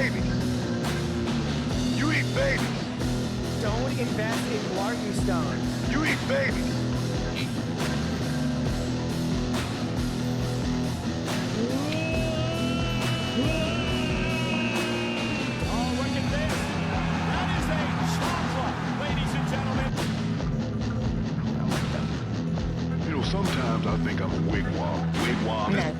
babies. You eat babies. Don't invest in Larky Stone. You eat babies. Oh, look at this. That is a chocolate, ladies and gentlemen. You know, sometimes I think I'm a wigwam. Wigwam. No.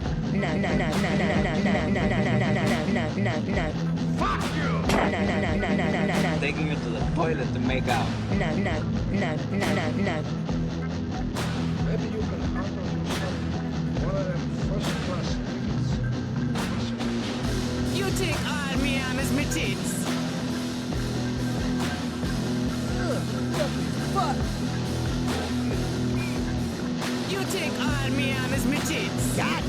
Fuck you! No. Taking it to the toilet to make out. No. Maybe you can handle yourself one of them first-class tickets. You take all me and as my tits. Fuck! You take all me and as my tits. God!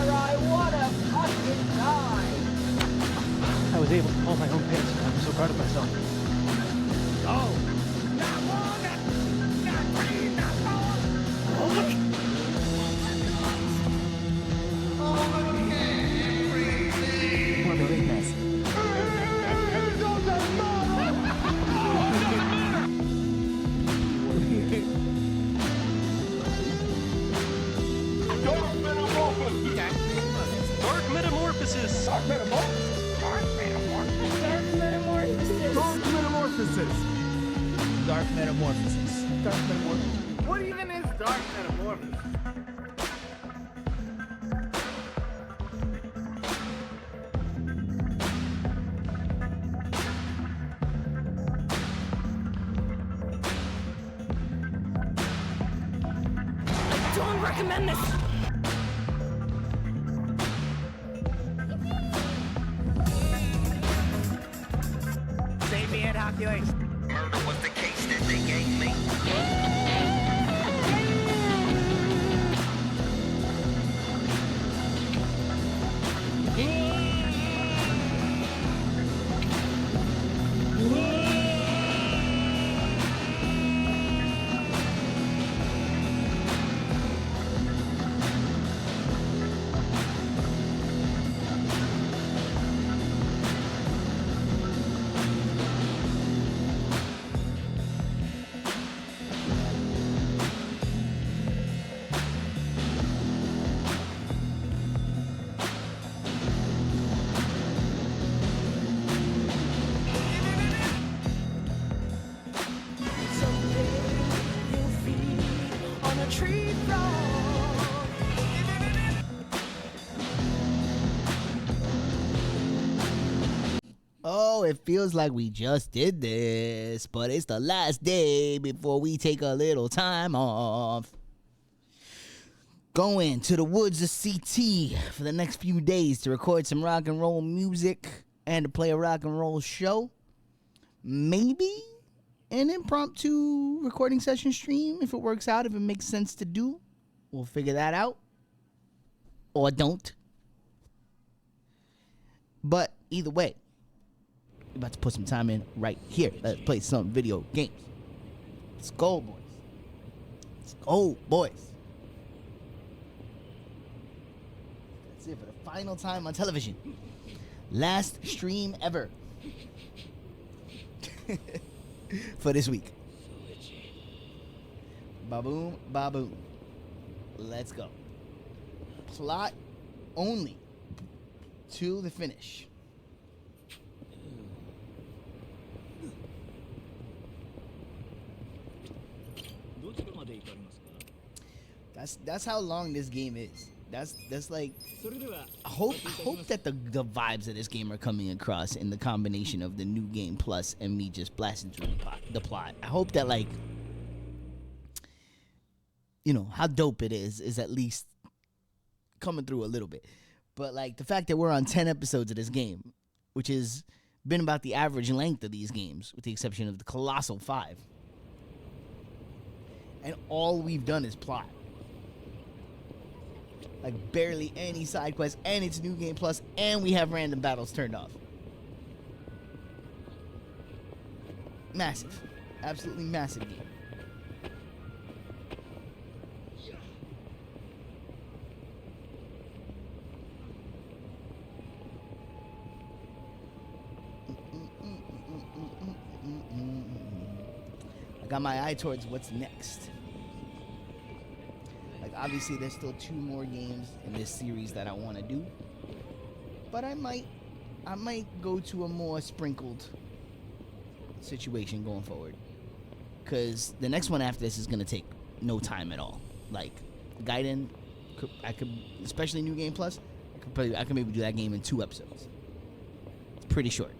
I wanna fucking die! I was able to pull my own pants. I'm so proud of myself. Oh! Por goodness. Dark Metamorphosis. Dark Metamorphosis! Dark Metamorphosis. What even is Dark Metamorphosis? I don't recommend this. Save me at Oculus. Murder was the case that they gave me. Oh, it feels like we just did this, but it's the last day before we take a little time off. Going to the woods of CT for the next few days to record some rock and roll music and to play a rock and roll show. Maybe an impromptu recording session stream if it works out, if it makes sense to do. We'll figure that out. Or don't. But either way, we're about to put some time in right here. Let's play some video games. Let's go, boys. Let's go, boys. That's it for the final time on television. Last stream ever. For this week. Ba-boom, ba-boom. Let's go. Plot only to the finish. That's how long this game is. That's like I hope that the vibes of this game are coming across in the combination of the new game plus and me just blasting through the plot. I hope that, like, you know, how dope it is at least coming through a little bit. But like the fact that we're on 10 episodes of this game, which has been about the average length of these games, with the exception of the Colossal 5. And all we've done is plot. Like barely any side quests, and it's new game plus, and we have random battles turned off. Massive. Absolutely massive game. got my eye towards what's next. Like, obviously, there's still 2 more games in this series that I want to do, but I might go to a more sprinkled situation going forward, because the next one after this is gonna take no time at all. Like, Gaiden, I could, especially New Game Plus, I could maybe do that game in 2 episodes. It's pretty short,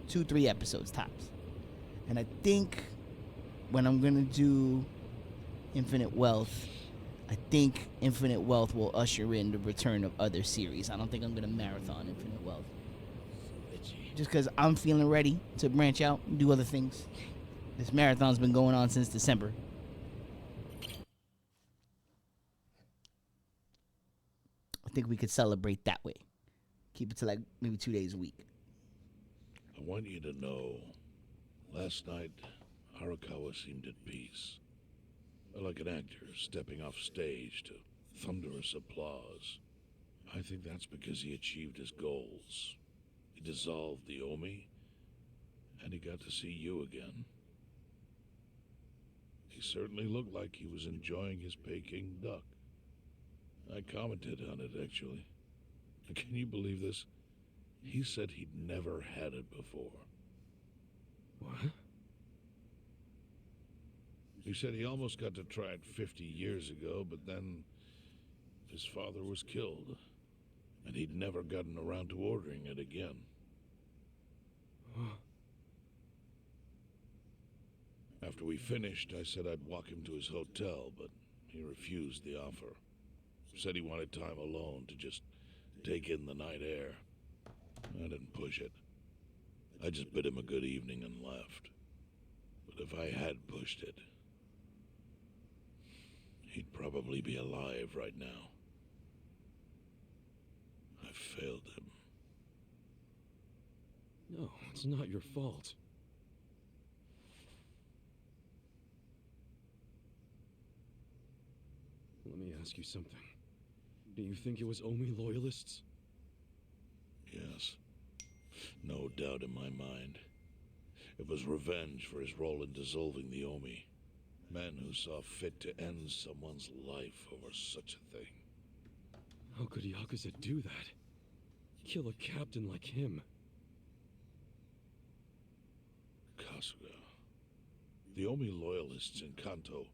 2-3 episodes tops. And I think when I'm gonna do Infinite Wealth, I think Infinite Wealth will usher in the return of other series. I don't think I'm gonna marathon Infinite Wealth, just because I'm feeling ready to branch out and do other things. This marathon's been going on since December. I think we could celebrate that way. Keep it to like maybe 2 days a week. I want you to know, last night, Arakawa seemed at peace. Like an actor stepping off stage to thunderous applause. I think that's because he achieved his goals. He dissolved the Omi, and he got to see you again. He certainly looked like he was enjoying his Peking duck. I commented on it, actually. Can you believe this? He said he'd never had it before. What? He said he almost got to try it 50 years ago, but then his father was killed, and he'd never gotten around to ordering it again. After we finished, I said I'd walk him to his hotel, but he refused the offer. Said he wanted time alone to just take in the night air. I didn't push it. I just bid him a good evening and left. But if I had pushed it, he'd probably be alive right now. I failed him. No, it's not your fault. Let me ask you something. Do you think it was Omi loyalists? Yes. No doubt in my mind. It was revenge for his role in dissolving the Omi. Men who saw fit to end someone's life over such a thing. How could Yakuza do that? Kill a captain like him? Kasuga. The Omi loyalists in Kanto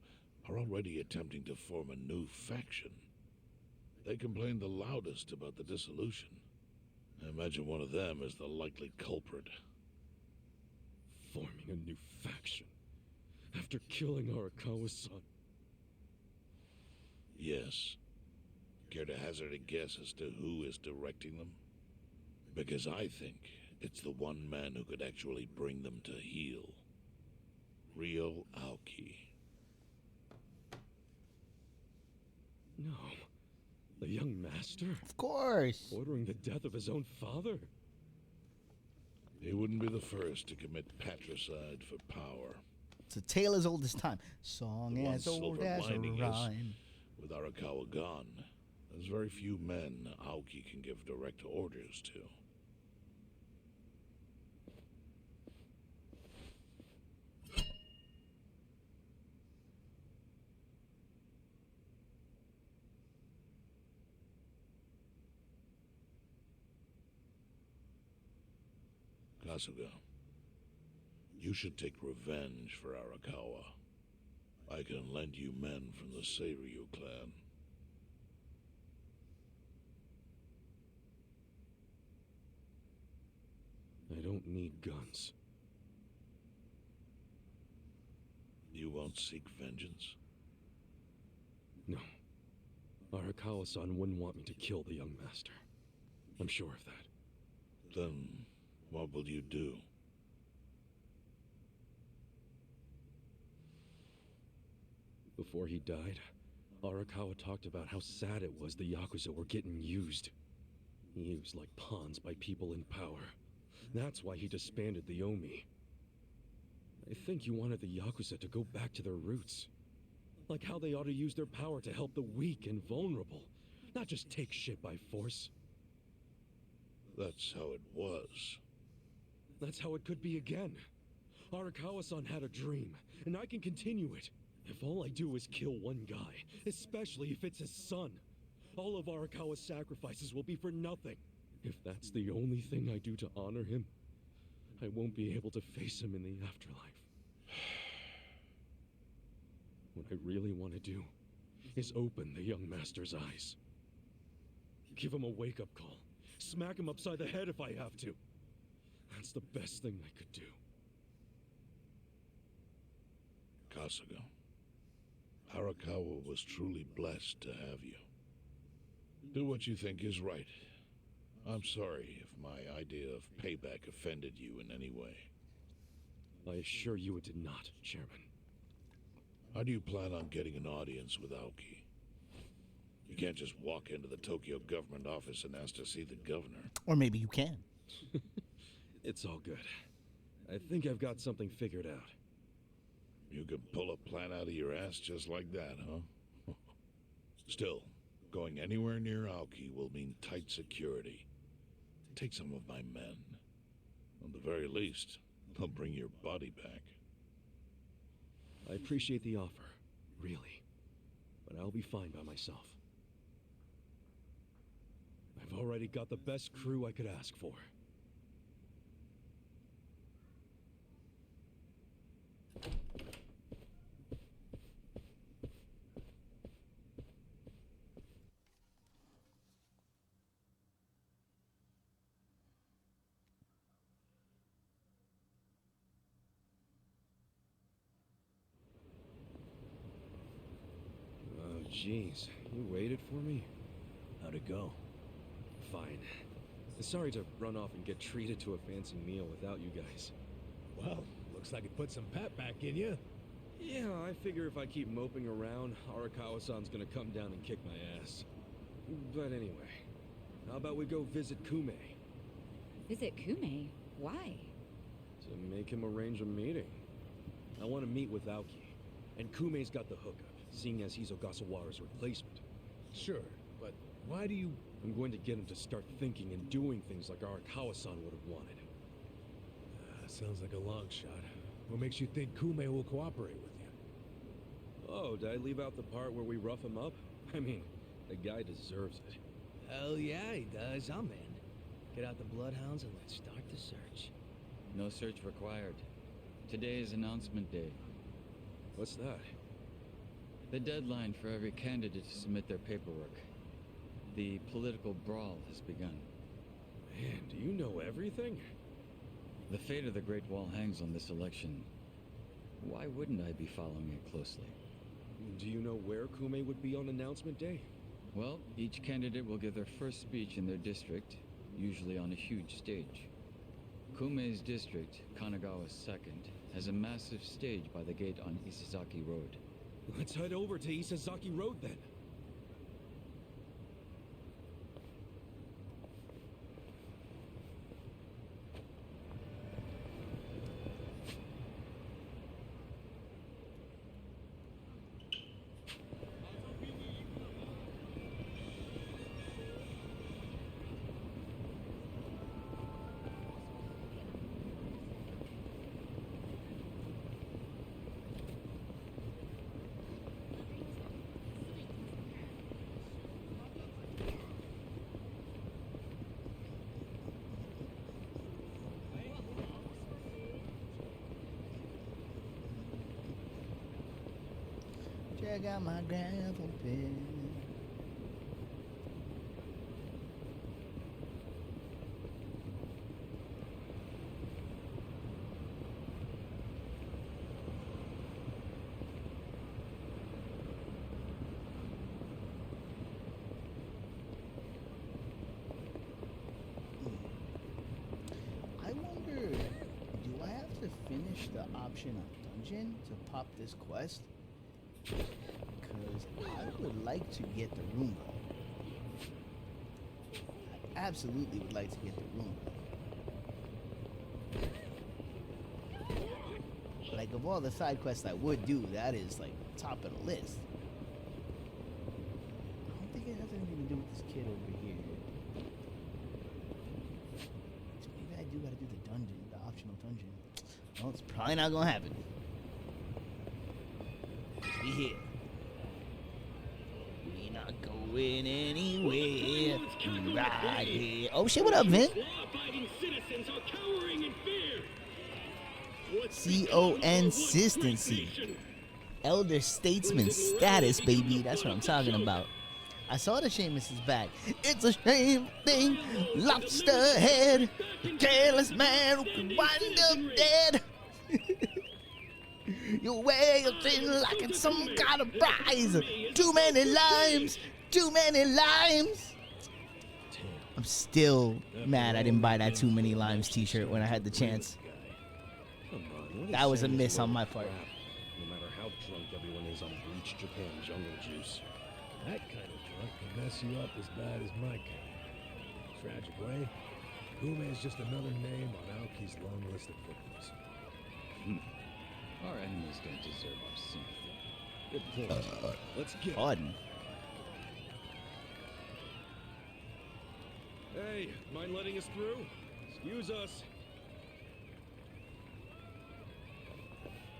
are already attempting to form a new faction. They complain the loudest about the dissolution. I imagine one of them is the likely culprit. Forming a new faction? After killing Arakawa-san? Yes. Care to hazard a guess as to who is directing them? Because I think it's the one man who could actually bring them to heel. Ryo Aoki. No. The young master? Of course. Ordering the death of his own father? He wouldn't be the first to commit patricide for power. It's a tale as old as time. Song The one as old silver as a lining is, rhyme. with Arakawa gone, there's very few men Aoki can give direct orders to. Kasuga, you should take revenge for Arakawa. I can lend you men from the Seiryu clan. I don't need guns. You won't seek vengeance? No. Arakawa-san wouldn't want me to kill the young master. I'm sure of that. Then, what will you do? Before he died, Arakawa talked about how sad it was the Yakuza were getting used. Used like pawns by people in power. That's why he disbanded the Omi. I think he wanted the Yakuza to go back to their roots. Like how they ought to use their power to help the weak and vulnerable, not just take shit by force. That's how it was. That's how it could be again. Arakawa-san had a dream, and I can continue it. If all I do is kill one guy, especially if it's his son, all of Arakawa's sacrifices will be for nothing. If that's the only thing I do to honor him, I won't be able to face him in the afterlife. What I really want to do is open the young master's eyes. Give him a wake-up call. Smack him upside the head if I have to. That's the best thing I could do. Kasuga, Arakawa was truly blessed to have you. Do what you think is right. I'm sorry if my idea of payback offended you in any way. I assure you it did not, Chairman. How do you plan on getting an audience with Aoki? You can't just walk into the Tokyo government office and ask to see the governor. Or maybe you can. It's all good. I think I've got something figured out. You can pull a plan out of your ass just like that, huh? Still, going anywhere near Aoki will mean tight security. Take some of my men. At the very least, they'll bring your body back. I appreciate the offer, really. But I'll be fine by myself. I've already got the best crew I could ask for. Oh, jeez. You waited for me? How'd it go? Fine. Sorry to run off and get treated to a fancy meal without you guys. Well, looks like it put some pep back in you. Yeah, I figure if I keep moping around, Arakawa-san's gonna come down and kick my ass. But anyway, how about we go visit Kume? Visit Kume? Why? To make him arrange a meeting. I want to meet with Aoki, and Kume's got the hookup, seeing as he's Ogasawara's replacement. Sure, but why do you... I'm going to get him to start thinking and doing things like Arakawa-san would have wanted. Sounds like a long shot. What makes you think Kume will cooperate with you? Oh, did I leave out the part where we rough him up? I mean, the guy deserves it. Hell yeah, he does. I'm in. Get out the bloodhounds and let's start the search. No search required. Today is announcement day. What's that? The deadline for every candidate to submit their paperwork. The political brawl has begun. Man, do you know everything? The fate of the Great Wall hangs on this election. Why wouldn't I be following it closely? Do you know where Kume would be on announcement day? Well, each candidate will give their first speech in their district, usually on a huge stage. Kume's district, Kanagawa's second, has a massive stage by the gate on Isazaki Road. Let's head over to Isazaki Road then. Check out my gravel pit. I wonder, do I have to finish the option on dungeon to pop this quest? Because I would like to get the Roomba. I absolutely would like to get the Roomba. Like, of all the side quests I would do, that is like top of the list. I don't think it has anything to do with this kid over here. So maybe I do gotta do the dungeon, the optional dungeon. Well, it's probably not gonna happen. We here. We not going anywhere. We right here. Oh shit! What up, Vin? Consistency. Elder statesman status, baby. That's what I'm talking about. I saw the Sheamus is back. It's a shame thing. Lobster head. Careless man who can wind up dead. You wear your thing like it's some kind of prize. Too many limes. Too many limes. I'm still mad I didn't buy that Too Many Limes t-shirt when I had the chance. That was a miss on my part. No matter how drunk everyone is on bleach Japan jungle juice. That kind of drunk can mess you up as bad as my kind. Tragic way, Kume is just another name on Aoki's long list of victims. Our enemies don't deserve our sympathy. Good point. Let's get Pardon. Hey, mind letting us through? Excuse us.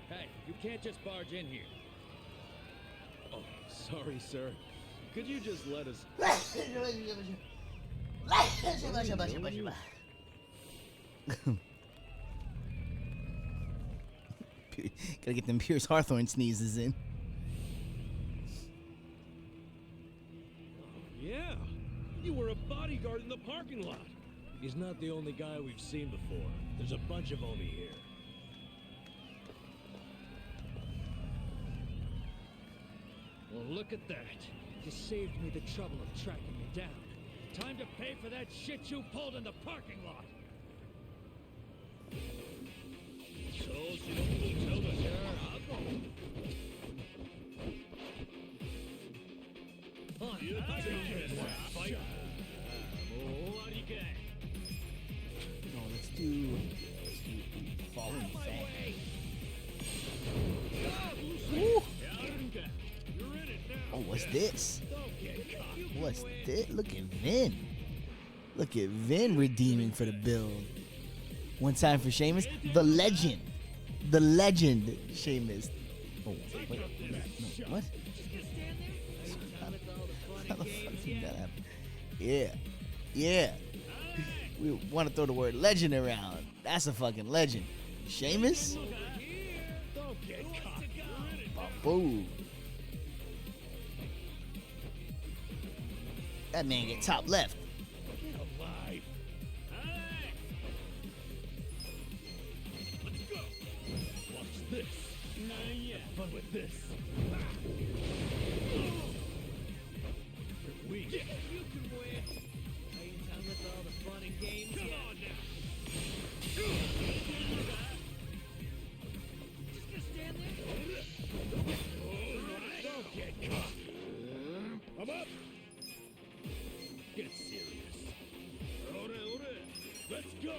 Hey, you can't just barge in here. Oh, sorry, sir. Could you just let us... Gotta get them Pierce Hawthorne sneezes in. Yeah, you were a bodyguard in the parking lot. He's not the only guy we've seen before. There's a bunch of Omi here. Well, look at that. You saved me the trouble of tracking me down. Time to pay for that shit you pulled in the parking lot. No, let's do falling fang. Woo. Oh, what's this? What's this? Look at Vin. Look at Vin redeeming for the build. One time for Sheamus. The legend. The legend Sheamus. Oh, wait. No, what? How the fuck did that happen? Yeah. Yeah. We want to throw the word legend around. That's a fucking legend. Sheamus? Boo. That man get top left. Fun with this. You're weak. Yeah, you can win. Are you done with all the fun and games? Come on now. Just gonna stand there? Don't get caught. I'm up. Get serious. Let's go.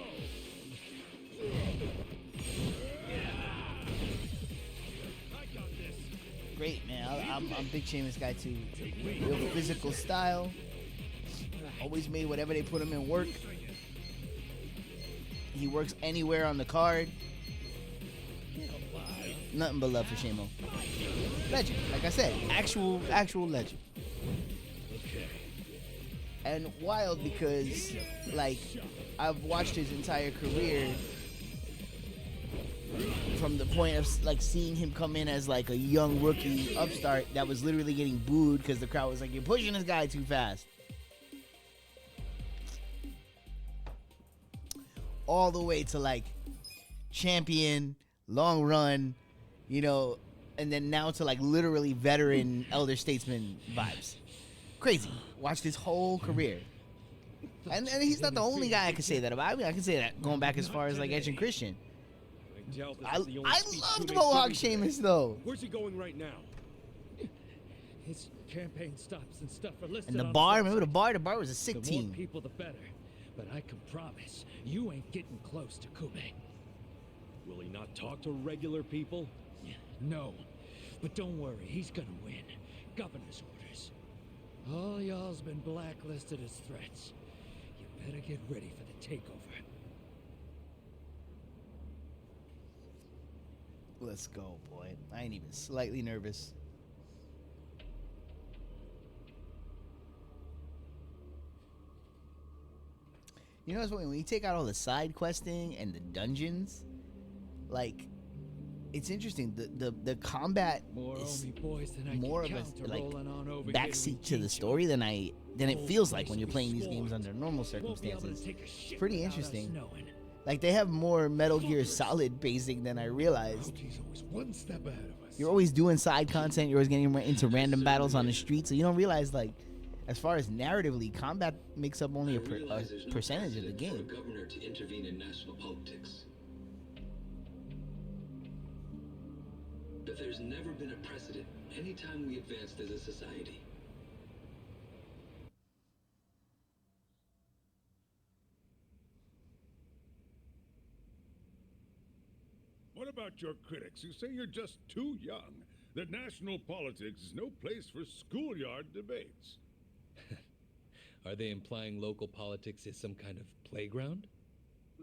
Great, man. I'm a big Sheamus guy too. Real physical style. Always made whatever they put him in work. He works anywhere on the card. Nothing but love for Shamo. Legend, like I said, actual legend. And wild because, like, I've watched his entire career from the point of like seeing him come in as like a young rookie upstart that was literally getting booed because the crowd was like, "You're pushing this guy too fast." All the way to like champion, long run, you know, and then now to like literally veteran elder statesman vibes. Crazy. Watched his whole career. And he's not the only guy I can say that about. I mean, I can say that going back as far as like Edge and Christian. I loved Mohawk Sheamus though. Where's he going right now? His campaign stops and stuff are listed. And the on bar, website. remember the bar? The bar was a sick The team. more people, the better. But I can promise, you ain't getting close to Kume. Will he not talk to regular people? No. But don't worry, he's gonna win. Governor's orders. All y'all's been blacklisted as threats. You better get ready for the takeover. Let's go, boy. I ain't even slightly nervous. You know what's funny? When you take out all the side questing and the dungeons, like, it's interesting. The combat is more of a like backseat to the story than it feels like when you're playing these games under normal circumstances. It's pretty interesting. Like, they have more Metal Gear Solid pacing than I realized. One step ahead of us. You're always doing side content. You're always getting into random battles on the street, so you don't realize, like, as far as narratively, combat makes up only a percentage of the game. For a governor to intervene in national politics. But there's never been a precedent anytime we advanced as a society. What about your critics who say you're just too young? That national politics is no place for schoolyard debates. Are they implying local politics is some kind of playground?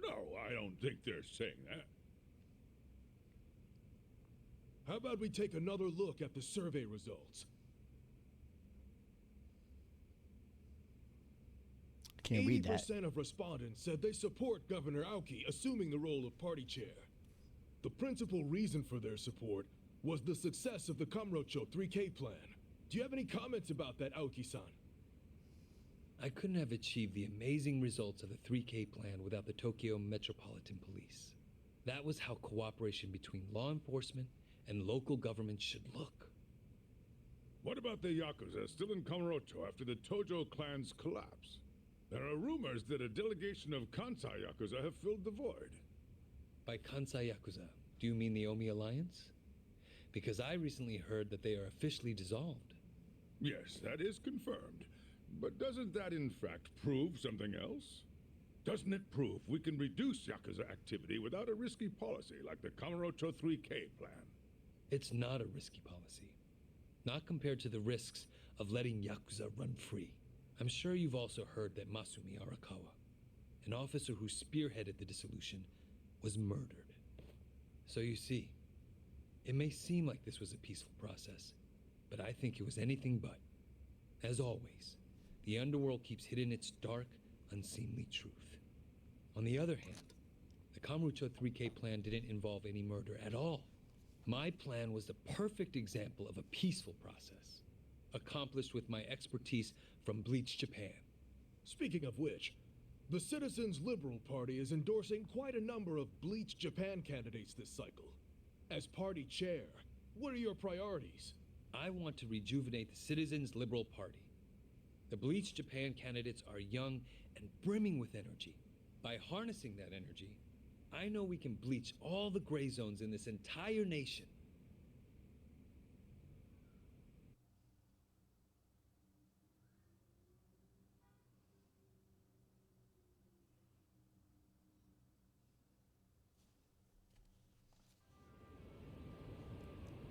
No, I don't think they're saying that. How about we take another look at the survey results? Can't read that. 80% of respondents said they support Governor Aoki assuming the role of party chair. The principal reason for their support was the success of the Kamurocho 3K plan. Do you have any comments about that, Aoki-san? I couldn't have achieved the amazing results of the 3K plan without the Tokyo Metropolitan Police. That was how cooperation between law enforcement and local government should look. What about the Yakuza still in Kamurocho after the Tojo clan's collapse? There are rumors that a delegation of Kansai Yakuza have filled the void. By Kansai Yakuza, do you mean the Omi Alliance? Because I recently heard that they are officially dissolved. Yes, that is confirmed. But doesn't that in fact prove something else? Doesn't it prove we can reduce Yakuza activity without a risky policy like the Kamurocho 3K plan? It's not a risky policy. Not compared to the risks of letting Yakuza run free. I'm sure you've also heard that Masumi Arakawa, an officer who spearheaded the dissolution, was murdered. So you see, it may seem like this was a peaceful process, but I think it was anything but. As always, the underworld keeps hidden its dark, unseemly truth. On the other hand, the Kamurocho 3K plan didn't involve any murder at all. My plan was the perfect example of a peaceful process, accomplished with my expertise from Bleach Japan. Speaking of which, the Citizens Liberal Party is endorsing quite a number of Bleach Japan candidates this cycle. As party chair, what are your priorities? I want to rejuvenate the Citizens Liberal Party. The Bleach Japan candidates are young and brimming with energy. By harnessing that energy, I know we can bleach all the gray zones in this entire nation.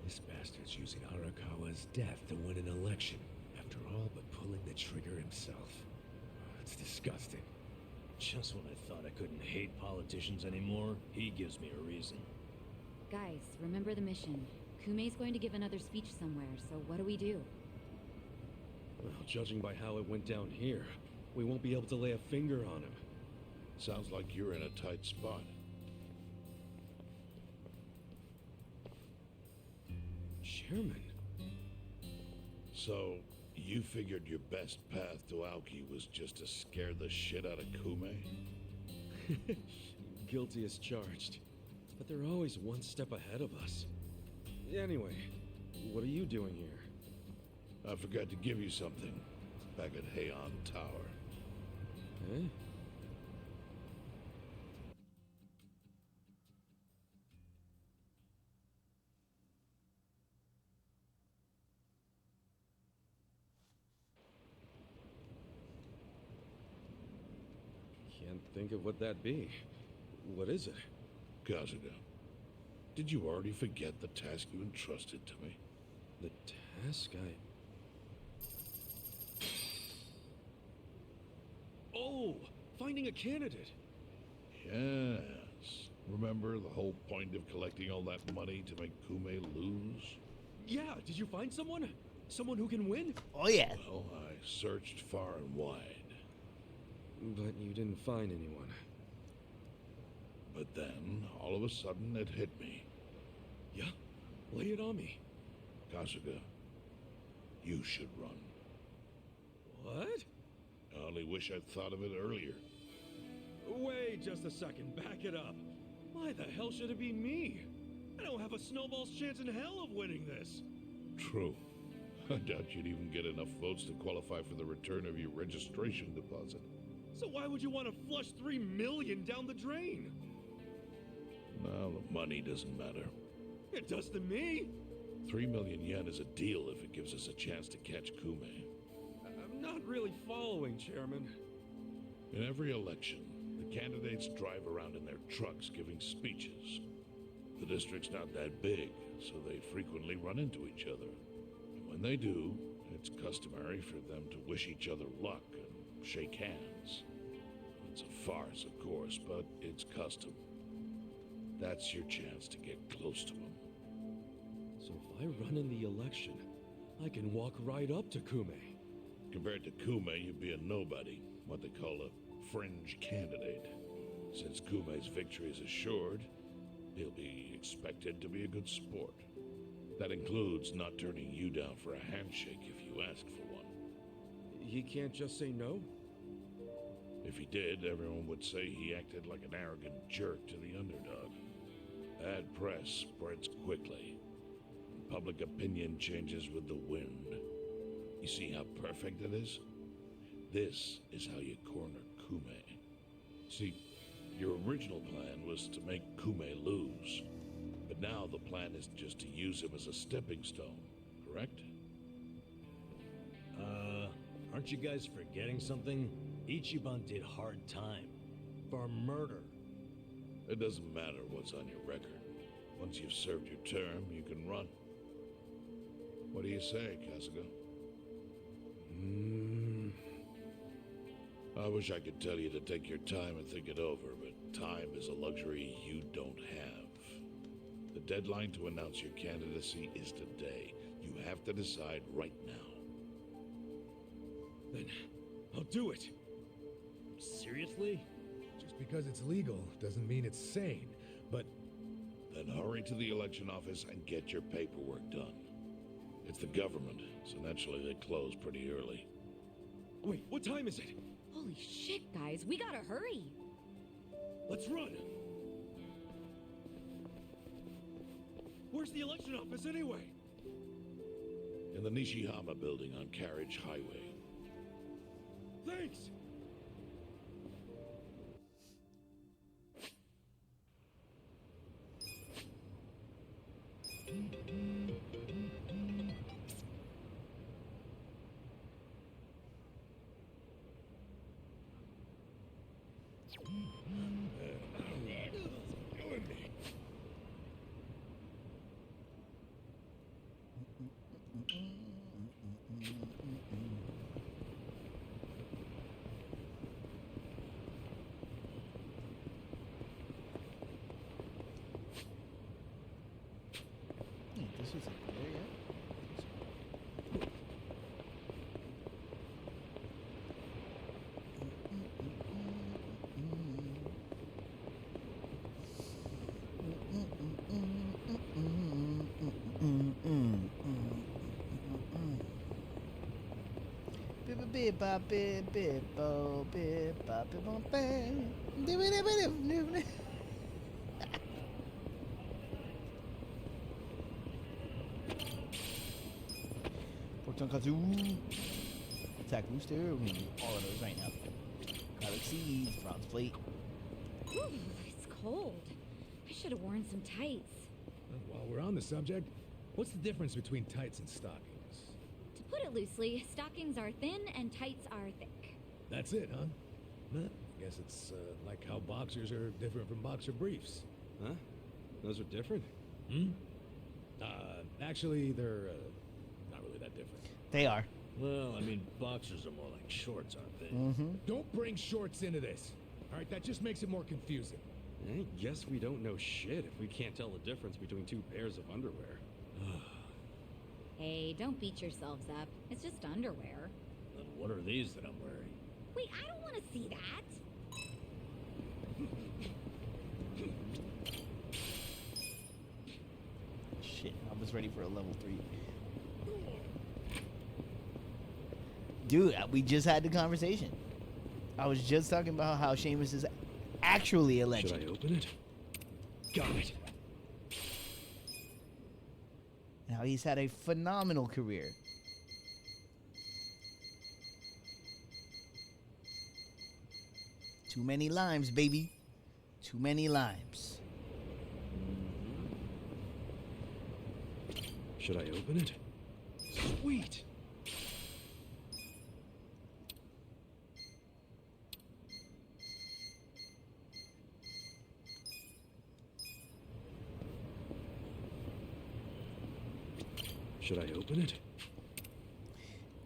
This bastard's using Arakawa's death to win an election, after all but pulling the trigger himself. It's disgusting. Just when I thought I couldn't hate politicians anymore, he gives me a reason. Guys, remember the mission. Kumei's going to give another speech somewhere, so what do we do? Well, judging by how it went down here, we won't be able to lay a finger on him. Sounds like you're in a tight spot. Chairman. So, you figured your best path to Aoki was just to scare the shit out of Kume? Guilty as charged. But they're always one step ahead of us. Anyway, what are you doing here? I forgot to give you something back at Heian Tower. Eh? Can't think of what that'd be. What is it? Kazuga, did you already forget the task you entrusted to me? The task Oh! Finding a candidate! Yes. Remember the whole point of collecting all that money to make Kume lose? Yeah, did you find someone? Someone who can win? Oh, yeah. Well, I searched far and wide. But you didn't find anyone. But then, all of a sudden, it hit me. Yeah? Lay it on me. Kasuga, you should run. What? I only wish I'd thought of it earlier. Wait just a second, back it up. Why the hell should it be me? I don't have a snowball's chance in hell of winning this. True. I doubt you'd even get enough votes to qualify for the return of your registration deposit. So why would you want to flush 3 million down the drain? Well, the money doesn't matter. It does to me. 3 million yen is a deal if it gives us a chance to catch Kume. I'm not really following, Chairman. In every election, the candidates drive around in their trucks giving speeches. The district's not that big, so they frequently run into each other. And when they do, it's customary for them to wish each other luck and shake hands. It's a farce, of course, but it's custom. That's your chance to get close to them. So if I run in the election, I can walk right up to Kume. Compared to Kume, you'd be a nobody, what they call a fringe candidate. Since Kume's victory is assured, he'll be expected to be a good sport. That includes not turning you down for a handshake if you ask for one. He can't just say no? If he did, everyone would say he acted like an arrogant jerk to the underdog. Bad press spreads quickly. Public opinion changes with the wind. You see how perfect it is? This is how you corner Kume. See, your original plan was to make Kume lose. But now the plan is just to use him as a stepping stone, correct? Aren't you guys forgetting something? Ichiban did hard time. For murder. It doesn't matter what's on your record. Once you've served your term, you can run. What do you say, Kasuga? I wish I could tell you to take your time and think it over, but time is a luxury you don't have. The deadline to announce your candidacy is today. You have to decide right now. Then I'll do it. Seriously? Just because it's legal doesn't mean it's sane, but... Then hurry to the election office and get your paperwork done. It's the government, so naturally they close pretty early. Wait, what time is it? Holy shit, guys, we gotta hurry. Let's run. Where's the election office anyway? In the Nishihama building on Carriage Highway. Thanks! This was up there, yeah? Tonkatsu. Attack booster. We're gonna do all of those right now. Garlic seeds, bronze plate. Whew, it's cold. I should have worn some tights. While we're on the subject, what's the difference between tights and stockings? To put it loosely, stockings are thin and tights are thick. That's it, huh? I guess it's like how boxers are different from boxer briefs. Huh? Those are different? Actually, they're not really that different. They are. Well, I mean, boxers are more like shorts, aren't they? Don't bring shorts into this. All right, that just makes it more confusing. I guess we don't know shit if we can't tell the difference between two pairs of underwear. Hey, don't beat yourselves up. It's just underwear. Then what are these that I'm wearing? Wait, I don't want to see that. Shit, I was ready for a level 3. Dude, we just had the conversation. I was just talking about how Seamus is actually a legend. Should I open it? Got it. Now he's had a phenomenal career. Too many limes, baby. Too many limes. Should I open it? Sweet. Should I open it?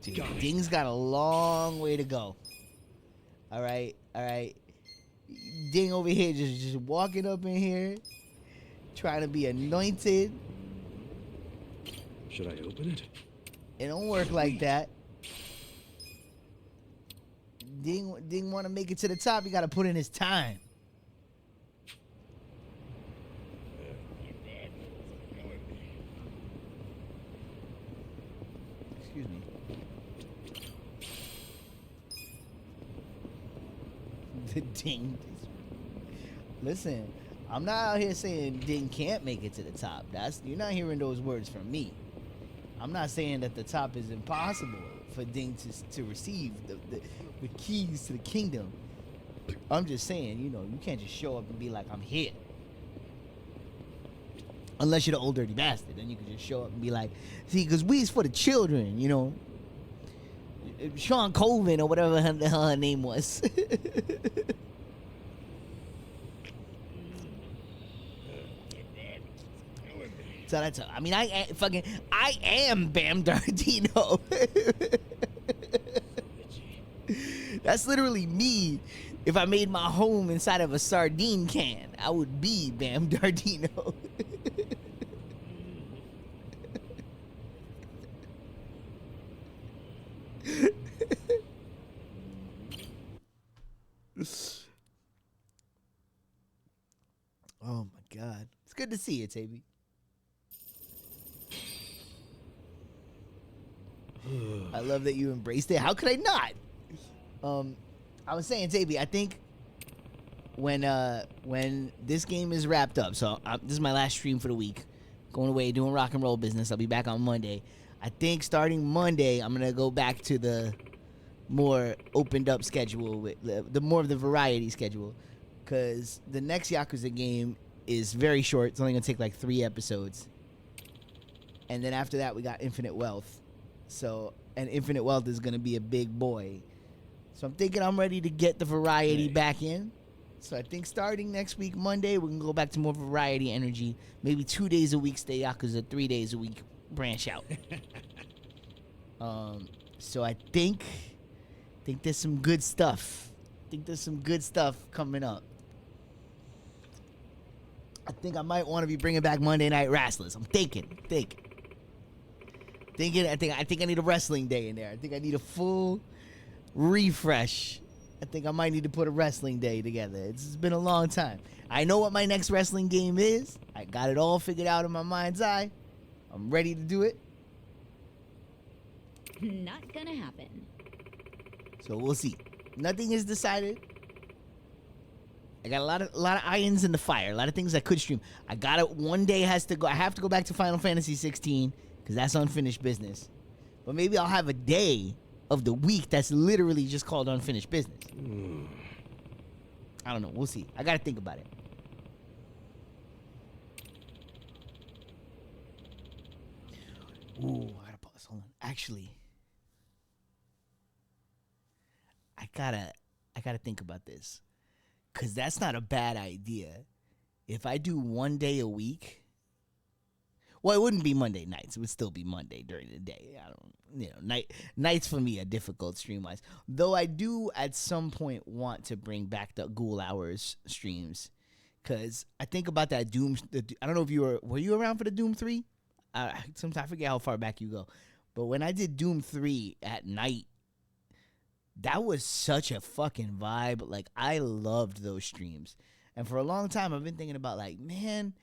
Dude, Ding's got a long way to go. All right. Ding over here just walking up in here, trying to be anointed. Should I open it? It don't work like that. Ding want to make it to the top. He got to put in his time. Excuse me. The Ding. Listen, I'm not out here saying Ding can't make it to the top. You're not hearing those words from me. I'm not saying that the top is impossible for Ding to receive the keys to the kingdom. I'm just saying, you can't just show up and be like, I'm here. Unless you're the old dirty bastard, then you can just show up and be like, see, because we's for the children, Sean Colvin or whatever the hell her name was. So that's, I mean, I am Bam Dardino. That's literally me. If I made my home inside of a sardine can, I would be Bam Dardino. Oh my God. It's good to see you, Taby. I love that you embraced it. How could I not? I was saying, Taby, I think when this game is wrapped up, so this is my last stream for the week. Going away, doing rock and roll business. I'll be back on Monday. I think starting Monday, I'm gonna go back to the more opened up schedule, with the more of the variety schedule, because the next Yakuza game is very short. It's only gonna take like 3 episodes, and then after that, we got Infinite Wealth. So, and Infinite Wealth is going to be a big boy. So I'm thinking I'm ready to get the variety back in. So I think starting next week, Monday, we can go back to more variety energy. Maybe 2 days a week stay Yakuza, 3 days a week branch out. So I think there's some good stuff. Coming up. I think I might want to be bringing back Monday Night Wrestlers. I'm thinking. I think I need a wrestling day in there. I think I need a full refresh. I think I might need to put a wrestling day together. It's been a long time. I know what my next wrestling game is. I got it all figured out in my mind's eye. I'm ready to do it. Not gonna happen. So we'll see. Nothing is decided. I got a lot of irons in the fire. A lot of things I could stream. I got it. One day has to go. I have to go back to Final Fantasy 16. Because that's unfinished business. But maybe I'll have a day of the week that's literally just called unfinished business. I don't know. We'll see. I got to think about it. Ooh, I got to pause. Hold on. Actually, I gotta think about this. Because that's not a bad idea. If I do one day a week... Well, it wouldn't be Monday nights. It would still be Monday during the day. Nights for me are difficult stream-wise. Though I do, at some point, want to bring back the Ghoul Hours streams. Because I think about that Doom. I don't know if were you around for the Doom 3? Sometimes I forget how far back you go. But when I did Doom 3 at night, that was such a fucking vibe. Like, I loved those streams. And for a long time, I've been thinking about, like, man,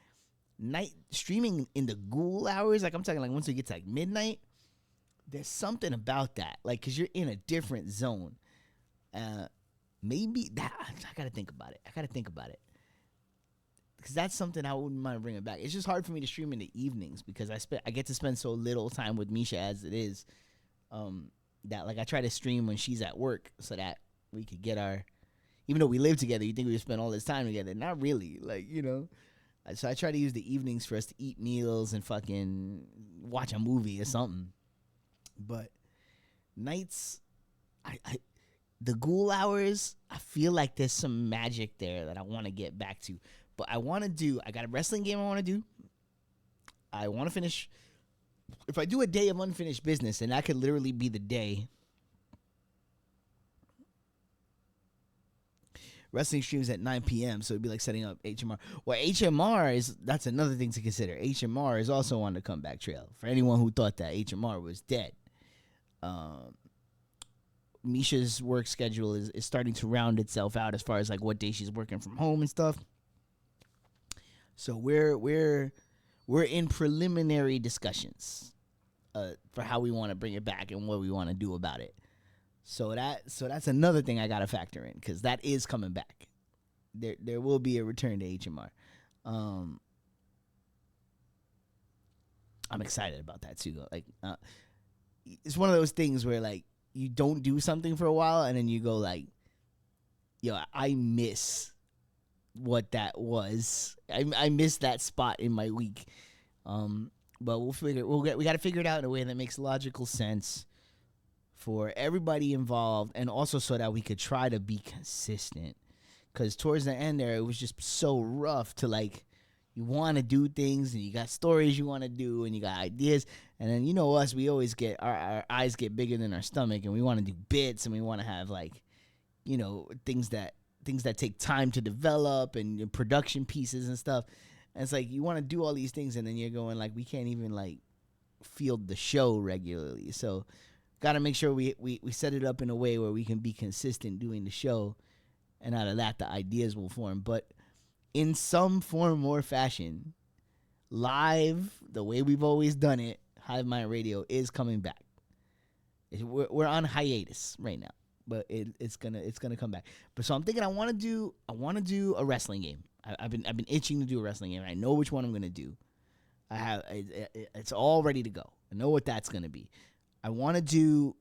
night streaming in the ghoul hours. Like, I'm talking like once we get to like midnight, there's something about that. Like, because you're in a different zone. Maybe that, I got to think about it. Because that's something I wouldn't mind bringing back. It's just hard for me to stream in the evenings because I get to spend so little time with Misha as it is. That like I try to stream when she's at work so that we could get even though we live together, you think we would spend all this time together. Not really. Like, you know. So I try to use the evenings for us to eat meals and fucking watch a movie or something. But nights, the ghoul hours, I feel like there's some magic there that I want to get back to. But I got a wrestling game I want to do. I want to finish. If I do a day of unfinished business, and that could literally be the day. Wrestling streams at 9 p.m., so it'd be like setting up HMR. Well, that's another thing to consider. HMR is also on the comeback trail. For anyone who thought that HMR was dead. Misha's work schedule is starting to round itself out as far as like what day she's working from home and stuff. So we're in preliminary discussions for how we want to bring it back and what we want to do about it. So that's another thing I gotta factor in because that is coming back. There will be a return to HMR. I'm excited about that too. Like it's one of those things where like you don't do something for a while and then you go like, yo, I miss what that was. I miss that spot in my week. But we got to figure it out in a way that makes logical sense for everybody involved, and also so that we could try to be consistent. Because towards the end there, it was just so rough to like, you want to do things and you got stories you want to do and you got ideas, and then you know us, we always get our eyes get bigger than our stomach, and we want to do bits and we want to have like, you know, things that take time to develop and production pieces and stuff. And it's like you want to do all these things and then you're going like, we can't even like field the show regularly. So got to make sure we set it up in a way where we can be consistent doing the show, and out of that the ideas will form. But in some form or fashion, live, the way we've always done it, Hive Mind Radio is coming back. We're on hiatus right now, but it's gonna come back. But so I'm thinking I want to do a wrestling game. I've been itching to do a wrestling game. I know which one I'm gonna do. It's all ready to go. I know what that's gonna be. I want to do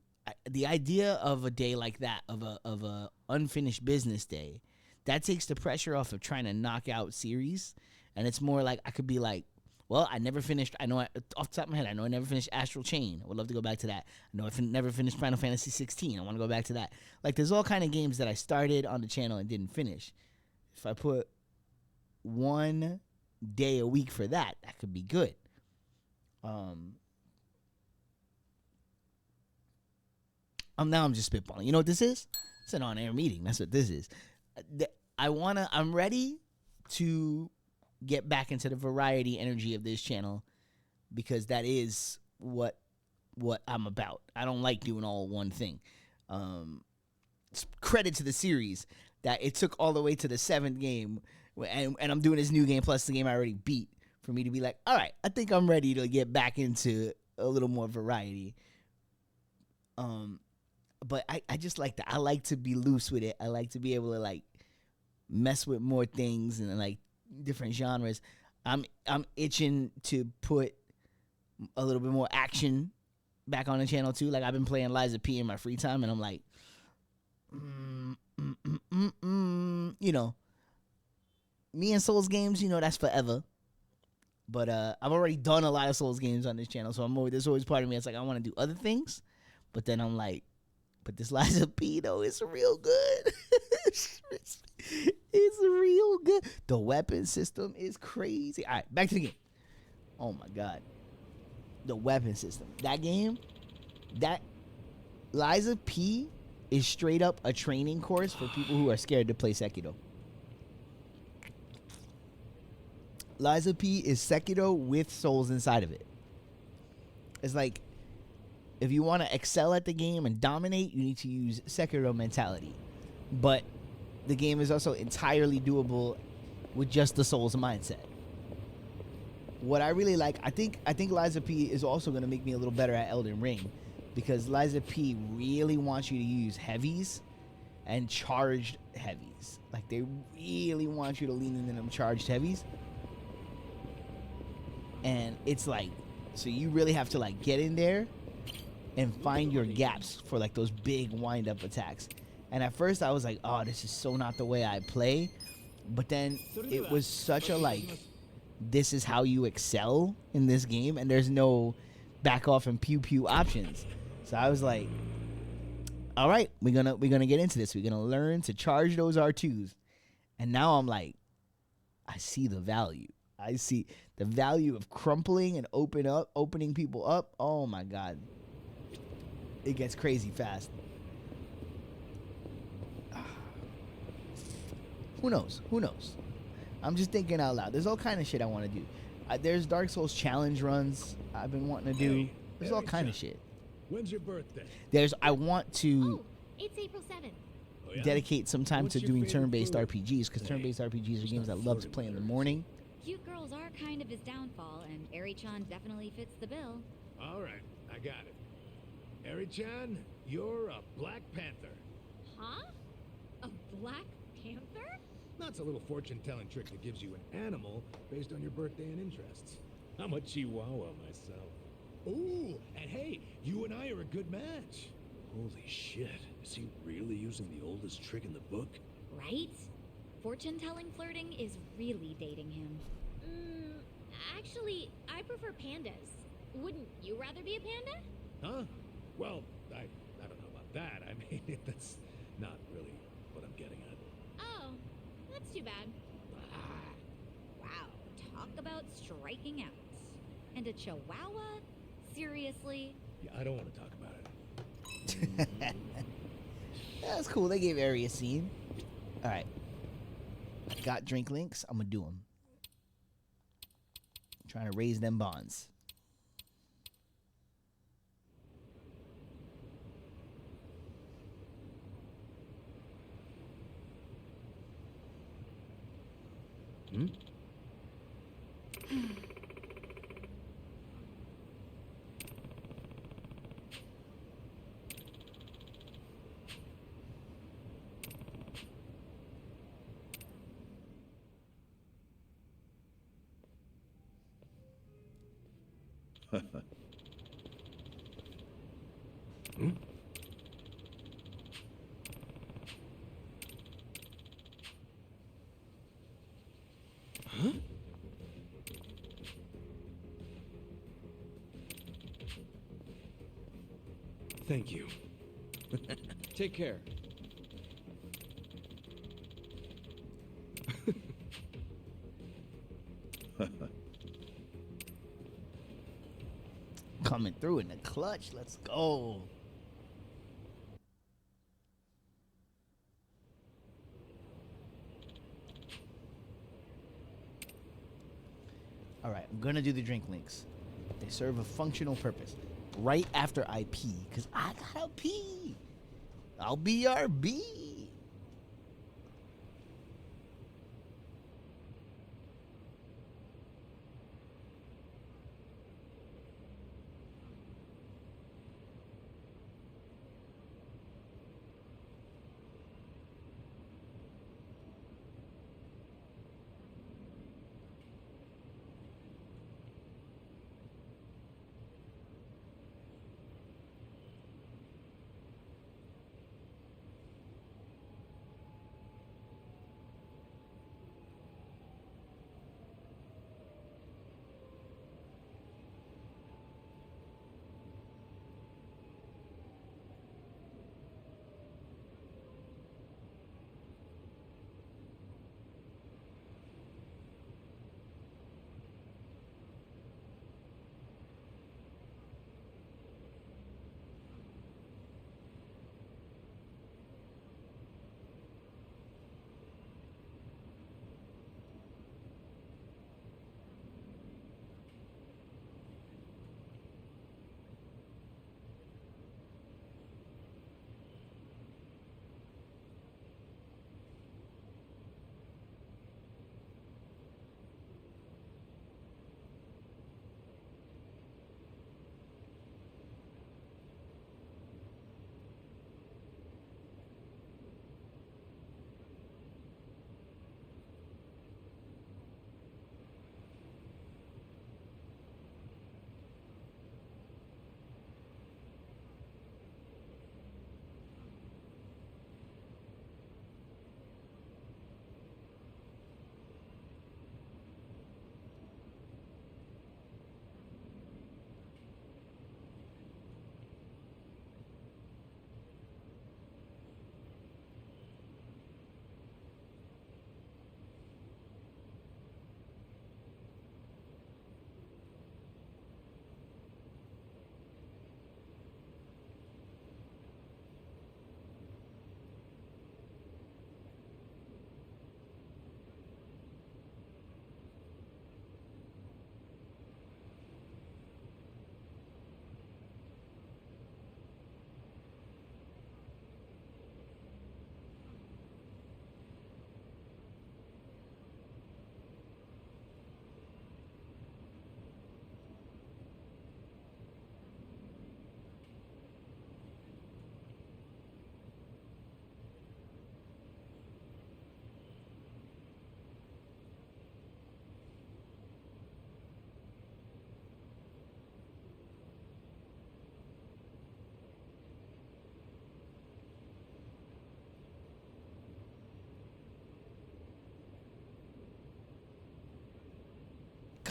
the idea of a day like that, of a unfinished business day. That takes the pressure off of trying to knock out series, and it's more like I could be like, well, I never finished. Off the top of my head, I know I never finished Astral Chain. I would love to go back to that. I know I never finished Final Fantasy 16. I want to go back to that. Like, there's all kind of games that I started on the channel and didn't finish. If I put one day a week for that could be good. Now I'm just spitballing. You know what this is? It's an on-air meeting. That's what this is. I'm ready to get back into the variety energy of this channel, because that is what I'm about. I don't like doing all one thing. Credit to the series that it took all the way to the 7th game, and I'm doing this new game plus the game I already beat, for me to be like, all right, I think I'm ready to get back into a little more variety. But I just like that. I like to be loose with it. I like to be able to like mess with more things and like different genres. I'm itching to put a little bit more action back on the channel too. Like, I've been playing Liza P in my free time, and I'm like, you know, me and Souls games, you know, that's forever. But I've already done a lot of Souls games on this channel, so there's always part of me that's like, I want to do other things. But then I'm like, but this Liza P though, it's real good. It's real good. The weapon system is crazy. All right, back to the game. Oh my God. The weapon system. That game, that Liza P is straight up a training course for people who are scared to play Sekiro. Liza P is Sekiro with souls inside of it. It's like, if you want to excel at the game and dominate, you need to use Sekiro mentality. But the game is also entirely doable with just the souls mindset. What I really like, I think Liza P is also going to make me a little better at Elden Ring, because Liza P really wants you to use heavies and charged heavies. Like, they really want you to lean into them charged heavies. And it's like, so you really have to like get in there and find your gaps for like those big wind up attacks. And at first I was like, oh, this is so not the way I play. But then it was such a like, this is how you excel in this game, and there's no back off and pew pew options. So I was like, all right, we're gonna get into this. We're gonna learn to charge those R2s. And now I'm like, I see the value. I see the value of crumpling and opening people up. Oh my God. It gets crazy fast. Who knows? Who knows? I'm just thinking out loud. There's all kind of shit I want to do. There's Dark Souls challenge runs I've been wanting to do. There's all kind of shit. When's your birthday? I want to It's April 7th. dedicate some time to your doing favorite turn-based food? RPGs, because turn-based RPGs are games I love to play in the morning. Cute girls are kind of his downfall, and Eri-chan definitely fits the bill. All right, I got it. Eri-chan, you're a Black Panther. Huh? A Black Panther? That's a little fortune-telling trick that gives you an animal based on your birthday and interests. I'm a Chihuahua myself. Ooh, and hey, you and I are a good match. Holy shit. Is he really using the oldest trick in the book? Right? Fortune-telling flirting is really dating him. Actually, I prefer pandas. Wouldn't you rather be a panda? Huh? Well, I don't know about that. I mean, that's not really what I'm getting at. Oh, that's too bad. Wow, talk about striking out. And a chihuahua? Seriously? Yeah, I don't want to talk about it. That's cool. They gave Eri a scene. All right. Got drink links. I'm going to do them. Trying to raise them bonds. Hmm? Hmm? Huh? Thank you. Take care. Coming through in the clutch. Let's go. All right, I'm gonna do the drink links. They serve a functional purpose. Right after I pee, because I gotta pee. I'll BRB.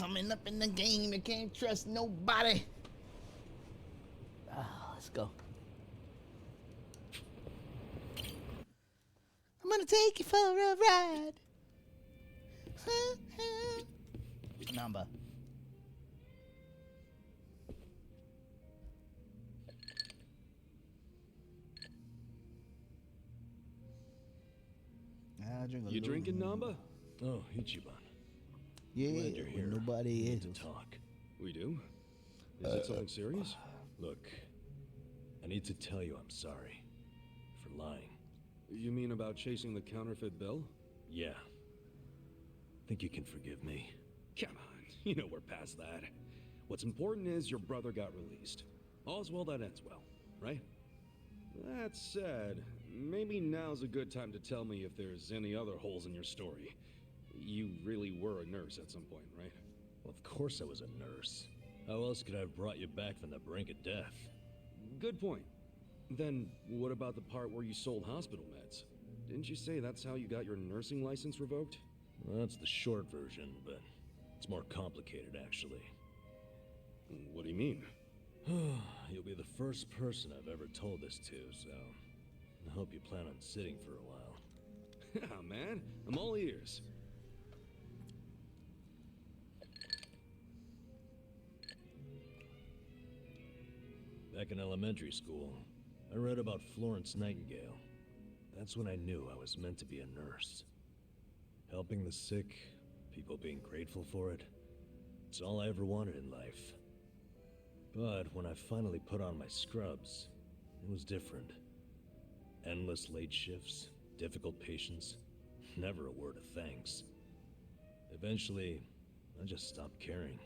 Coming up in the game, you can't trust nobody. Let's go. I'm gonna take you for a ride. Number. You drinking, Namba? Oh, Ichiban. Yeah, Glad you're here. nobody We is. need to talk. We do? Is it something serious? Look, I need to tell you I'm sorry for lying. You mean about chasing the counterfeit bill? Yeah. Think you can forgive me? Come on, you know we're past that. What's important is your brother got released. All's well that ends well, right? That said, maybe now's a good time to tell me if there's any other holes in your story. You really were a nurse at some point, right? Well, of course I was a nurse. How else could I have brought you back from the brink of death? Good point. Then, what about the part where you sold hospital meds? Didn't you say that's how you got your nursing license revoked? Well, that's the short version, but it's more complicated, actually. What do you mean? You'll be the first person I've ever told this to, so I hope you plan on sitting for a while. Yeah, man, I'm all ears. Back in elementary school, I read about Florence Nightingale. That's when I knew I was meant to be a nurse. Helping the sick, people being grateful for it, it's all I ever wanted in life. But when I finally put on my scrubs, it was different. Endless late shifts, difficult patients, never a word of thanks. Eventually, I just stopped caring.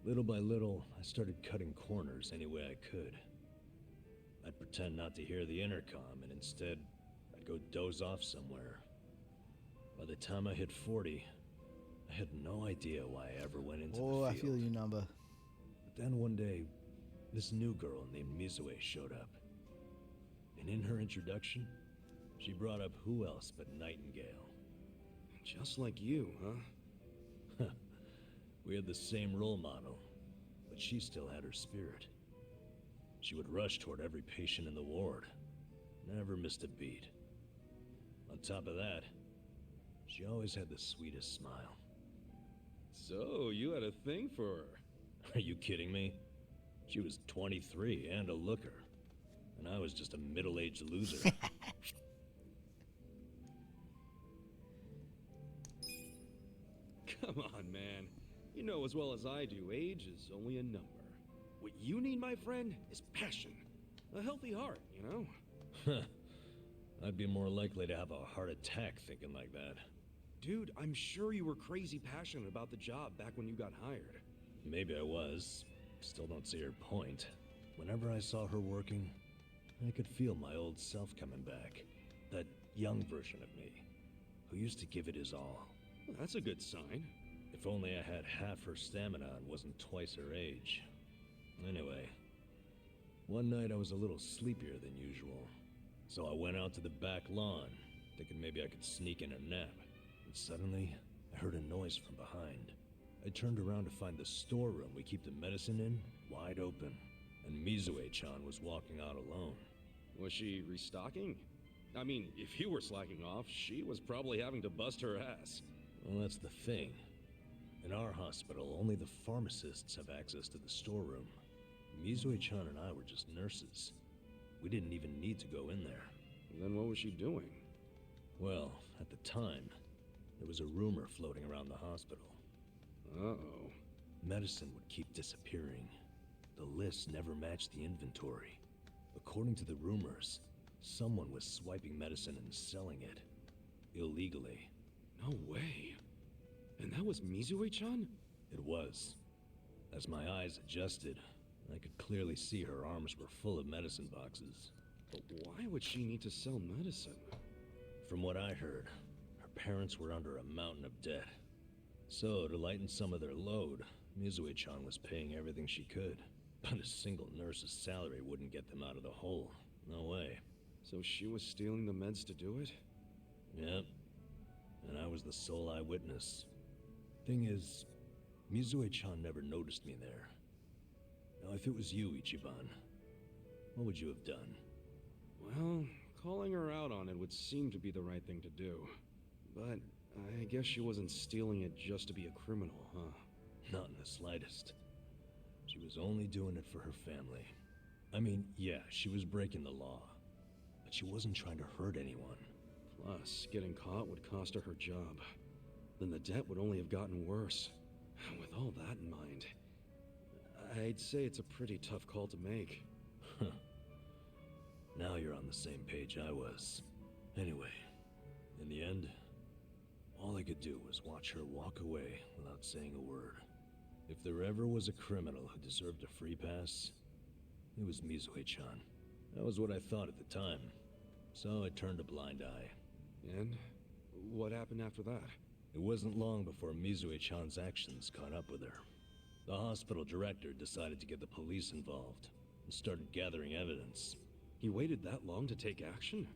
Little by little, I started cutting corners any way I could. I'd pretend not to hear the intercom, and instead, I'd go doze off somewhere. By the time I hit 40, I had no idea why I ever went into the field. I feel you, Number. But then one day, this new girl named Mizue showed up. And in her introduction, she brought up who else but Nightingale. Just like you, huh? We had the same role model, but she still had her spirit. She would rush toward every patient in the ward, never missed a beat. On top of that, she always had the sweetest smile. So, you had a thing for her? Are you kidding me? She was 23 and a looker, and I was just a middle-aged loser. Come on, man. You know as well as I do, age is only a number. What you need, my friend, is passion. A healthy heart, you know? I'd be more likely to have a heart attack thinking like that. Dude, I'm sure you were crazy passionate about the job back when you got hired. Maybe I was. Still don't see her point. Whenever I saw her working, I could feel my old self coming back. That young version of me, who used to give it his all. Well, that's a good sign. If only I had half her stamina and wasn't twice her age. Anyway, one night I was a little sleepier than usual. So I went out to the back lawn, thinking maybe I could sneak in a nap. And suddenly, I heard a noise from behind. I turned around to find the storeroom we keep the medicine in wide open, and Mizue-chan was walking out alone. Was she restocking? I mean, if you were slacking off, she was probably having to bust her ass. Well, that's the thing. In our hospital, only the pharmacists have access to the storeroom. Mizue-chan and I were just nurses. We didn't even need to go in there. Then what was she doing? Well, at the time, there was a rumor floating around the hospital. Uh-oh. Medicine would keep disappearing. The list never matched the inventory. According to the rumors, someone was swiping medicine and selling it. Illegally. No way. And that was Mizue-chan? It was. As my eyes adjusted, I could clearly see her arms were full of medicine boxes. But why would she need to sell medicine? From what I heard, her parents were under a mountain of debt. So, to lighten some of their load, Mizue-chan was paying everything she could. But a single nurse's salary wouldn't get them out of the hole. No way. So she was stealing the meds to do it? Yep. And I was the sole eyewitness. Thing is, Mizue-chan never noticed me there. Now, if it was you, Ichiban, what would you have done? Well, calling her out on it would seem to be the right thing to do. But I guess she wasn't stealing it just to be a criminal, huh? Not in the slightest. She was only doing it for her family. I mean, yeah, she was breaking the law, but she wasn't trying to hurt anyone. Plus, getting caught would cost her her job. Then the debt would only have gotten worse. With all that in mind, I'd say it's a pretty tough call to make. Now you're on the same page I was. Anyway, in the end, all I could do was watch her walk away without saying a word. If there ever was a criminal who deserved a free pass, it was Mizue-chan. That was what I thought at the time, so I turned a blind eye. And what happened after that? It wasn't long before Mizue-chan's actions caught up with her. The hospital director decided to get the police involved and started gathering evidence. He waited that long to take action?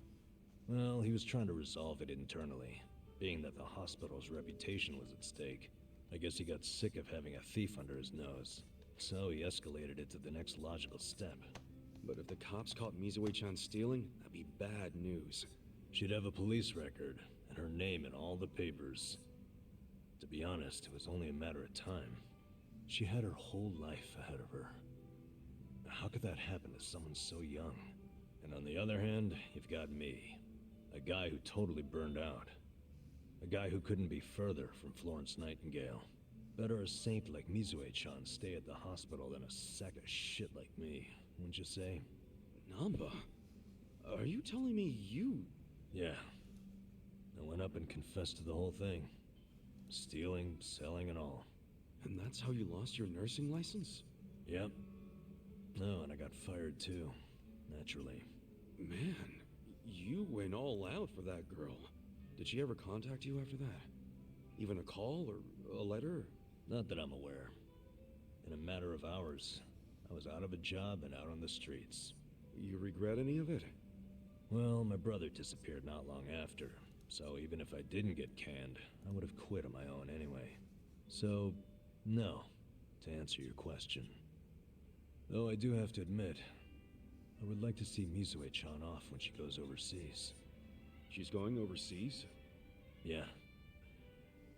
Well, he was trying to resolve it internally, being that the hospital's reputation was at stake. I guess he got sick of having a thief under his nose, so he escalated it to the next logical step. But if the cops caught Mizue-chan stealing, that'd be bad news. She'd have a police record, and her name in all the papers. To be honest, it was only a matter of time. She had her whole life ahead of her. How could that happen to someone so young? And on the other hand, you've got me. A guy who totally burned out. A guy who couldn't be further from Florence Nightingale. Better a saint like Mizue-chan stay at the hospital than a sack of shit like me, wouldn't you say? Namba, are you telling me you... Yeah. I went up and confessed to the whole thing. Stealing, selling, and all. And that's how you lost your nursing license? Yep. No, and I got fired too. Naturally. Man, you went all out for that girl. Did she ever contact you after that? Even a call or a letter? Not that I'm aware. In a matter of hours, I was out of a job and out on the streets. You regret any of it? Well, my brother disappeared not long after, so even if I didn't get canned, I would have quit on my own anyway. So, no, to answer your question. Though I do have to admit, I would like to see Mizue-chan off when she goes overseas. She's going overseas? Yeah.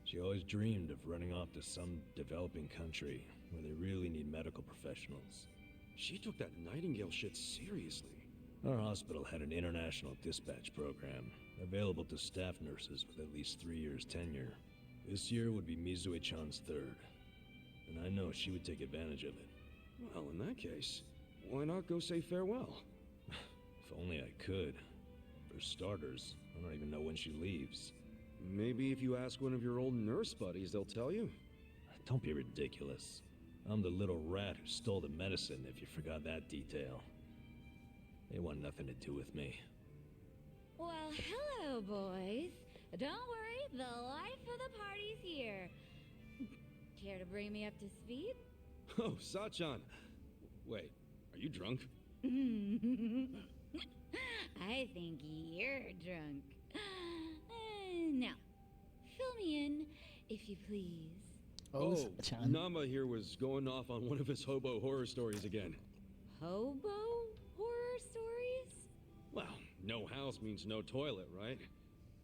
She always dreamed of running off to some developing country where they really need medical professionals. She took that Nightingale shit seriously. Our hospital had an international dispatch program, available to staff nurses with at least 3 years tenure. This year would be Mizue-chan's third, and I know she would take advantage of it. Well, in that case, why not go say farewell? If only I could. For starters, I don't even know when she leaves. Maybe if you ask one of your old nurse buddies, they'll tell you. Don't be ridiculous. I'm the little rat who stole the medicine, if you forgot that detail. They want nothing to do with me. Well, hello, boys. Don't worry, the life of the party's here. Care to bring me up to speed? Oh, Sachan. Wait, are you drunk? I think you're drunk. Now, fill me in, if you please. Oh, Nama here was going off on one of his hobo horror stories again. Hobo horror stories? Well, no house means no toilet, right?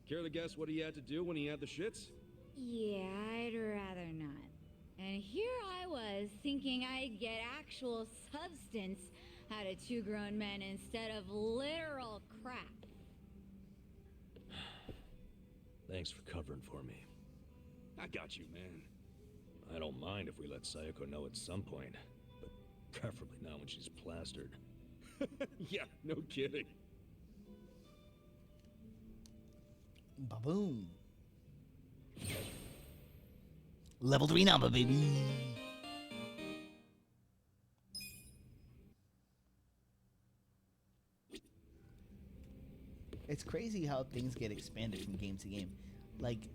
Care to guess what he had to do when he had the shits? Yeah, I'd rather not. And here I was, thinking I'd get actual substance out of two grown men instead of literal crap. Thanks for covering for me. I got you, man. I don't mind if we let Sayoko know at some point, but preferably not when she's plastered. Yeah, no kidding. Ba-boom. Level 3 number, baby. It's crazy how things get expanded from game to game. Like,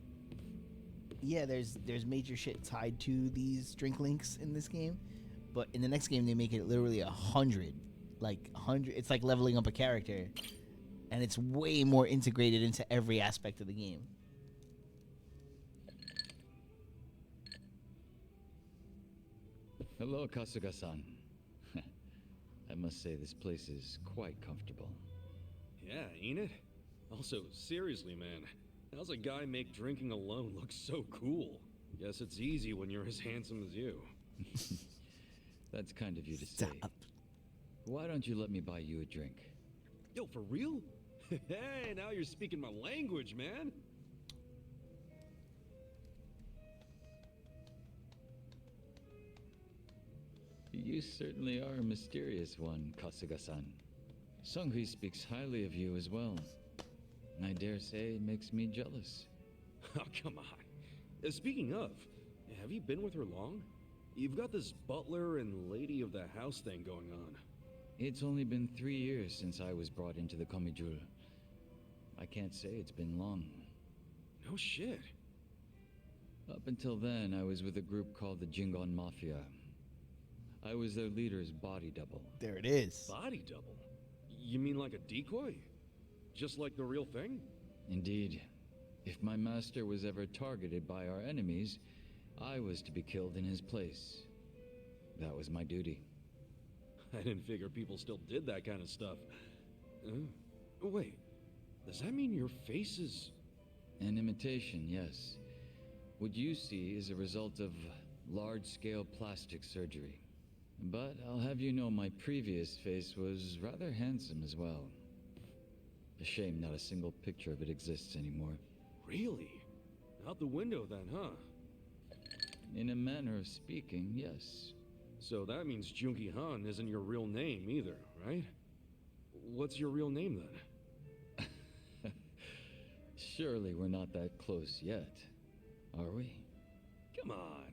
yeah, there's major shit tied to these drink links in this game, but in the next game they make it literally 100. Like 100. It's like leveling up a character, and it's way more integrated into every aspect of the game. Hello, Kasuga-san. I must say this place is quite comfortable. Yeah, ain't it? Also, seriously, man, how's a guy make drinking alone look so cool? Guess it's easy when you're as handsome as you. That's kind of you to say. Why don't you let me buy you a drink? Yo, for real? Hey, now you're speaking my language, man. You certainly are a mysterious one, Kasuga-san. Sungri speaks highly of you as well. I dare say it makes me jealous. Oh, come on. Speaking of, have you been with her long? You've got this butler and lady of the house thing going on. It's only been 3 years since I was brought into the Komijul. I can't say it's been long. No shit. Up until then, I was with a group called the Jingon Mafia. I was their leader's body double. There it is. Body double? You mean like a decoy? Just like the real thing? Indeed. If my master was ever targeted by our enemies, I was to be killed in his place. That was my duty. I didn't figure people still did that kind of stuff. Wait, does that mean your face is... An imitation, yes. What you see is a result of large-scale plastic surgery. But I'll have you know my previous face was rather handsome as well. A shame not a single picture of it exists anymore. Really? Out the window then, huh? In a manner of speaking, yes. So that means Junki Han isn't your real name either, right? What's your real name then? Surely we're not that close yet, are we? Come on.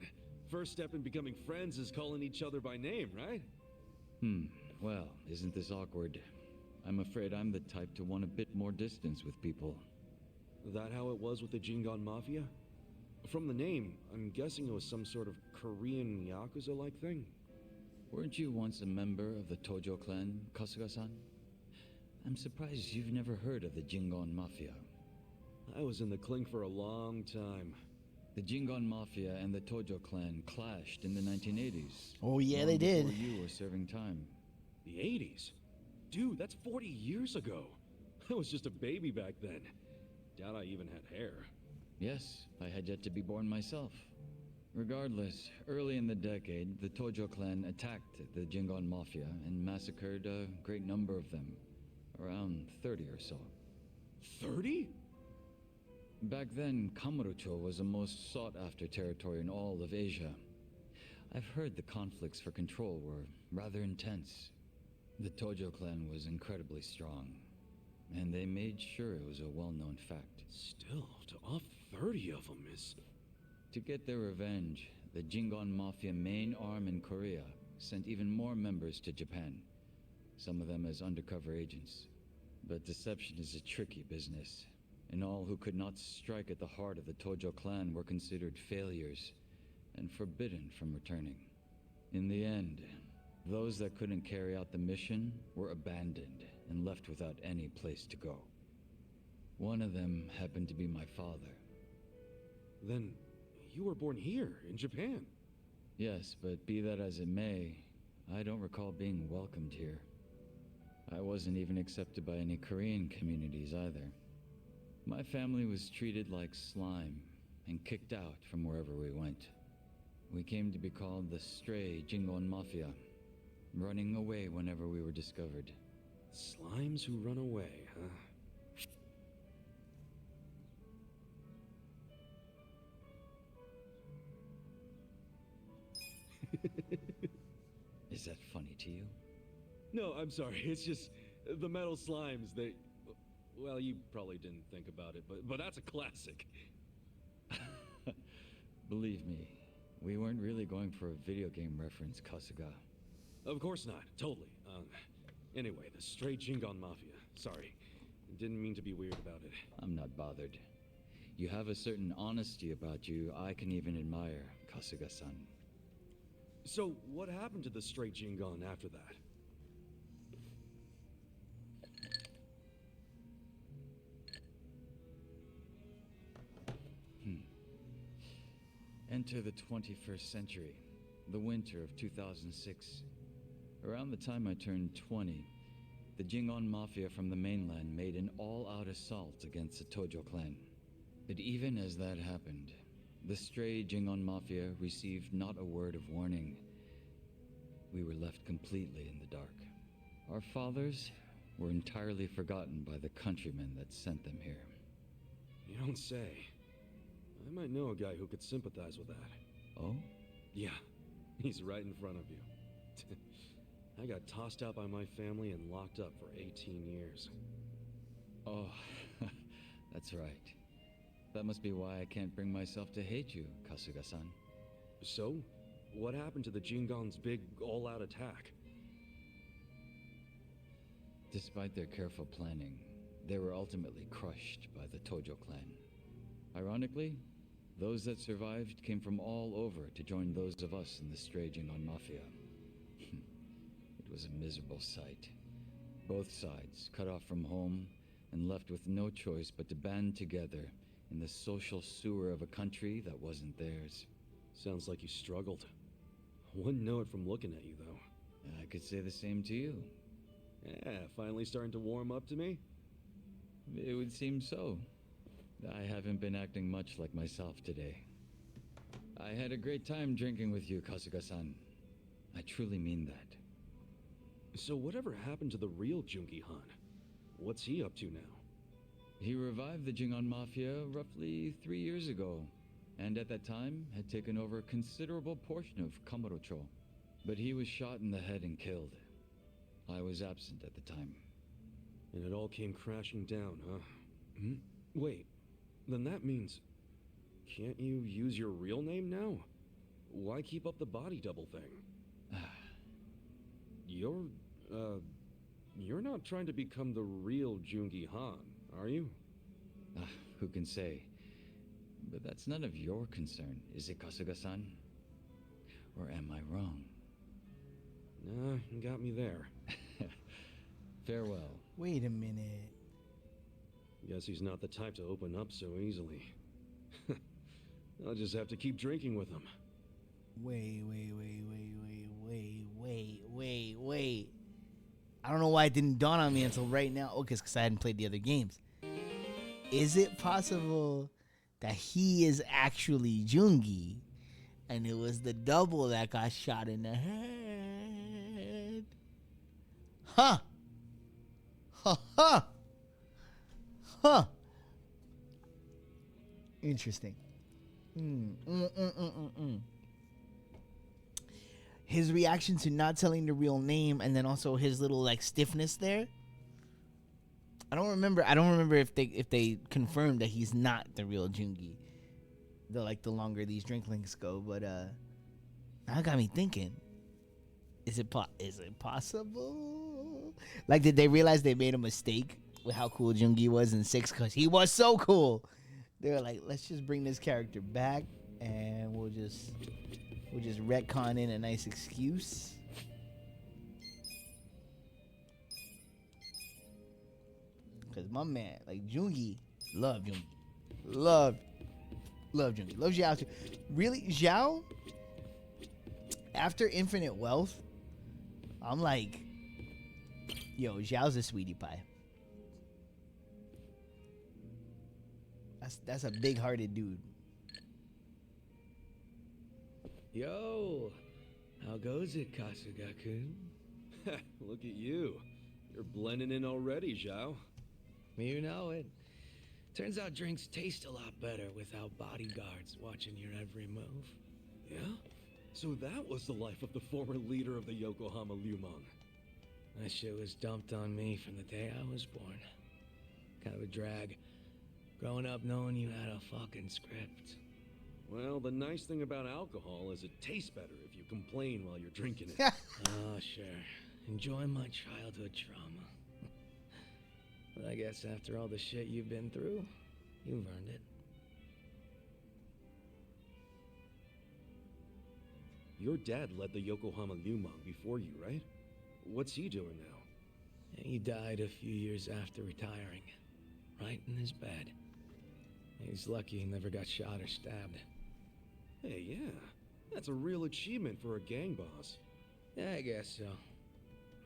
First step in becoming friends is calling each other by name, right? Well, isn't this awkward? I'm afraid I'm the type to want a bit more distance with people. That how it was with the Jingon Mafia? From the name, I'm guessing it was some sort of Korean Yakuza-like thing. Weren't you once a member of the Tojo clan, Kasuga-san? I'm surprised you've never heard of the Jingon Mafia. I was in the clink for a long time. The Jingon Mafia and the Tojo clan clashed in the 1980s. Oh yeah, long they did. before you were serving time. The 80s? Dude, that's 40 years ago. I was just a baby back then. Doubt I even had hair. Yes, I had yet to be born myself. Regardless, early in the decade, the Tojo clan attacked the Jingon Mafia and massacred a great number of them. Around 30 or so. 30? Back then, Kamurocho was the most sought-after territory in all of Asia. I've heard the conflicts for control were rather intense. The Tojo clan was incredibly strong, and they made sure it was a well-known fact. Still, to off 30 of them is... To get their revenge, the Jingon Mafia main arm in Korea sent even more members to Japan, some of them as undercover agents. But deception is a tricky business, and all who could not strike at the heart of the Tojo clan were considered failures and forbidden from returning. In the end, those that couldn't carry out the mission were abandoned and left without any place to go. One of them happened to be my father. Then you were born here, in Japan? Yes, but be that as it may, I don't recall being welcomed here. I wasn't even accepted by any Korean communities either. My family was treated like slime and kicked out from wherever we went. We came to be called the Stray Jingon Mafia, running away whenever we were discovered. Slimes who run away, huh? Is that funny to you? No, I'm sorry. It's just the metal slimes, they... Well, you probably didn't think about it, but that's a classic. Believe me, we weren't really going for a video game reference, Kasuga. Of course not. Totally. Anyway, the Stray Jingon Mafia. Sorry. Didn't mean to be weird about it. I'm not bothered. You have a certain honesty about you I can even admire, Kasuga-san. So, what happened to the Stray Jingon after that? Enter the 21st century. the winter of 2006. Around the time I turned 20, the Jingon Mafia from the mainland made an all-out assault against the Tojo clan. But even as that happened, the stray Jingon Mafia received not a word of warning. We were left completely in the dark. Our fathers were entirely forgotten by the countrymen that sent them here. You don't say. I might know a guy who could sympathize with that. Oh? Yeah, he's right in front of you. I got tossed out by my family and locked up for 18 years. Oh, that's right. That must be why I can't bring myself to hate you, Kasuga-san. So, what happened to the Jingon's big all-out attack? Despite their careful planning, they were ultimately crushed by the Tojo clan. Ironically, those that survived came from all over to join those of us in the stray Jingon Mafia. It was a miserable sight. Both sides cut off from home and left with no choice but to band together in the social sewer of a country that wasn't theirs. Sounds like you struggled. Wouldn't know it from looking at you, though. I could say the same to you. Yeah, finally starting to warm up to me? It would seem so. I haven't been acting much like myself today. I had a great time drinking with you, Kasuga-san. I truly mean that. So whatever happened to the real Jungi Han? What's he up to now? He revived the Jingon Mafia roughly 3 years ago, and at that time had taken over a considerable portion of Kamurocho. But he was shot in the head and killed. I was absent at the time. And it all came crashing down, huh? Wait, then that means... Can't you use your real name now? Why keep up the body double thing? You're not trying to become the real Jungi Han, are you? Who can say? But that's none of your concern, is it, Kasuga-san? Or am I wrong? Nah, you got me there. Farewell. Wait a minute. Guess he's not the type to open up so easily. I'll just have to keep drinking with him. Wait. I don't know why it didn't dawn on me until right now. Oh, because I hadn't played the other games. Is it possible that he is actually Jungi and it was the double that got shot in the head? Huh. Interesting. His reaction to not telling the real name, and then also his little like stiffness there. I don't remember if they confirmed that he's not the real Jungi. The longer these drinklings go, but now it got me thinking. Is it possible? Like, did they realize they made a mistake with how cool Jungi was in 6? Because he was so cool. They were like, let's just bring this character back, and we'll just retcon in a nice excuse. Because my man, like Jungi, love Jungi. Love Jungi. Love Xiao too. Really, Xiao, after Infinite Wealth, I'm like, yo, Xiao's a sweetie pie. That's a big-hearted dude. Yo, how goes it, Kasuga-kun? Look at you. You're blending in already, Zhao. You know it. Turns out drinks taste a lot better without bodyguards watching your every move. Yeah? So that was the life of the former leader of the Yokohama Lumang. That shit was dumped on me from the day I was born. Kind of a drag. Growing up knowing you had a fucking script. Well, the nice thing about alcohol is it tastes better if you complain while you're drinking it. Oh, sure. Enjoy my childhood trauma. But I guess after all the shit you've been through, you've earned it. Your dad led the Yokohama Lumang before you, right? What's he doing now? He died a few years after retiring. Right in his bed. He's lucky he never got shot or stabbed. Hey, yeah. That's a real achievement for a gang boss. Yeah, I guess so.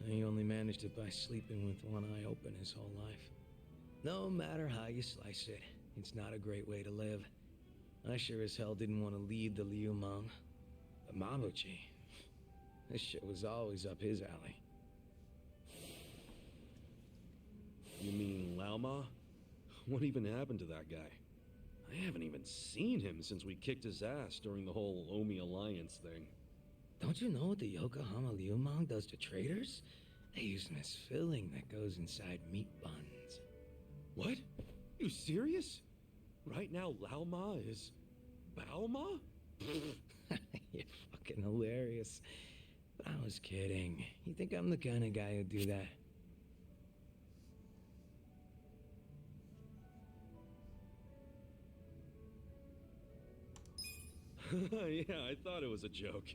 He only managed it by sleeping with one eye open his whole life. No matter how you slice it, it's not a great way to live. I sure as hell didn't want to lead the Liu Meng. But Mabuchi, this shit was always up his alley. You mean Lao Ma? What even happened to that guy? I haven't even seen him since we kicked his ass during the whole Omi Alliance thing. Don't you know what the Yokohama Liu Meng does to traders? They use them as filling that goes inside meat buns. What? You serious? Right now Lao Ma is Bao Ma? You're fucking hilarious. But I was kidding. You think I'm the kind of guy who'd do that? Yeah, I thought it was a joke.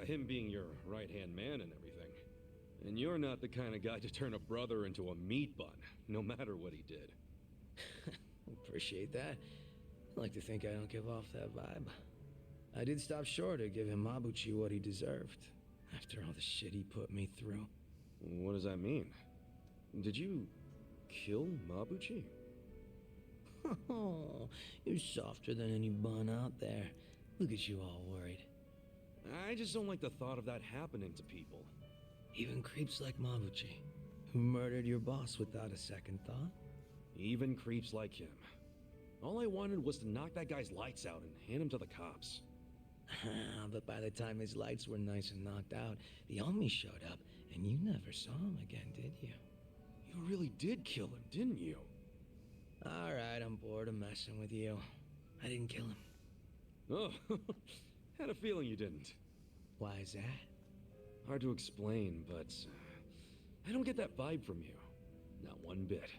Him being your right-hand man and everything. And you're not the kind of guy to turn a brother into a meat bun, no matter what he did. Appreciate that. I like to think I don't give off that vibe. I did stop short of giving Mabuchi what he deserved, after all the shit he put me through. What does that mean? Did you kill Mabuchi? Oh, you're softer than any bun out there. Look at you all worried. I just don't like the thought of that happening to people. Even creeps like Mabuchi, who murdered your boss without a second thought? Even creeps like him. All I wanted was to knock that guy's lights out and hand him to the cops. But by the time his lights were nice and knocked out, the Omi showed up, and you never saw him again, did you? You really did kill him, didn't you? Alright, I'm bored of messing with you. I didn't kill him. Oh, had a feeling you didn't. Why is that? Hard to explain, but I don't get that vibe from you. Not one bit.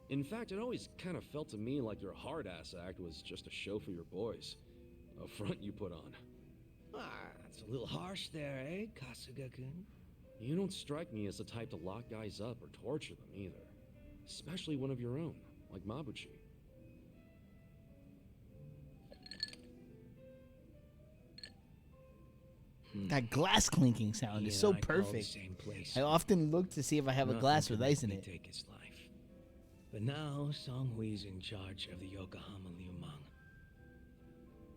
In fact, it always kind of felt to me like your hard-ass act was just a show for your boys. A front you put on. That's a little harsh there, eh, Kasuga-kun? You don't strike me as the type to lock guys up or torture them either. Especially one of your own, like Mabuchi. That glass clinking sound is so perfect. I often look to see if I have a glass with ice in it. Take his life. But now Song Hui's in charge of the Yokohama Liu Meng.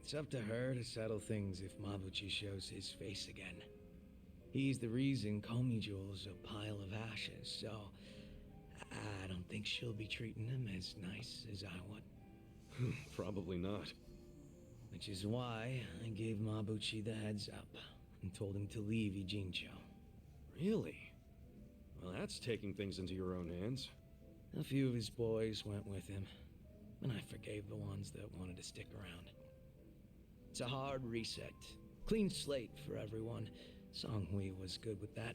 It's up to her to settle things if Mabuchi shows his face again. He's the reason Komi Jewel's a pile of ashes, so I don't think she'll be treating him as nice as I would. Probably not. Which is why I gave Mabuchi the heads up and told him to leave Ijincho. Really? Well, that's taking things into your own hands. A few of his boys went with him, and I forgave the ones that wanted to stick around. It's a hard reset. Clean slate for everyone. Song Hui was good with that.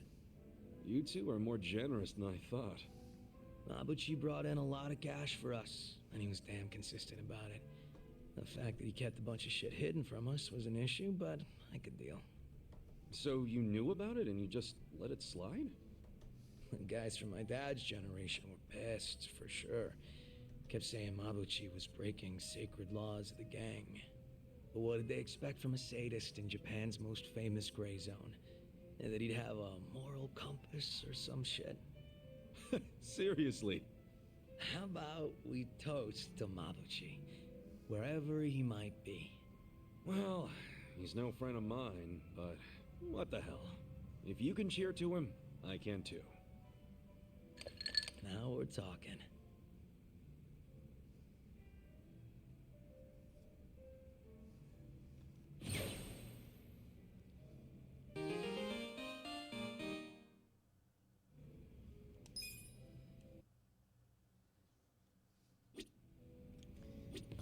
You two are more generous than I thought. Mabuchi brought in a lot of cash for us, and he was damn consistent about it. The fact that he kept a bunch of shit hidden from us was an issue, but I could deal. So you knew about it and you just let it slide? The guys from my dad's generation were pissed, for sure. Kept saying Mabuchi was breaking sacred laws of the gang. But what did they expect from a sadist in Japan's most famous gray zone? And that he'd have a moral compass or some shit? Seriously? How about we toast to Mabuchi, wherever he might be? Well, he's no friend of mine, but what the hell? If you can cheer to him, I can too. Now we're talking.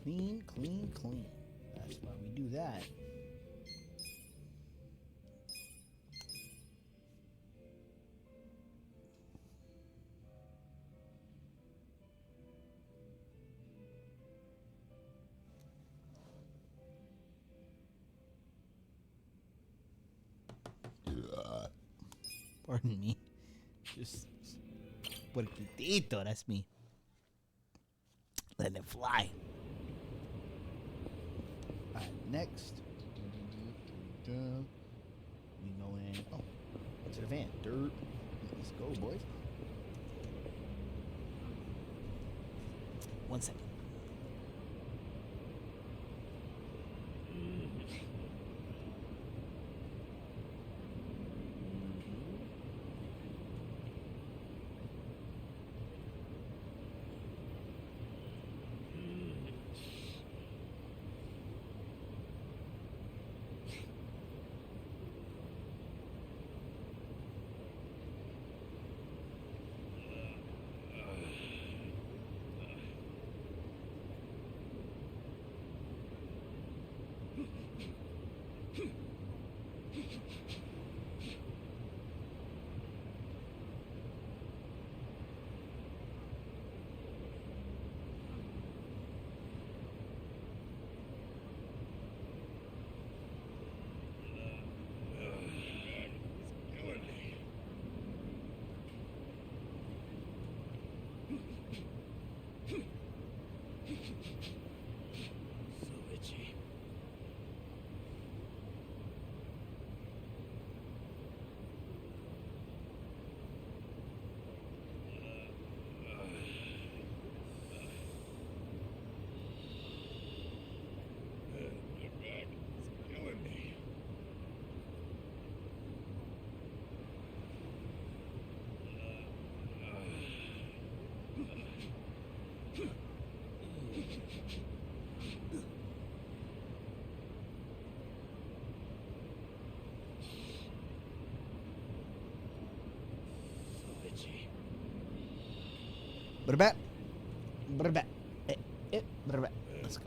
Clean, clean, clean. That's why we do that. Pardon me. Just puerquitito, that's me. Letting it fly. Alright, next. We going. Oh, to the van. Dirt. Let's go, boys. 1 second. Brr-bat. Brr-bat. Brr-bat. Let's go.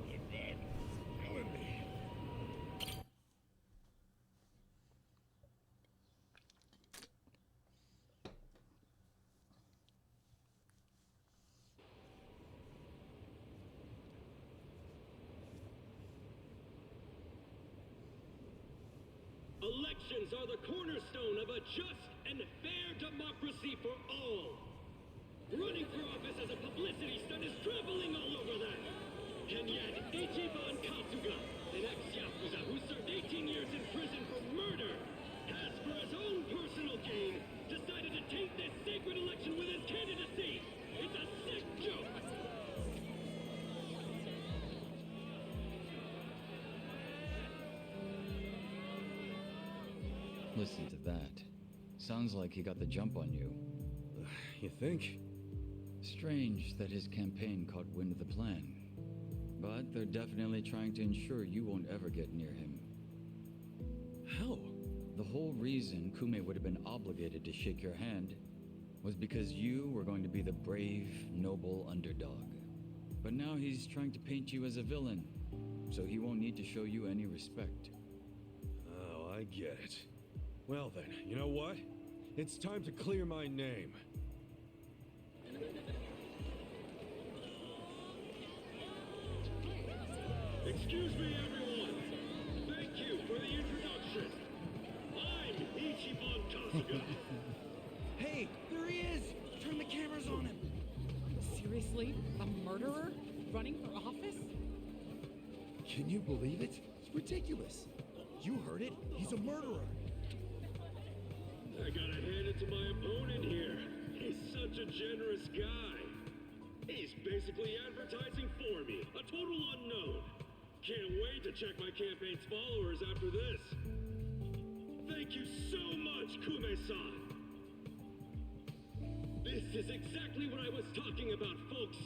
Elections are the cornerstone of a just and fair democracy for all. Running for office as a publicity stunt is traveling all over that. And yet, Ichiban Kasuga, an ex-Yakuza who served 18 years in prison for murder, has, for his own personal gain, decided to taint this sacred election with his candidacy. It's a sick joke. Listen to that. Sounds like he got the jump on you. You think? Strange that his campaign caught wind of the plan. But they're definitely trying to ensure you won't ever get near him. How? The whole reason Kume would have been obligated to shake your hand was because you were going to be the brave, noble underdog. But now he's trying to paint you as a villain, so he won't need to show you any respect. Oh, I get it. Well then, you know what? It's time to clear my name. Excuse me, everyone. Thank you for the introduction. I'm Ichiban Kasuga. Hey, there he is! Turn the cameras on him! Seriously? A murderer? Running for office? Can you believe it? It's ridiculous. You heard it. He's a murderer. I gotta hand it to my opponent here. He's such a generous guy. He's basically advertising for me, a total unknown. Can't wait to check my campaign's followers after this. Thank you so much, Kume-san. This is exactly what I was talking about, folks.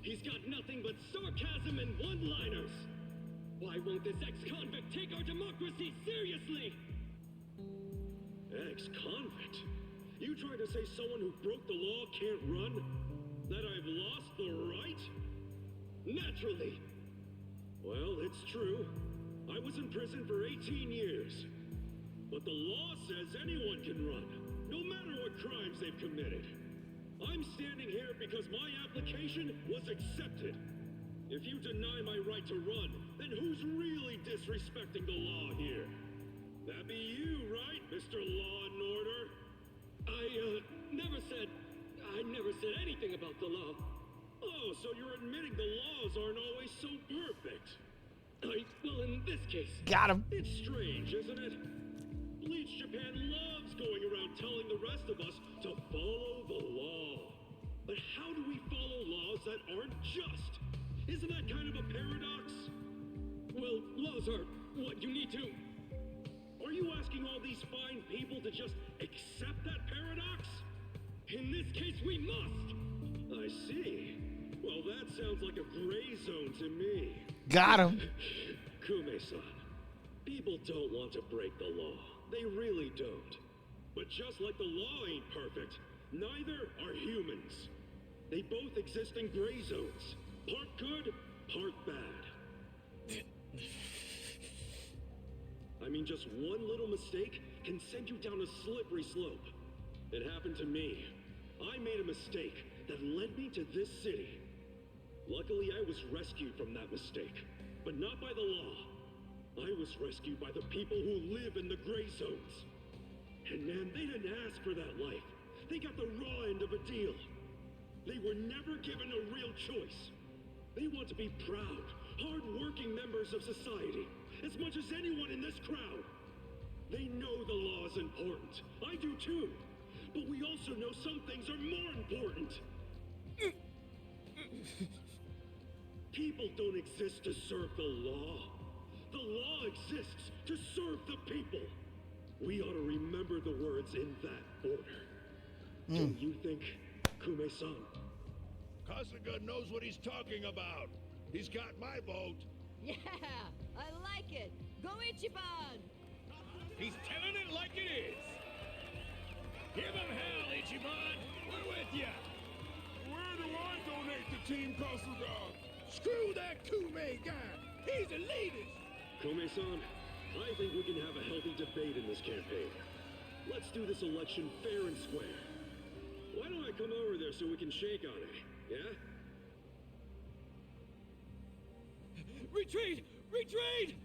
He's got nothing but sarcasm and one-liners. Why won't this ex-convict take our democracy seriously? Ex-convict? You trying to say someone who broke the law can't run? That I've lost the right? Naturally. Well, it's true. I was in prison for 18 years. But the law says anyone can run, no matter what crimes they've committed. I'm standing here because my application was accepted. If you deny my right to run, then who's really disrespecting the law here? That be you, right, Mr. Law and Order? I never said anything about the law. Oh, so you're admitting the laws aren't always so perfect. Well, in this case... Got him. It's strange, isn't it? Bleach Japan loves going around telling the rest of us to follow the law. But how do we follow laws that aren't just? Isn't that kind of a paradox? Well, laws are what you need to... Are you asking all these fine people to just accept that paradox? In this case, we must! I see. Well, that sounds like a gray zone to me. Got him. Kume-san, people don't want to break the law. They really don't. But just like the law ain't perfect, neither are humans. They both exist in gray zones. Part good, part bad. I mean, just one little mistake can send you down a slippery slope. It happened to me. I made a mistake that led me to this city. Luckily, I was rescued from that mistake, but not by the law. I was rescued by the people who live in the gray zones. And man, they didn't ask for that life. They got the raw end of a deal. They were never given a real choice. They want to be proud, hard-working members of society, as much as anyone in this crowd. They know the law is important. I do too. But we also know some things are more important. People don't exist to serve the law. The law exists to serve the people. We ought to remember the words in that order. Don't you think, Kume-san? Kasuga knows what he's talking about. He's got my vote. Yeah, I like it. Go Ichiban! He's telling it like it is. Give him hell, Ichiban. We're with ya. Where do I donate to Team Kasuga? Screw that Kume guy. He's the elitist. Kume-san, I think we can have a healthy debate in this campaign. Let's do this election fair and square. Why don't I come over there so we can shake on it, yeah? Retreat! Retreat!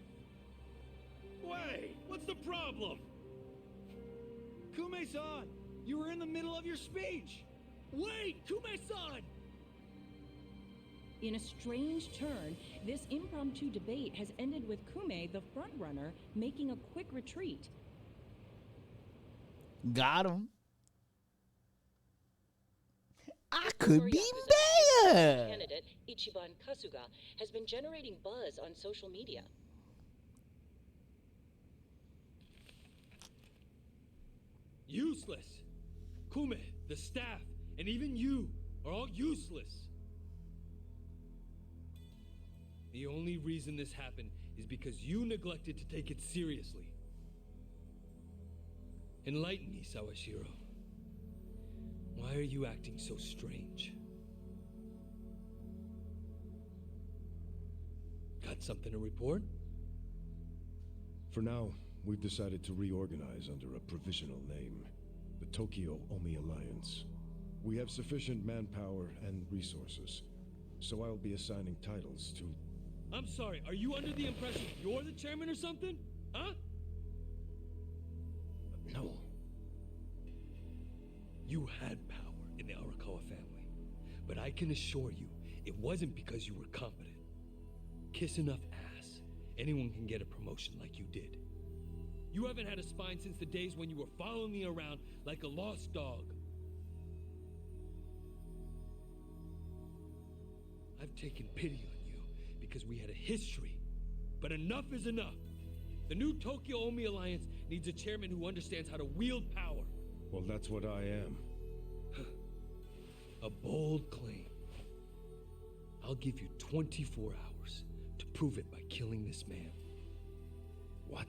Wait, what's the problem? Kume-san, you were in the middle of your speech. Wait, Kume-san! In a strange turn, this impromptu debate has ended with Kume, the frontrunner, making a quick retreat. Got him. I could be Yakuza better. Candidate Ichiban Kasuga has been generating buzz on social media. Useless. Kume, the staff, and even you are all useless. The only reason this happened is because you neglected to take it seriously. Enlighten me, Sawashiro. Why are you acting so strange? Got something to report? For now, we've decided to reorganize under a provisional name, the Tokyo Omi Alliance. We have sufficient manpower and resources, so I'll be assigning titles to... I'm sorry, are you under the impression you're the chairman or something? Huh? No. You had power in the Arakawa family, but I can assure you, it wasn't because you were competent. Kiss enough ass, anyone can get a promotion like you did. You haven't had a spine since the days when you were following me around like a lost dog. I've taken pity on you because we had a history, but enough is enough. The new Tokyo Omi Alliance needs a chairman who understands how to wield power. Well, that's what I am. A bold claim. I'll give you 24 hours to prove it by killing this man. What?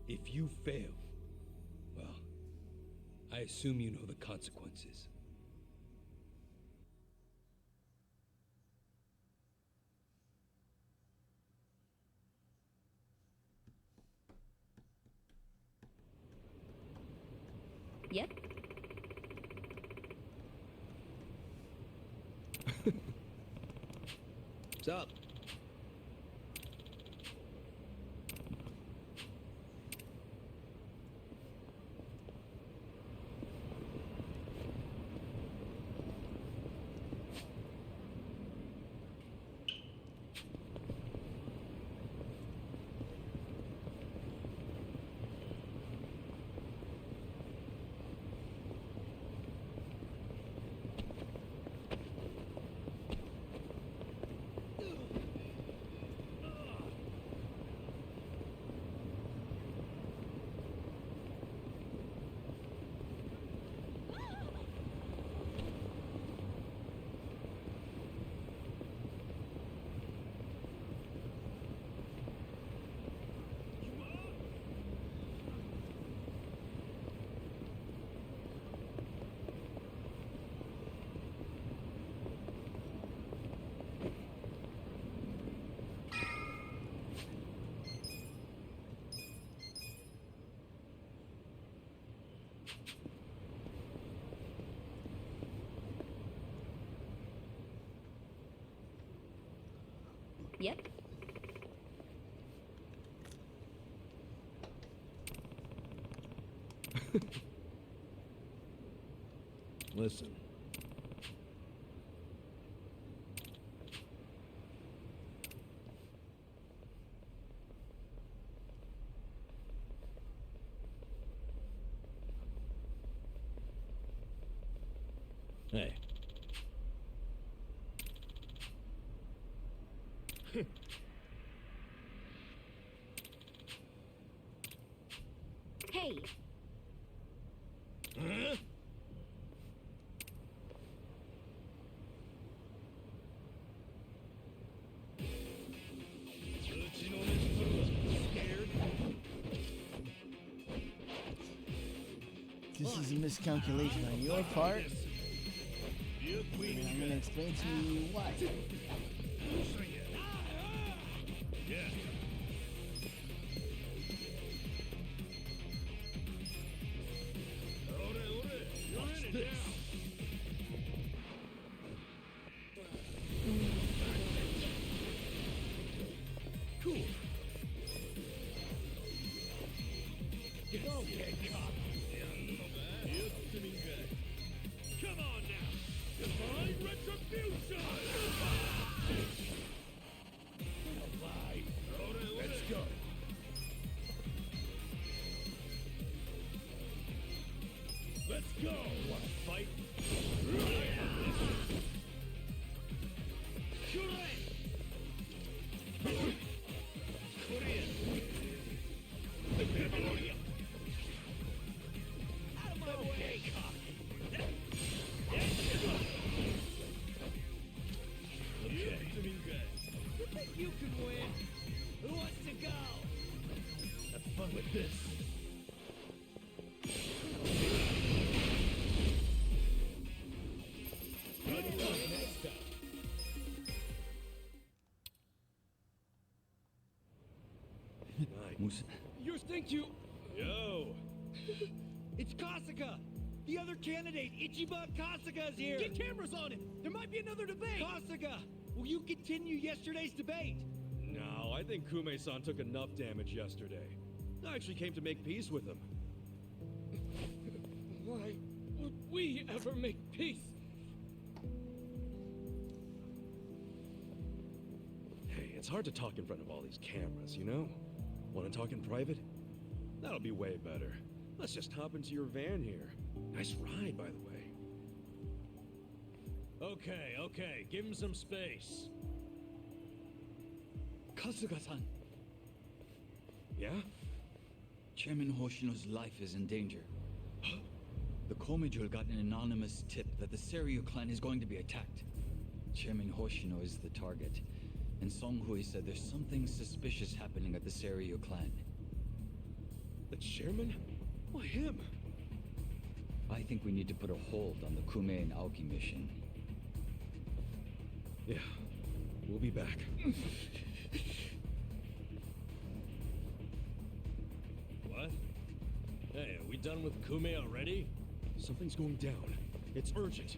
If you fail, well, I assume you know the consequences. Yep. What's up? Yep. Listen. Hey. Hey. Huh? This is a miscalculation on your part. And I'm gonna explain to you why. Watch this. Cool. Don't get caught. Come on now. Divine retribution. Bye. Let's go. Let's go. Wanna fight? Out of my way, okay. You think you can win? Who wants to go? Have fun with this. Good luck next time. You think you... Yo! It's Kasuga! The other candidate, Ichiban Kasuga's here! Get cameras on him! There might be another debate! Kasuga! Will you continue yesterday's debate? No, I think Kume-san took enough damage yesterday. I actually came to make peace with him. Why would we ever make peace? Hey, it's hard to talk in front of all these cameras, you know? Want to talk in private? That'll be way better. Let's just hop into your van here. Nice ride, by the way. Okay, give him some space. Kasuga-san. Yeah? Chairman Hoshino's life is in danger. The Komijul got an anonymous tip that the Seiryu clan is going to be attacked. Chairman Hoshino is the target, and Songhui said there's something suspicious happening at the Seiryu clan. The chairman? Why him? I think we need to put a hold on the Kume and Aoki mission. Yeah, we'll be back. What? Hey, are we done with Kume already? Something's going down. It's urgent.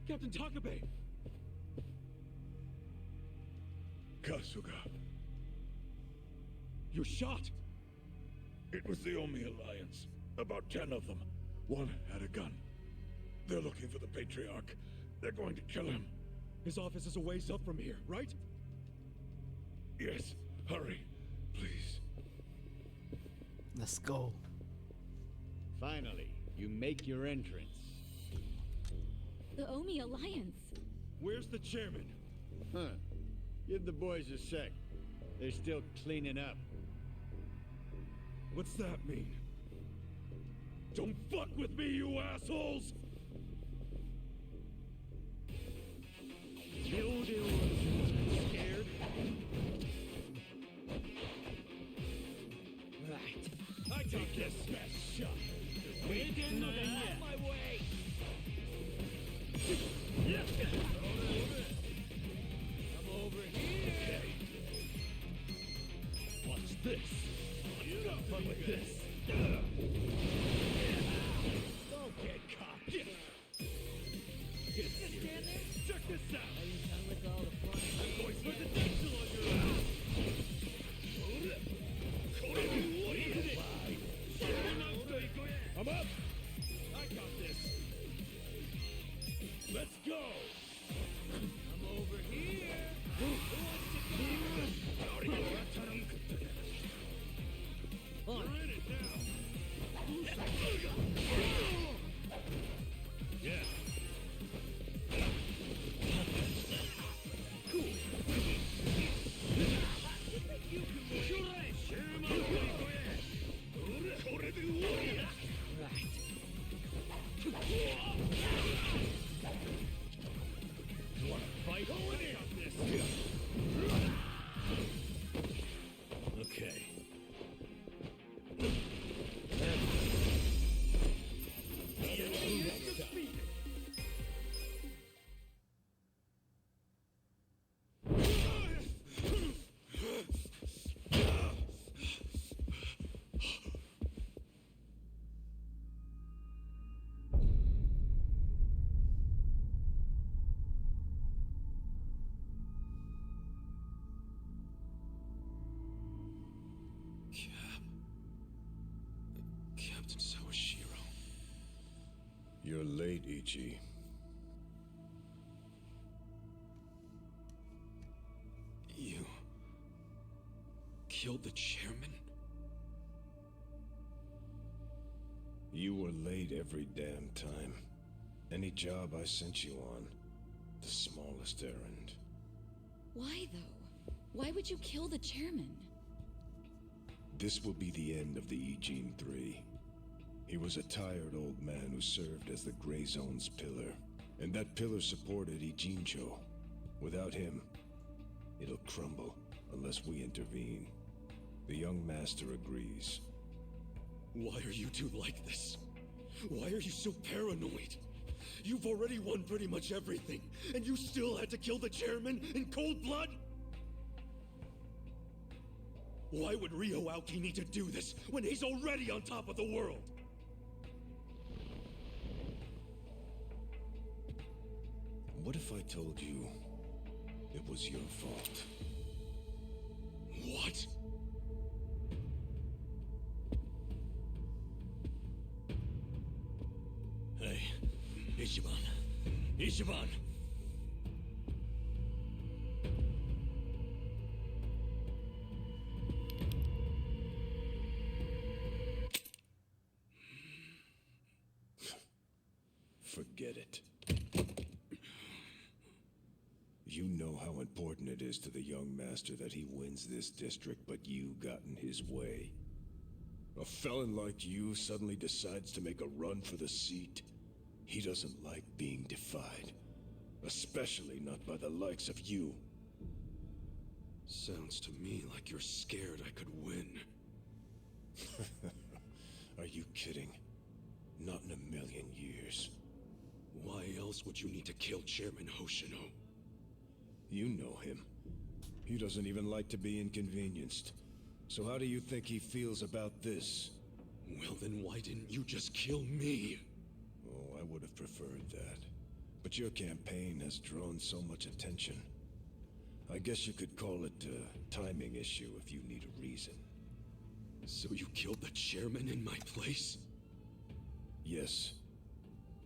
Captain Takabe! Kasuga. You're shot! It was the Omi Alliance. About 10 of them. One had a gun. They're looking for the Patriarch. They're going to kill him. His office is a ways up from here, right? Yes. Hurry. Please. Let's go. Finally, you make your entrance. The Omi Alliance. Where's the chairman? Huh. Give the boys a sec. They're still cleaning up. What's that mean? Don't fuck with me, you assholes! Scared? Right. I take this best shot. Wait in my way. Come over here. Okay. Watch this. Have fun with this. Don't get caught. Get stand there. Check this out. Oh, you done with all the fun? I'm going presidential on your ass. I'm up. I got this. Let's go. I'm over here. Who wants to go? On. We're in it now. Yeah. Cool. You wanna fight? Going in. Okay. Captain Sawashiro. You're late, Ichi. You killed the chairman? You were late every damn time. Any job I sent you on, the smallest errand. Why, though? Why would you kill the chairman? This will be the end of the Ijin 3. He was a tired old man who served as the Gray Zone's pillar. And that pillar supported Ijincho. Without him, it'll crumble unless we intervene. The young master agrees. Why are you two like this? Why are you so paranoid? You've already won pretty much everything, and you still had to kill the chairman in cold blood? Why would Ryo Aoki need to do this when he's already on top of the world? What if I told you it was your fault? What? Hey, Ichiban. Ichiban! Forget it. You know how important it is to the young master that he wins this district, but you got in his way. A felon like you suddenly decides to make a run for the seat. He doesn't like being defied. Especially not by the likes of you. Sounds to me like you're scared I could win. Are you kidding? Not in a million years. Why else would you need to kill Chairman Hoshino? You know him. He doesn't even like to be inconvenienced. So how do you think he feels about this? Well then why didn't you just kill me? Oh, I would have preferred that. but your campaign has drawn so much attention. I guess you could call it a timing issue if you need a reason. So you killed the chairman in my place? Yes.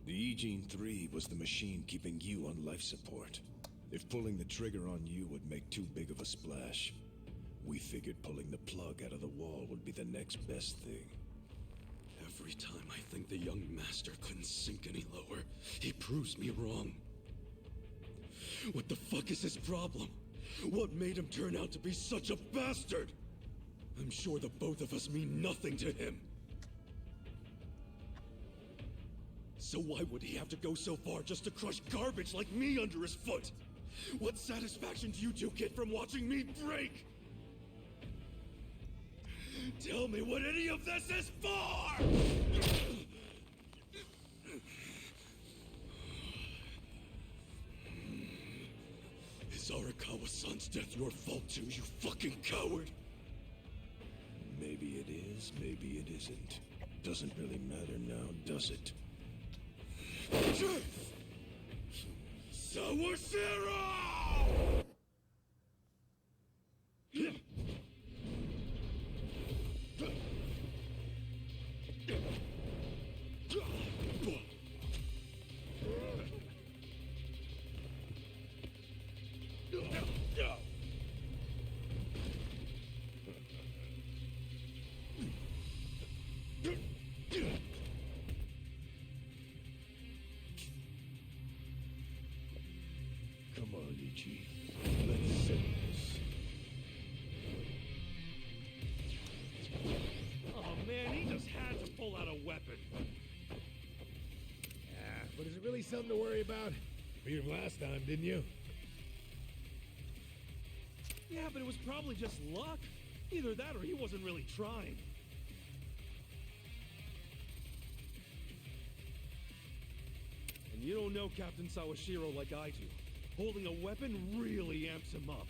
The Eugene 3 was the machine keeping you on life support. If pulling the trigger on you would make too big of a splash, we figured pulling the plug out of the wall would be the next best thing. Every time I think the young master couldn't sink any lower, he proves me wrong. What the fuck is his problem? What made him turn out to be such a bastard? I'm sure the both of us mean nothing to him. So why would he have to go so far just to crush garbage like me under his foot? What satisfaction do you two get from watching me break? Tell me what any of this is for! Is Arakawa-san's death your fault too, you fucking coward? Maybe it is, maybe it isn't. Doesn't really matter now, does it? Sawashiro! Come on, Ichi. Let's settle this. Oh man, he just had to pull out a weapon. Yeah, but is it really something to worry about? Beat him last time, didn't you? Yeah, but it was probably just luck. Either that or he wasn't really trying. And you don't know Captain Sawashiro like I do. Holding a weapon really amps him up.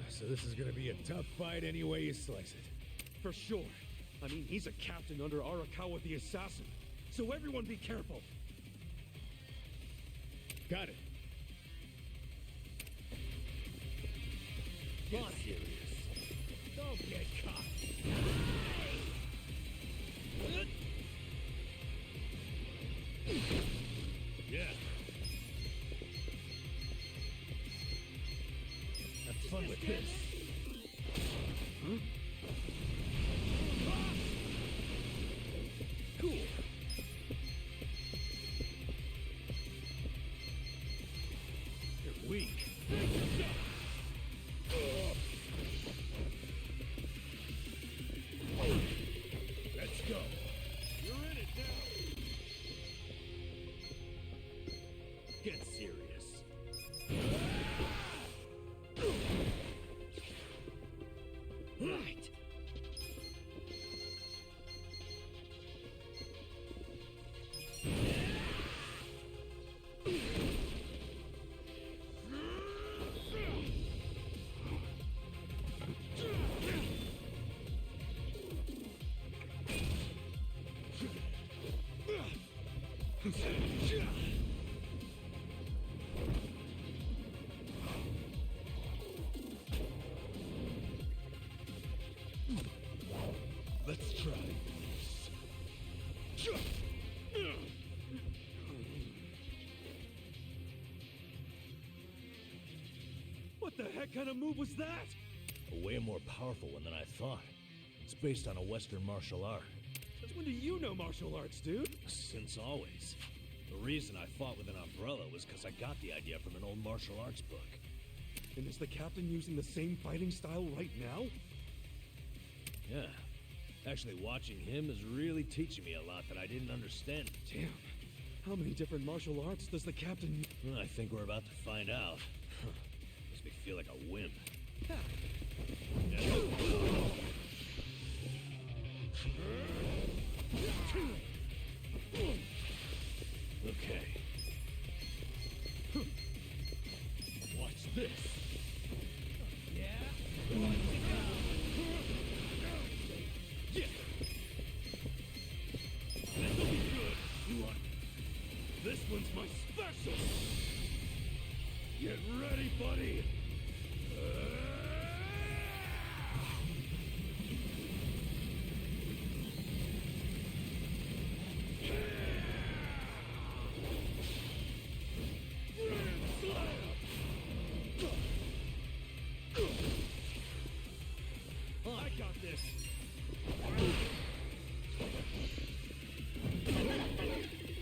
So this is gonna be a tough fight any way you slice it. For sure. I mean, he's a captain under Arakawa the Assassin. So everyone be careful. Got it. Get serious. Don't get caught. Yeah. Have fun with this. Huh? Cool. You're weak. Let's go. You're in it now. Get serious. Right. Let's try this. What the heck kind of move was that? A way more powerful one than I thought. It's based on a Western martial art. Since when do you know martial arts, dude? Since always. The reason I fought with an umbrella was because I got the idea from an old martial arts book. And is the captain using the same fighting style right now? Yeah. Actually, watching him is really teaching me a lot that I didn't understand. Damn. How many different martial arts does the captain... Well, I think we're about to find out. Makes me feel like a wimp. Okay. Watch this. Yeah? Yeah. This'll be good. You This one's my special! Get ready, buddy! I got this!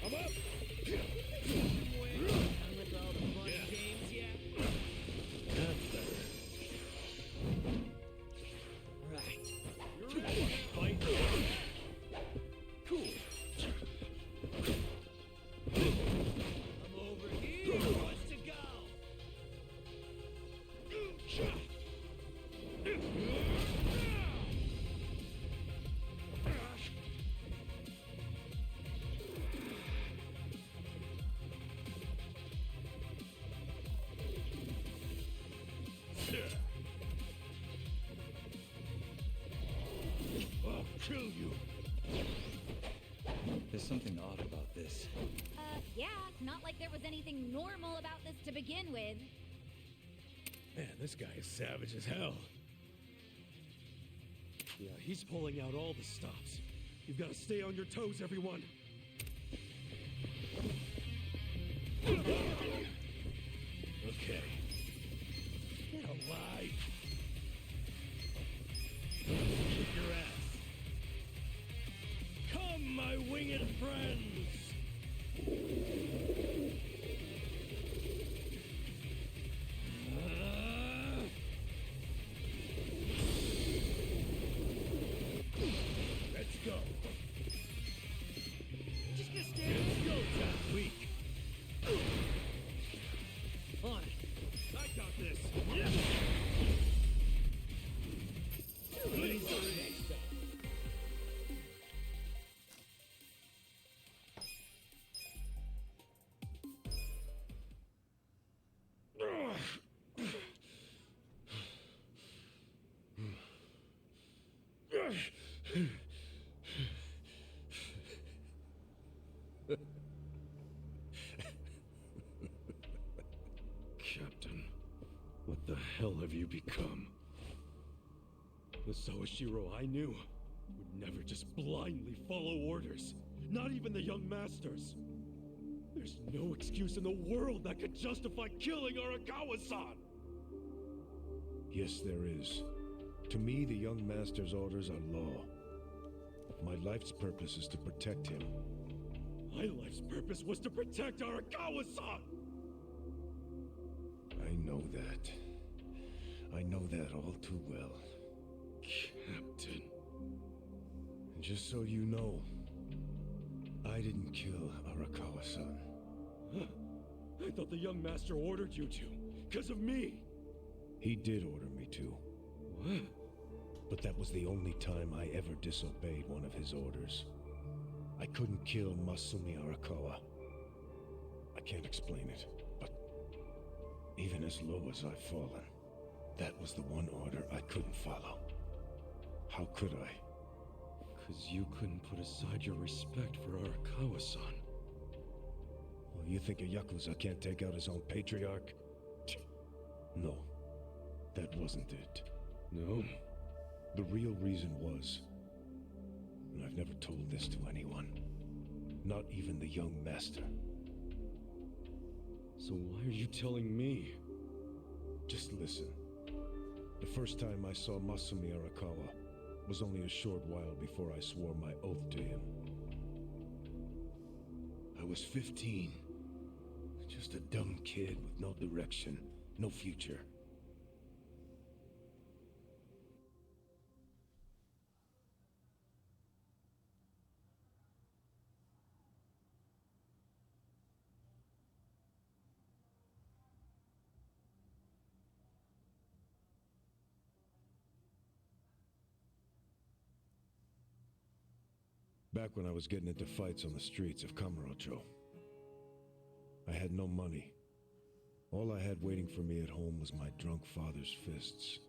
I'm up! With all the fun games yet? That's better. Right. Fight. Cool. I'm over here. What's to go? I'll kill you. There's something odd about this. Yeah, it's not like there was anything normal about this to begin with. Man, this guy is savage as hell. Yeah, he's pulling out all the stops. You've got to stay on your toes, everyone. Okay. Get alive. Kick your ass. Come, my winged friends. Let's go. Just gonna stand. Let's go, John Weak. On it. I got this. Yeah. Please, next up. Captain, what the hell have you become? The Sawashiro I knew would never just blindly follow orders, not even the young masters. There's no excuse in the world that could justify killing Arakawa-san! Yes, there is. To me, the young master's orders are law. My life's purpose is to protect him. My life's purpose was to protect Arakawa-san! I know that. I know that all too well. Captain. And just so you know, I didn't kill Arakawa-san. Huh? I thought the young master ordered you to, because of me! He did order me to. What? But that was the only time I ever disobeyed one of his orders. I couldn't kill Masumi Arakawa. I can't explain it, but even as low as I've fallen, that was the one order I couldn't follow. How could I? Because you couldn't put aside your respect for Arakawa-san. Well, you think a Yakuza can't take out his own patriarch? No, that wasn't it. No? The real reason was, and I've never told this to anyone, not even the young master. So why are you telling me? Just listen. The first time I saw Masumi Arakawa was only a short while before I swore my oath to him. I was 15. Just a dumb kid with no direction, no future. Back when I was getting into fights on the streets of Kamurocho, I had no money. All I had waiting for me at home was my drunk father's fists.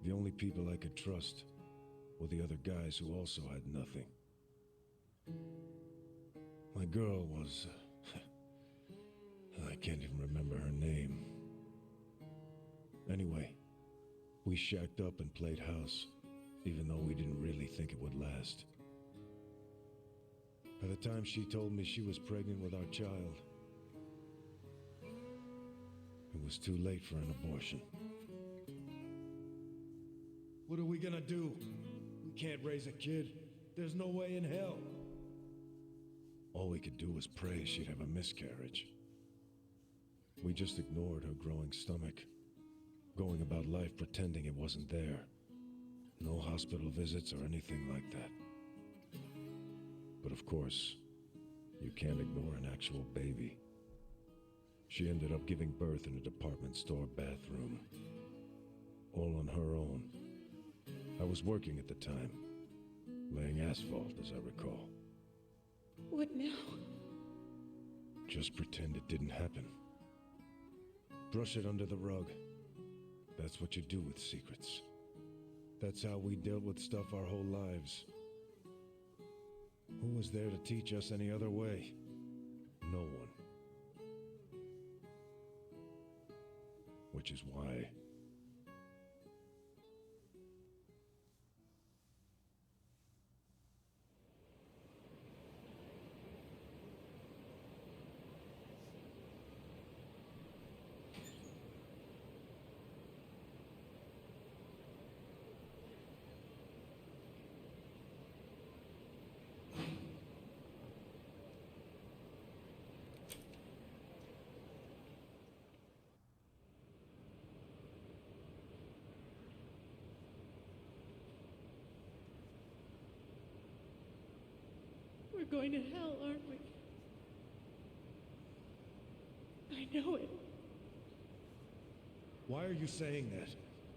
The only people I could trust were the other guys who also had nothing. My girl was... I can't even remember her name. Anyway, we shacked up and played house, even though we didn't really think it would last. By the time she told me she was pregnant with our child, it was too late for an abortion. What are we gonna do? We can't raise a kid. There's no way in hell. All we could do was pray she'd have a miscarriage. We just ignored her growing stomach, going about life pretending it wasn't there. No hospital visits or anything like that. But of course, you can't ignore an actual baby. She ended up giving birth in a department store bathroom. All on her own. I was working at the time, laying asphalt, as I recall. What now? Just pretend it didn't happen. Brush it under the rug. That's what you do with secrets. That's how we dealt with stuff our whole lives. Who was there to teach us any other way? No one. Which is why... We're going to hell, aren't we? I know it. Why are you saying that?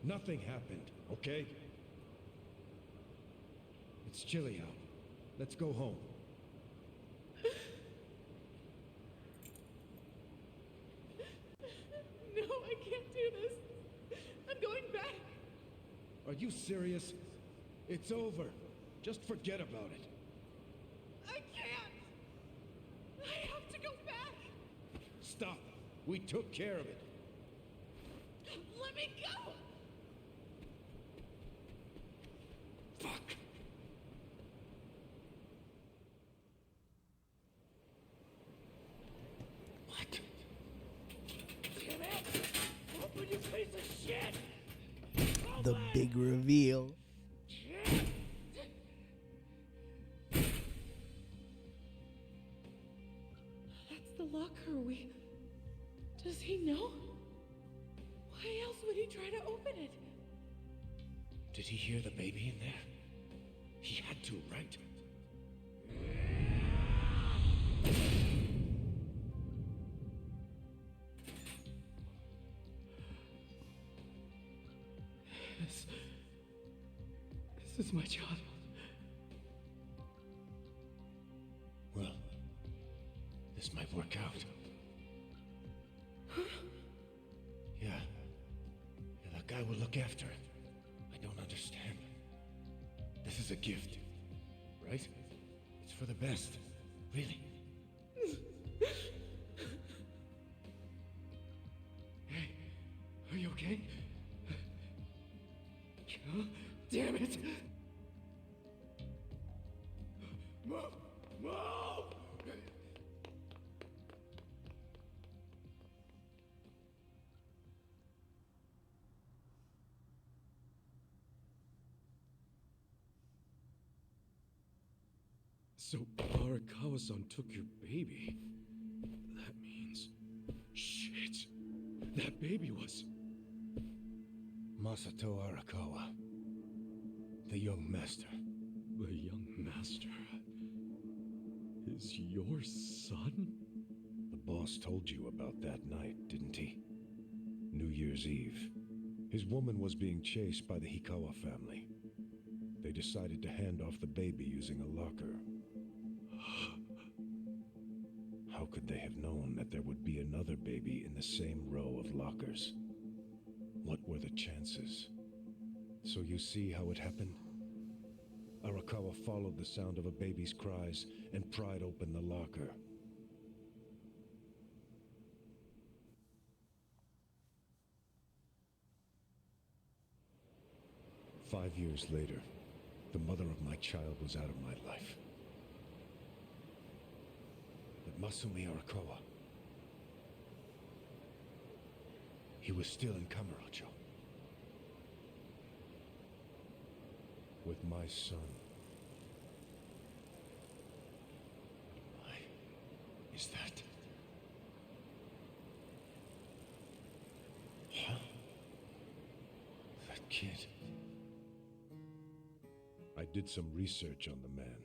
Nothing happened, okay? It's chilly out. Let's go home. No, I can't do this. I'm going back. Are you serious? It's over. Just forget about it. I can't. I have to go back. Stop. We took care of it. Let me go. Fuck. What? Damn it! Open, you piece of shit! The big reveal. That's the locker. Does he know? Why else would he try to open it? Did he hear the baby in there? He had to, right? This is my child. Well, this might work out. Yeah, that guy will look after it. I don't understand. This is a gift, right? It's for the best, really. Hey, are you okay? God damn it! Move! Move! So Arakawa-san took your baby. That means... Shit. That baby was... Masato Arakawa. The young master. The young master is your son? The boss told you about that night, didn't he? New Year's Eve. His woman was being chased by the Hikawa family. They decided to hand off the baby using a locker. How could they have known that there would be another baby in the same row of lockers? What were the chances? So you see how it happened? Arakawa followed the sound of a baby's cries and pried open the locker. "5 years later, the mother of my child was out of my life. But Masumi Arakawa, he was still in Kamurocho. With my son. Why is that? Huh? That kid. I did some research on the man.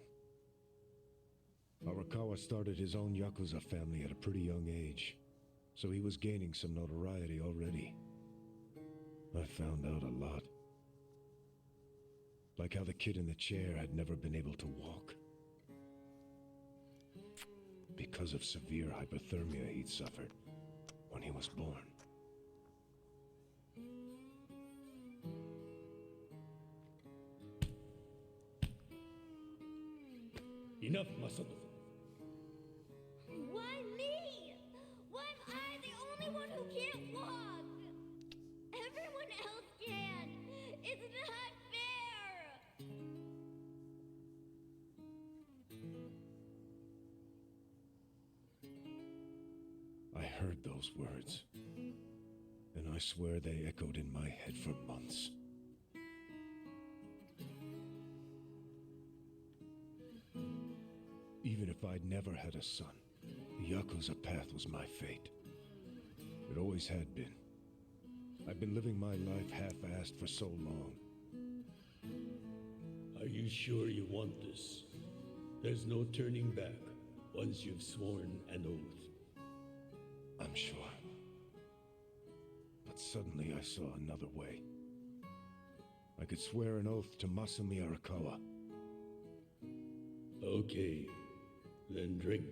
Arakawa started his own Yakuza family at a pretty young age, so he was gaining some notoriety already. I found out a lot. Like how the kid in the chair had never been able to walk. Because of severe hypothermia he'd suffered when he was born. Enough, Masato. Why me? Why am I the only one who can't walk? Everyone else can. It's not fair. I heard those words, and I swear they echoed in my head for months. Even if I'd never had a son, the Yakuza path was my fate. It always had been. I've been living my life half-assed for so long. Are you sure you want this? There's no turning back once you've sworn an oath. I'm sure. But suddenly I saw another way. I could swear an oath to Masumi Arakawa. Okay, then drink.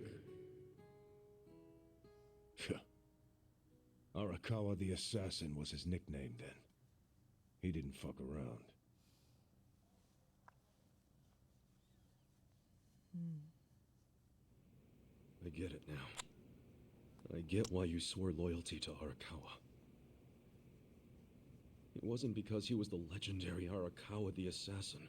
Arakawa the Assassin was his nickname then. He didn't fuck around. I get it now. I get why you swore loyalty to Arakawa. It wasn't because he was the legendary Arakawa the Assassin.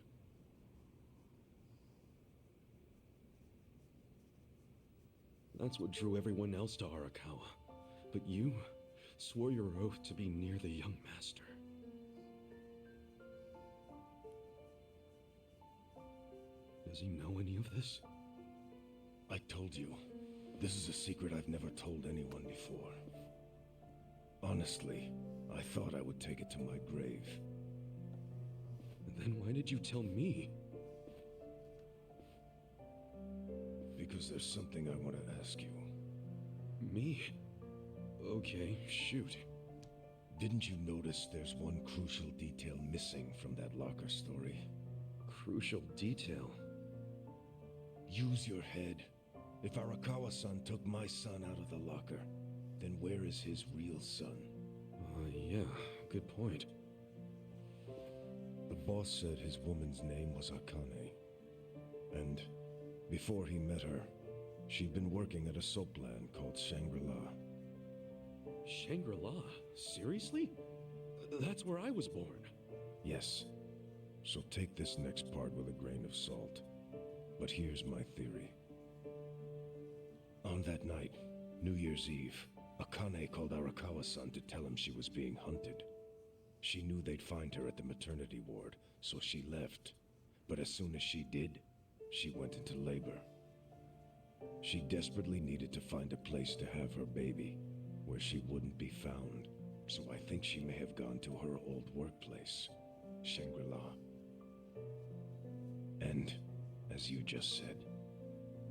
That's what drew everyone else to Arakawa. But you swore your oath to be near the young master. Does he know any of this? I told you, this is a secret I've never told anyone before. Honestly, I thought I would take it to my grave. And then why did you tell me? Because there's something I want to ask you. Me? Okay, shoot. Didn't you notice there's one crucial detail missing from that locker story? Crucial detail? Use your head. If Arakawa-san took my son out of the locker, then where is his real son? Yeah, good point. The boss said his woman's name was Akane. And before he met her, she'd been working at a soap land called Shangri-La. Shangri-La? Seriously? That's where I was born. Yes. So take this next part with a grain of salt. But here's my theory. On that night, New Year's Eve, Akane called Arakawa-san to tell him she was being hunted. She knew they'd find her at the maternity ward, so she left. But as soon as she did, she went into labor. She desperately needed to find a place to have her baby, where she wouldn't be found. So I think she may have gone to her old workplace, Shangri-La. And, as you just said,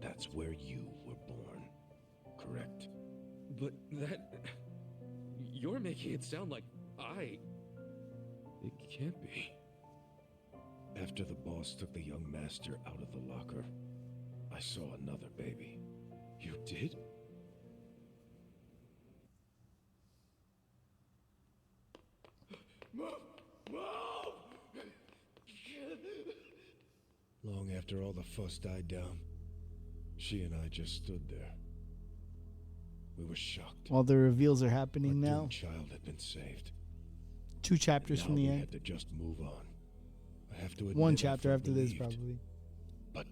that's where you were born, correct? But that... You're making it sound like I... It can't be. After the boss took the young master out of the locker, I saw another baby. You did? Move! Move! Long after all the fuss died down, she and I just stood there. We were shocked. While the reveals are Our happening now. doomed child had been saved. 2 chapters And from now the we end. had to just move on. I have to admit, 1 I chapter felt after this, relieved, probably. But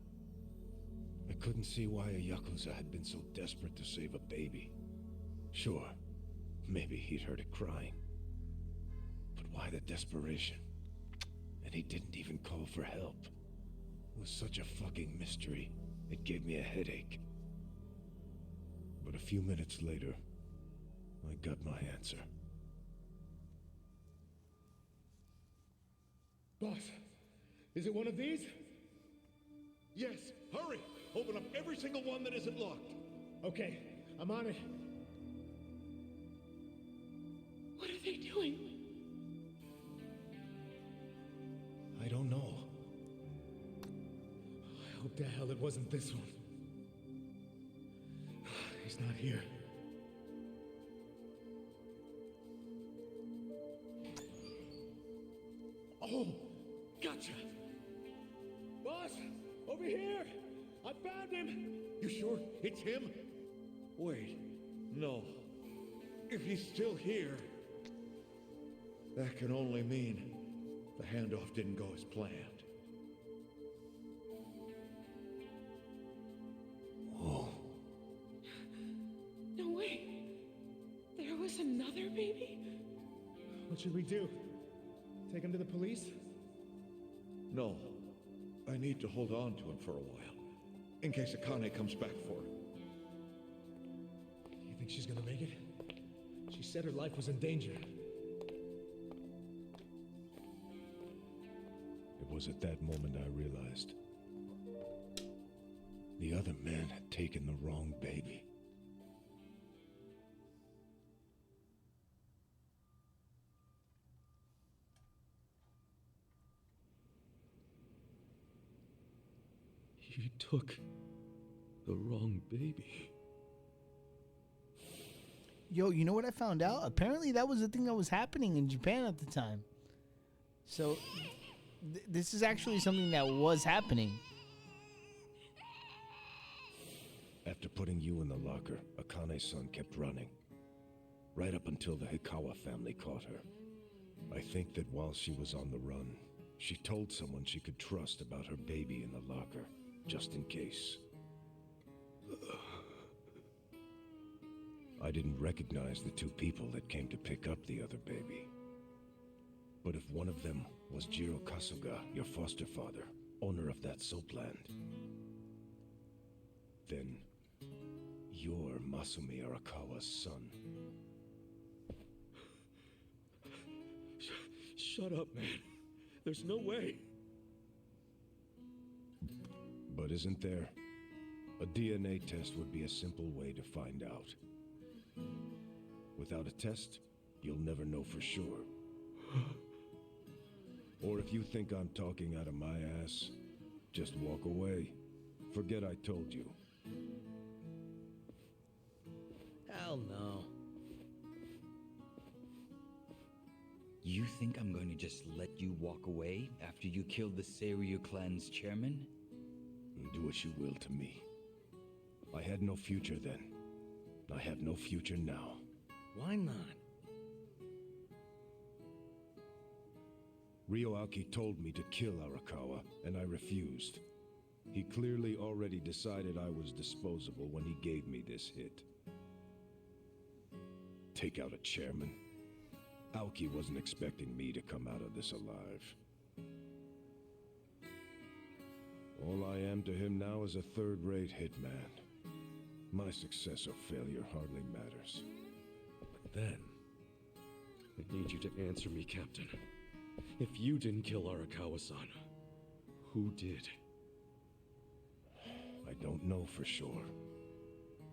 I couldn't see why a Yakuza had been so desperate to save a baby. Sure, maybe he'd heard it crying. But why the desperation? And he didn't even call for help. It was such a fucking mystery. It gave me a headache. But a few minutes later, I got my answer. Boss, is it one of these? Yes, hurry! Open up every single one that isn't locked. Okay, I'm on it. What are they doing? I don't know. I hope to hell it wasn't this one. He's not here. Oh, gotcha. Boss, over here. I found him. You sure it's him? Wait, no. If he's still here, that can only mean the handoff didn't go as planned. Whoa. No way. There was another baby? What should we do? Take him to the police? No. I need to hold on to him for a while, in case Akane comes back for him. You think she's gonna make it? She said her life was in danger. It was at that moment I realized the other man had taken the wrong baby. He took the wrong baby. Yo, you know what I found out? Apparently that was the thing that was happening in Japan at the time. So this is actually something that was happening. After putting you in the locker, Akane's son kept running. Right up until the Hikawa family caught her. I think that while she was on the run, she told someone she could trust about her baby in the locker, just in case. I didn't recognize the 2 people that came to pick up the other baby. But if one of them was Jiro Kasuga, your foster father, owner of that soapland, then you're Masumi Arakawa's son. Shut up, man. There's no way. But isn't there? A DNA test would be a simple way to find out. Without a test, you'll never know for sure. Or if you think I'm talking out of my ass, just walk away. Forget I told you. Hell no. You think I'm going to just let you walk away after you killed the Seiryu clan's chairman? Do as you will to me. I had no future then. I have no future now. Why not? Ryoaki told me to kill Arakawa, and I refused. He clearly already decided I was disposable when he gave me this hit. Take out a chairman? Aoki wasn't expecting me to come out of this alive. All I am to him now is a third-rate hitman. My success or failure hardly matters. Then, I need you to answer me, Captain. If you didn't kill Arakawa-san, who did? I don't know for sure,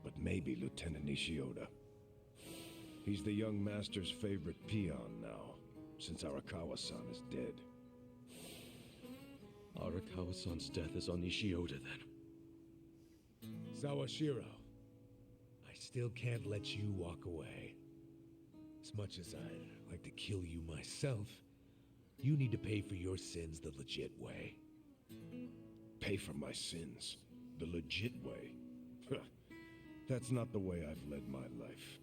but maybe Lieutenant Nishioda. He's the young master's favorite peon now, since Arakawa-san is dead. Arakawa-san's death is on Nishioda, then. Sawashiro, I still can't let you walk away. As much as I'd like to kill you myself, you need to pay for your sins the legit way. Pay pay for my sins. The legit way. That's not the way I've led my life.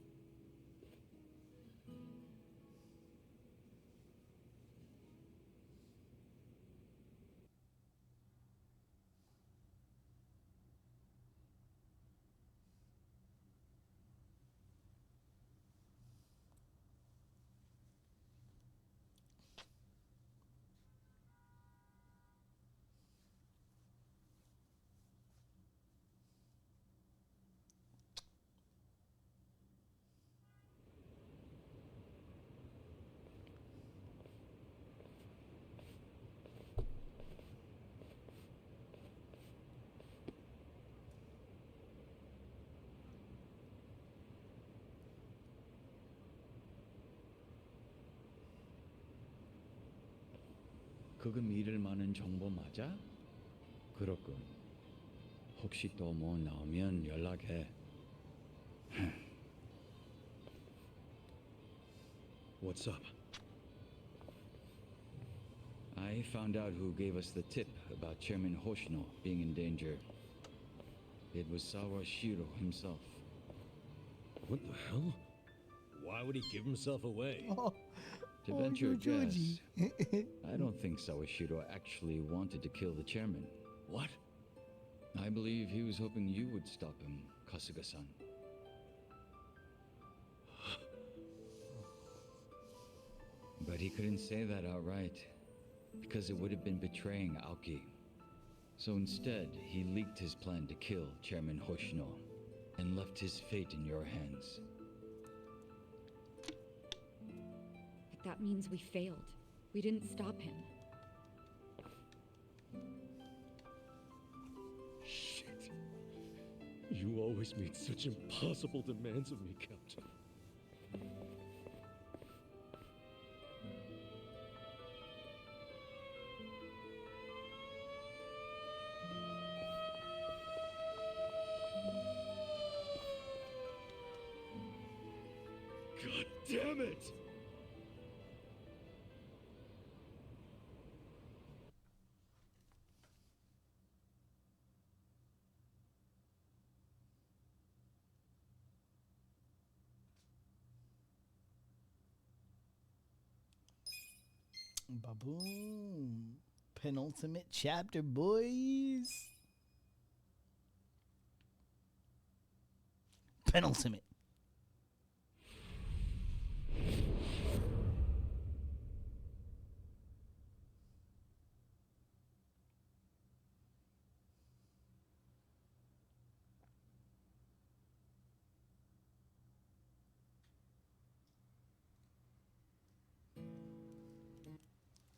그거 믿을 만한 정보 맞아? 그렇군. 혹시 또 뭐 나오면 연락해. What's up? I found out who gave us the tip about Chairman Hoshino being in danger. It was Sawashiro himself. What the hell? Why would he give himself away? To venture a guess, I don't think Sawashiro actually wanted to kill the chairman. What? I believe he was hoping you would stop him, Kasuga-san. But he couldn't say that outright, because it would have been betraying Aoki. So instead, he leaked his plan to kill Chairman Hoshino, and left his fate in your hands. But that means we failed. We didn't stop him. Shit. You always made such impossible demands of me, Captain. God damn it! Ba-boom. Penultimate chapter, boys. Penultimate.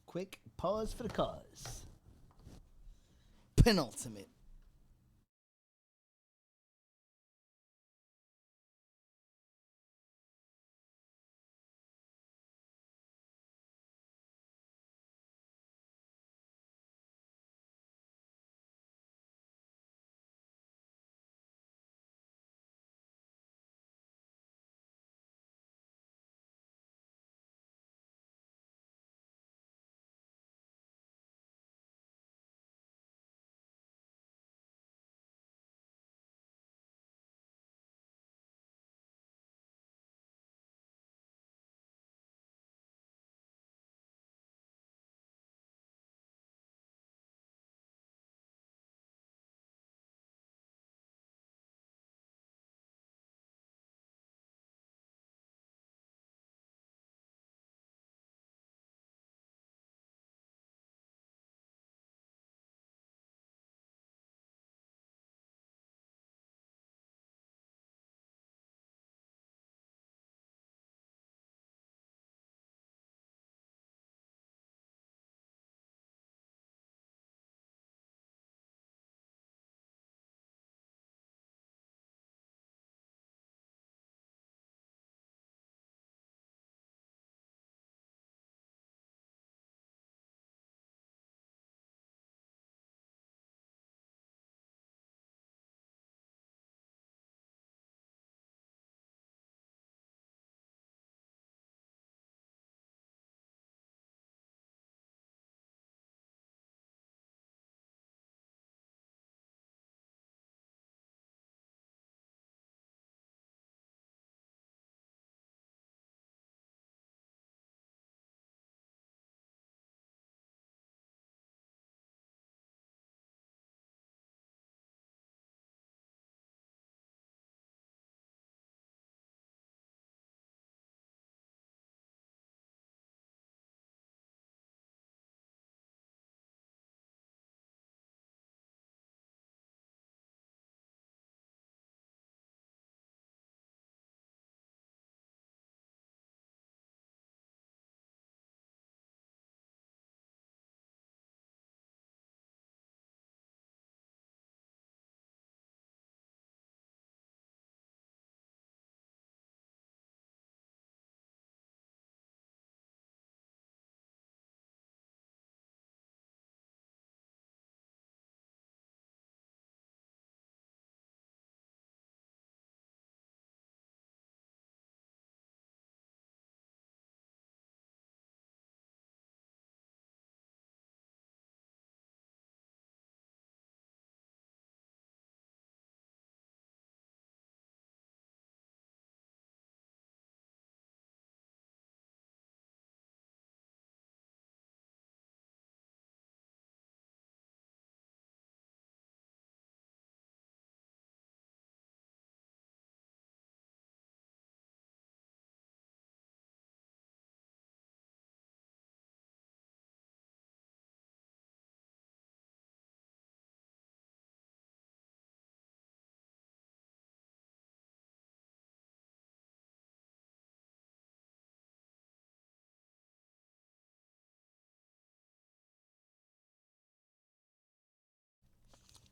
Quick pause for the cause. Penultimate.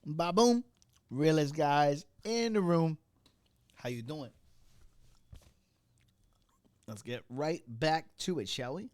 Ba-boom. Realest guys in the room. How you doing? Let's get right back to it, shall we?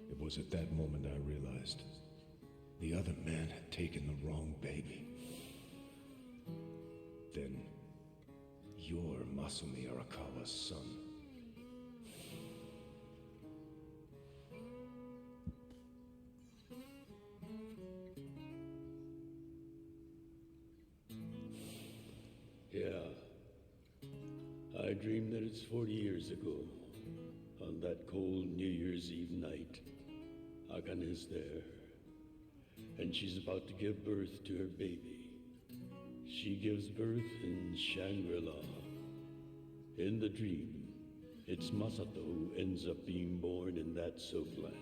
It was at that moment I realized the other man had taken the wrong baby. Then, you're Masumi Arakawa's son. Yeah. I dreamed that it's 40 years ago. On that cold New Year's Eve night, Akane's there. And she's about to give birth to her baby. She gives birth in Shangri-La. In the dream, it's Masato who ends up being born in that soapland.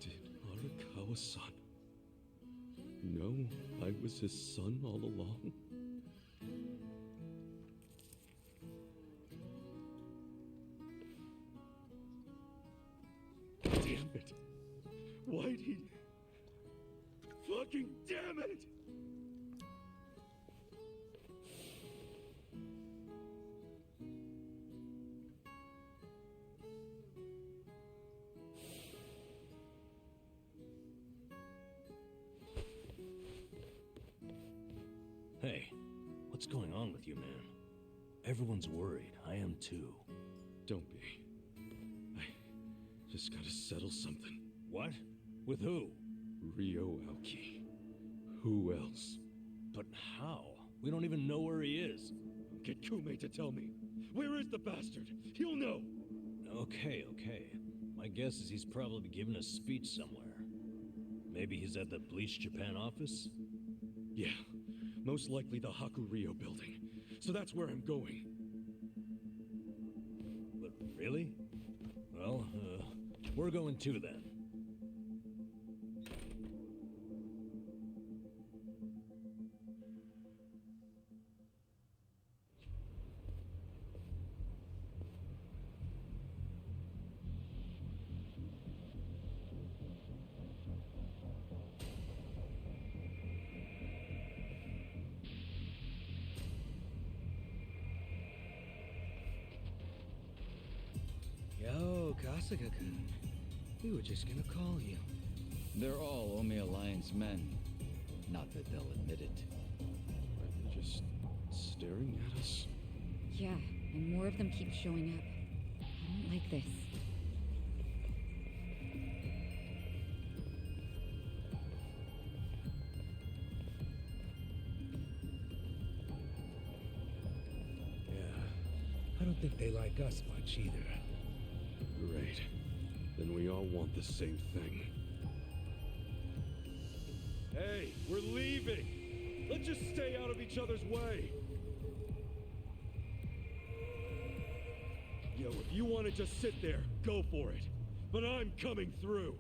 Did Arakawa-san know I was his son all along? Damn it! Why'd he... Fucking damn it! Hey, what's going on with you, man? Everyone's worried. I am too. Don't be. I just gotta settle something. What? With who? Ryo Aoki. Who else? But how? We don't even know where he is. Get Kume to tell me. Where is the bastard? He'll know. Okay. My guess is he's probably giving a speech somewhere. Maybe he's at the Bleach Japan office? Yeah. Most likely the Haku-Ryo building. So that's where I'm going. But really? Well, we're going too then. Yo, Kasuga-kun. We were just gonna call you. They're all Omi Alliance men. Not that they'll admit it. Are they just staring at us? Yeah, and more of them keep showing up. I don't like this. Yeah, I don't think they like us much either. Great. Then we all want the same thing. Hey, we're leaving! Let's just stay out of each other's way! Yo, if you want to just sit there, go for it. But I'm coming through!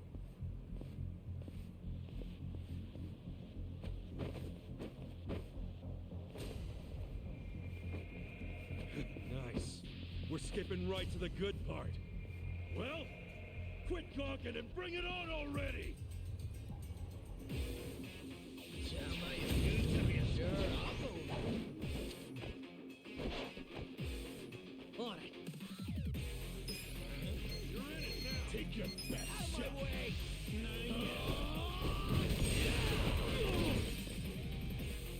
Nice. We're skipping right to the good part. Well, quit gawking and bring it on already! On it. You're in it now! Take your best shot!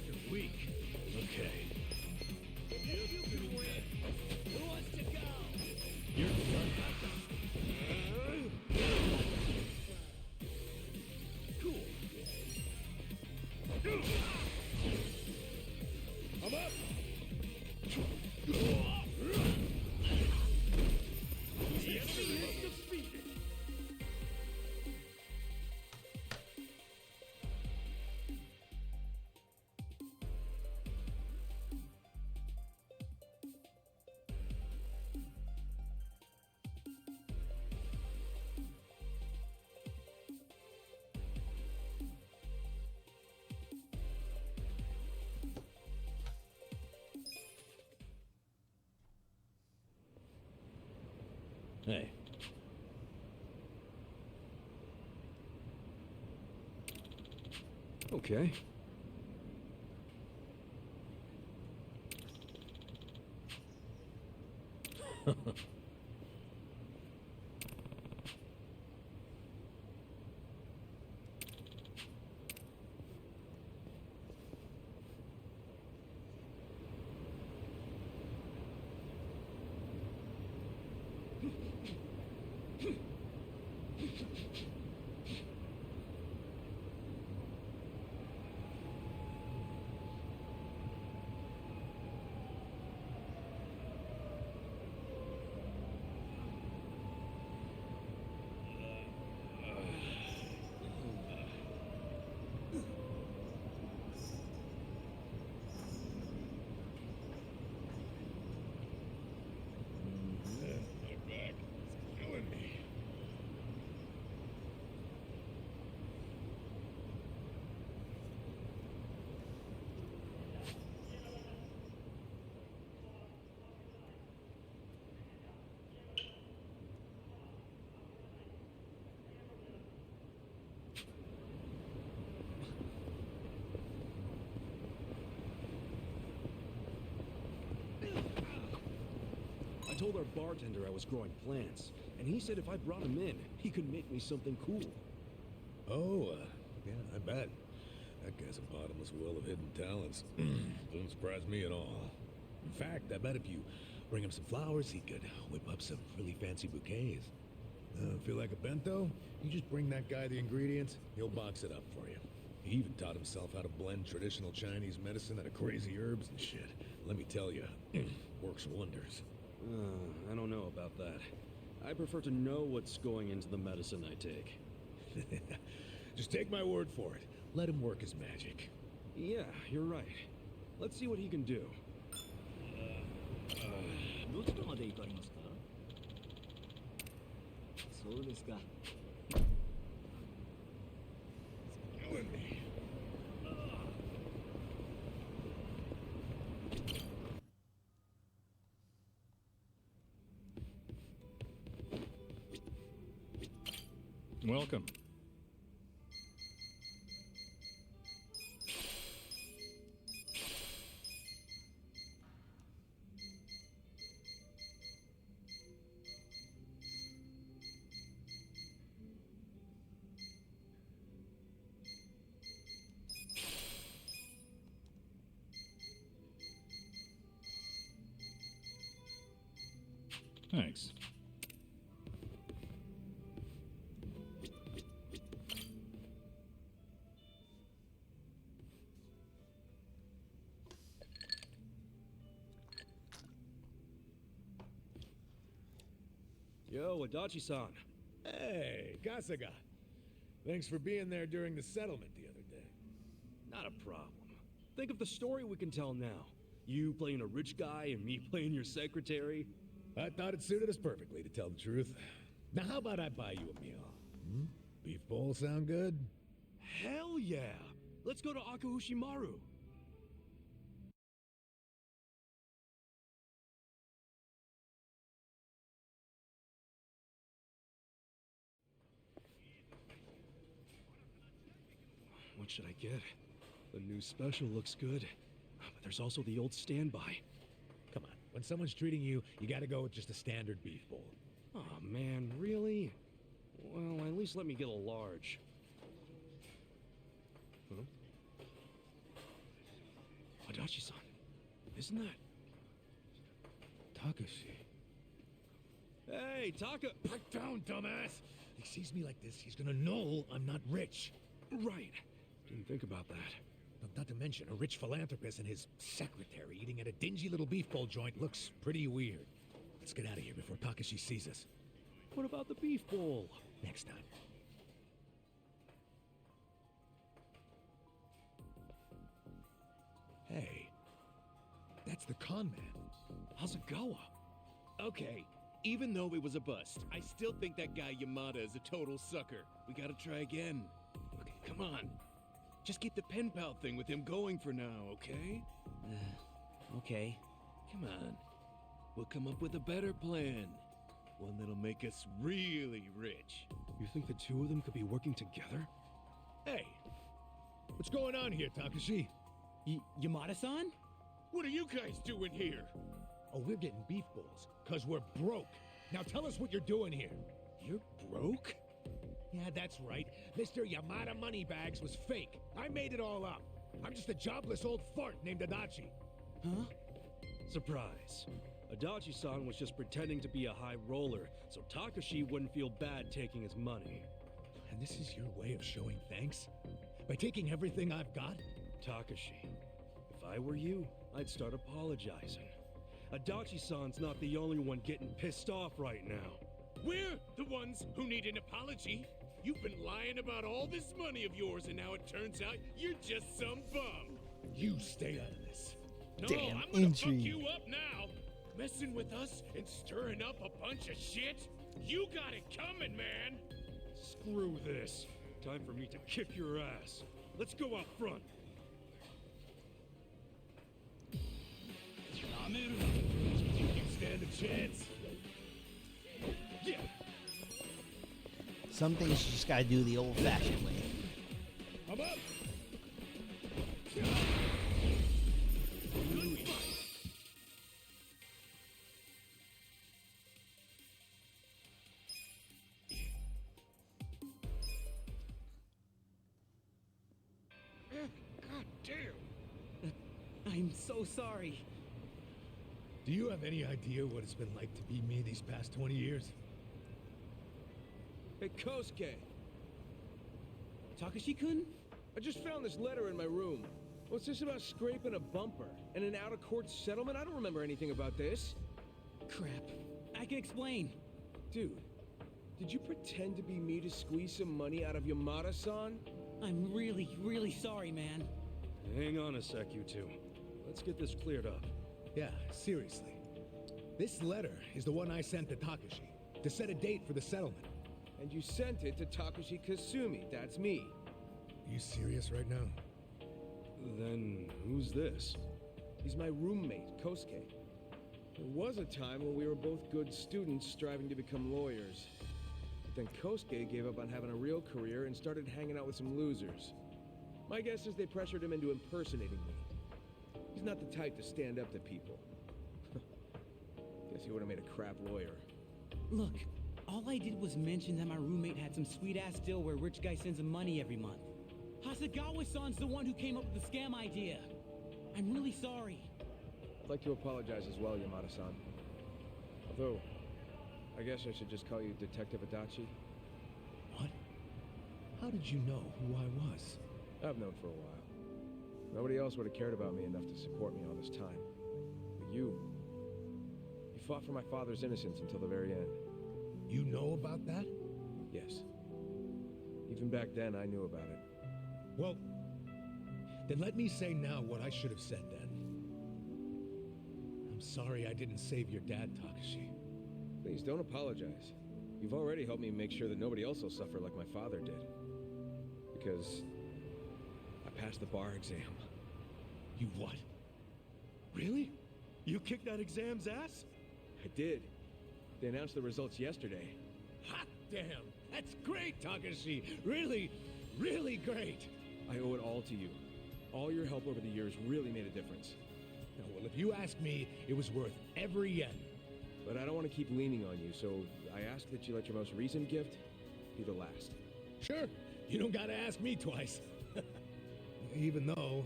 You're weak. Okay. You can win! Who wants to go? You're done. Cool. I'm up! The enemy is defeated! Hey. Okay. I told our bartender I was growing plants, and he said if I brought him in, he could make me something cool. Oh, yeah, I bet. That guy's a bottomless well of hidden talents. Doesn't surprise me at all. In fact, I bet if you bring him some flowers, he could whip up some really fancy bouquets. Feel like a bento? You just bring that guy the ingredients, he'll box it up for you. He even taught himself how to blend traditional Chinese medicine out of crazy herbs and shit. Let me tell you, works wonders. I don't know about that. I prefer to know what's going into the medicine I take. Just take my word for it. Let him work his magic. Yeah, you're right. Let's see what he can do. どちらまで行かれますか？そうですか。Welcome. Thanks. Yo, Adachi-san. Hey, Kasuga. Thanks for being there during the settlement the other day. Not a problem. Think of the story we can tell now. You playing a rich guy and me playing your secretary. I thought it suited us perfectly, to tell the truth. Now, how about I buy you a meal? Beef bowl sound good? Hell yeah! Let's go to Akahushimaru. What should I get? The new special looks good, but there's also the old standby. Come on, when someone's treating you, you gotta go with just a standard beef bowl. Oh man, really? Well, at least let me get a large. Huh? Adachi-san, isn't that Takashi? Hey, Taka! Back down, dumbass! He sees me like this, he's gonna know I'm not rich. Right. Didn't think about that. Not to mention, a rich philanthropist and his secretary eating at a dingy little beef bowl joint looks pretty weird. Let's get out of here before Takashi sees us. What about the beef bowl? Next time. Hey, that's the con man. Hasegawa. Okay, even though it was a bust, I still think that guy Yamada is a total sucker. We gotta try again. Okay, come on. Just keep the pen pal thing with him going for now, okay? Okay. Come on. We'll come up with a better plan. One that'll make us really rich. You think the two of them could be working together? Hey, what's going on here, Takashi? Yamada-san? What are you guys doing here? Oh, we're getting beef balls, because we're broke. Now tell us what you're doing here. You're broke? Yeah, that's right. Mr. Yamada Moneybags was fake. I made it all up. I'm just a jobless old fart named Adachi. Huh? Surprise. Adachi-san was just pretending to be a high roller, so Takashi wouldn't feel bad taking his money. And this is your way of showing thanks? By taking everything I've got? Takashi, if I were you, I'd start apologizing. Adachi-san's not the only one getting pissed off right now. We're the ones who need an apology. You've been lying about all this money of yours, and now it turns out you're just some bum. You stay out of this. No, Damn, I'm gonna fuck intrigue. you up now. Messing with us and stirring up a bunch of shit? You got it coming, man. Screw this. Time for me to kick your ass. Let's go out front. You can stand a chance. Yeah. Some things you just gotta do the old-fashioned way. I'm up. God damn. I'm so sorry. Do you have any idea what it's been like to be me these past 20 years? Hey, Kosuke. Takashi-kun? I just found this letter in my room. What's this about scraping a bumper and an out-of-court settlement? I don't remember anything about this. Crap. I can explain. Dude, did you pretend to be me to squeeze some money out of Yamada-san? I'm really, really sorry, man. Hang on a sec, you two. Let's get this cleared up. Yeah, seriously. This letter is the one I sent to Takashi to set a date for the settlement. And you sent it to Takashi Kasumi. That's me. Are you serious right now? Then who's this? He's my roommate, Kosuke. There was a time when we were both good students striving to become lawyers. But then Kosuke gave up on having a real career and started hanging out with some losers. My guess is they pressured him into impersonating me. He's not the type to stand up to people. Guess he would have made a crap lawyer. Look, all I did was mention that my roommate had some sweet-ass deal where rich guy sends him money every month. Hasegawa-san's the one who came up with the scam idea. I'm really sorry. I'd like to apologize as well, Yamada-san. Although, I guess I should just call you Detective Adachi. What? How did you know who I was? I've known for a while. Nobody else would have cared about me enough to support me all this time. But you fought for my father's innocence until the very end. You know about that? Yes. Even back then, I knew about it. Well, then let me say now what I should have said then. I'm sorry I didn't save your dad, Takashi. Please, don't apologize. You've already helped me make sure that nobody else will suffer like my father did. Because I passed the bar exam. You what? Really? You kicked that exam's ass? I did. They announced the results yesterday. Hot damn! That's great, Takashi! Really, really great! I owe it all to you. All your help over the years really made a difference. Now, well, if you ask me, it was worth every yen. But I don't want to keep leaning on you, so I ask that you let your most recent gift be the last. Sure. You don't gotta ask me twice. Even though,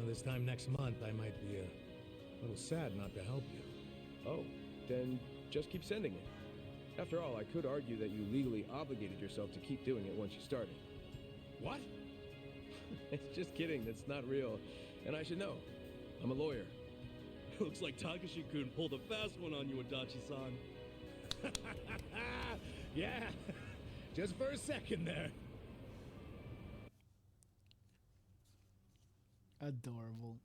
this time next month I might be a little sad not to help you. Oh, then just keep sending it. After all, I could argue that you legally obligated yourself to keep doing it once you started. What? It's just kidding, that's not real. And I should know. I'm a lawyer. Looks like Takashi-kun pulled a fast one on you, Adachi-san. Yeah, just for a second there. Adorable.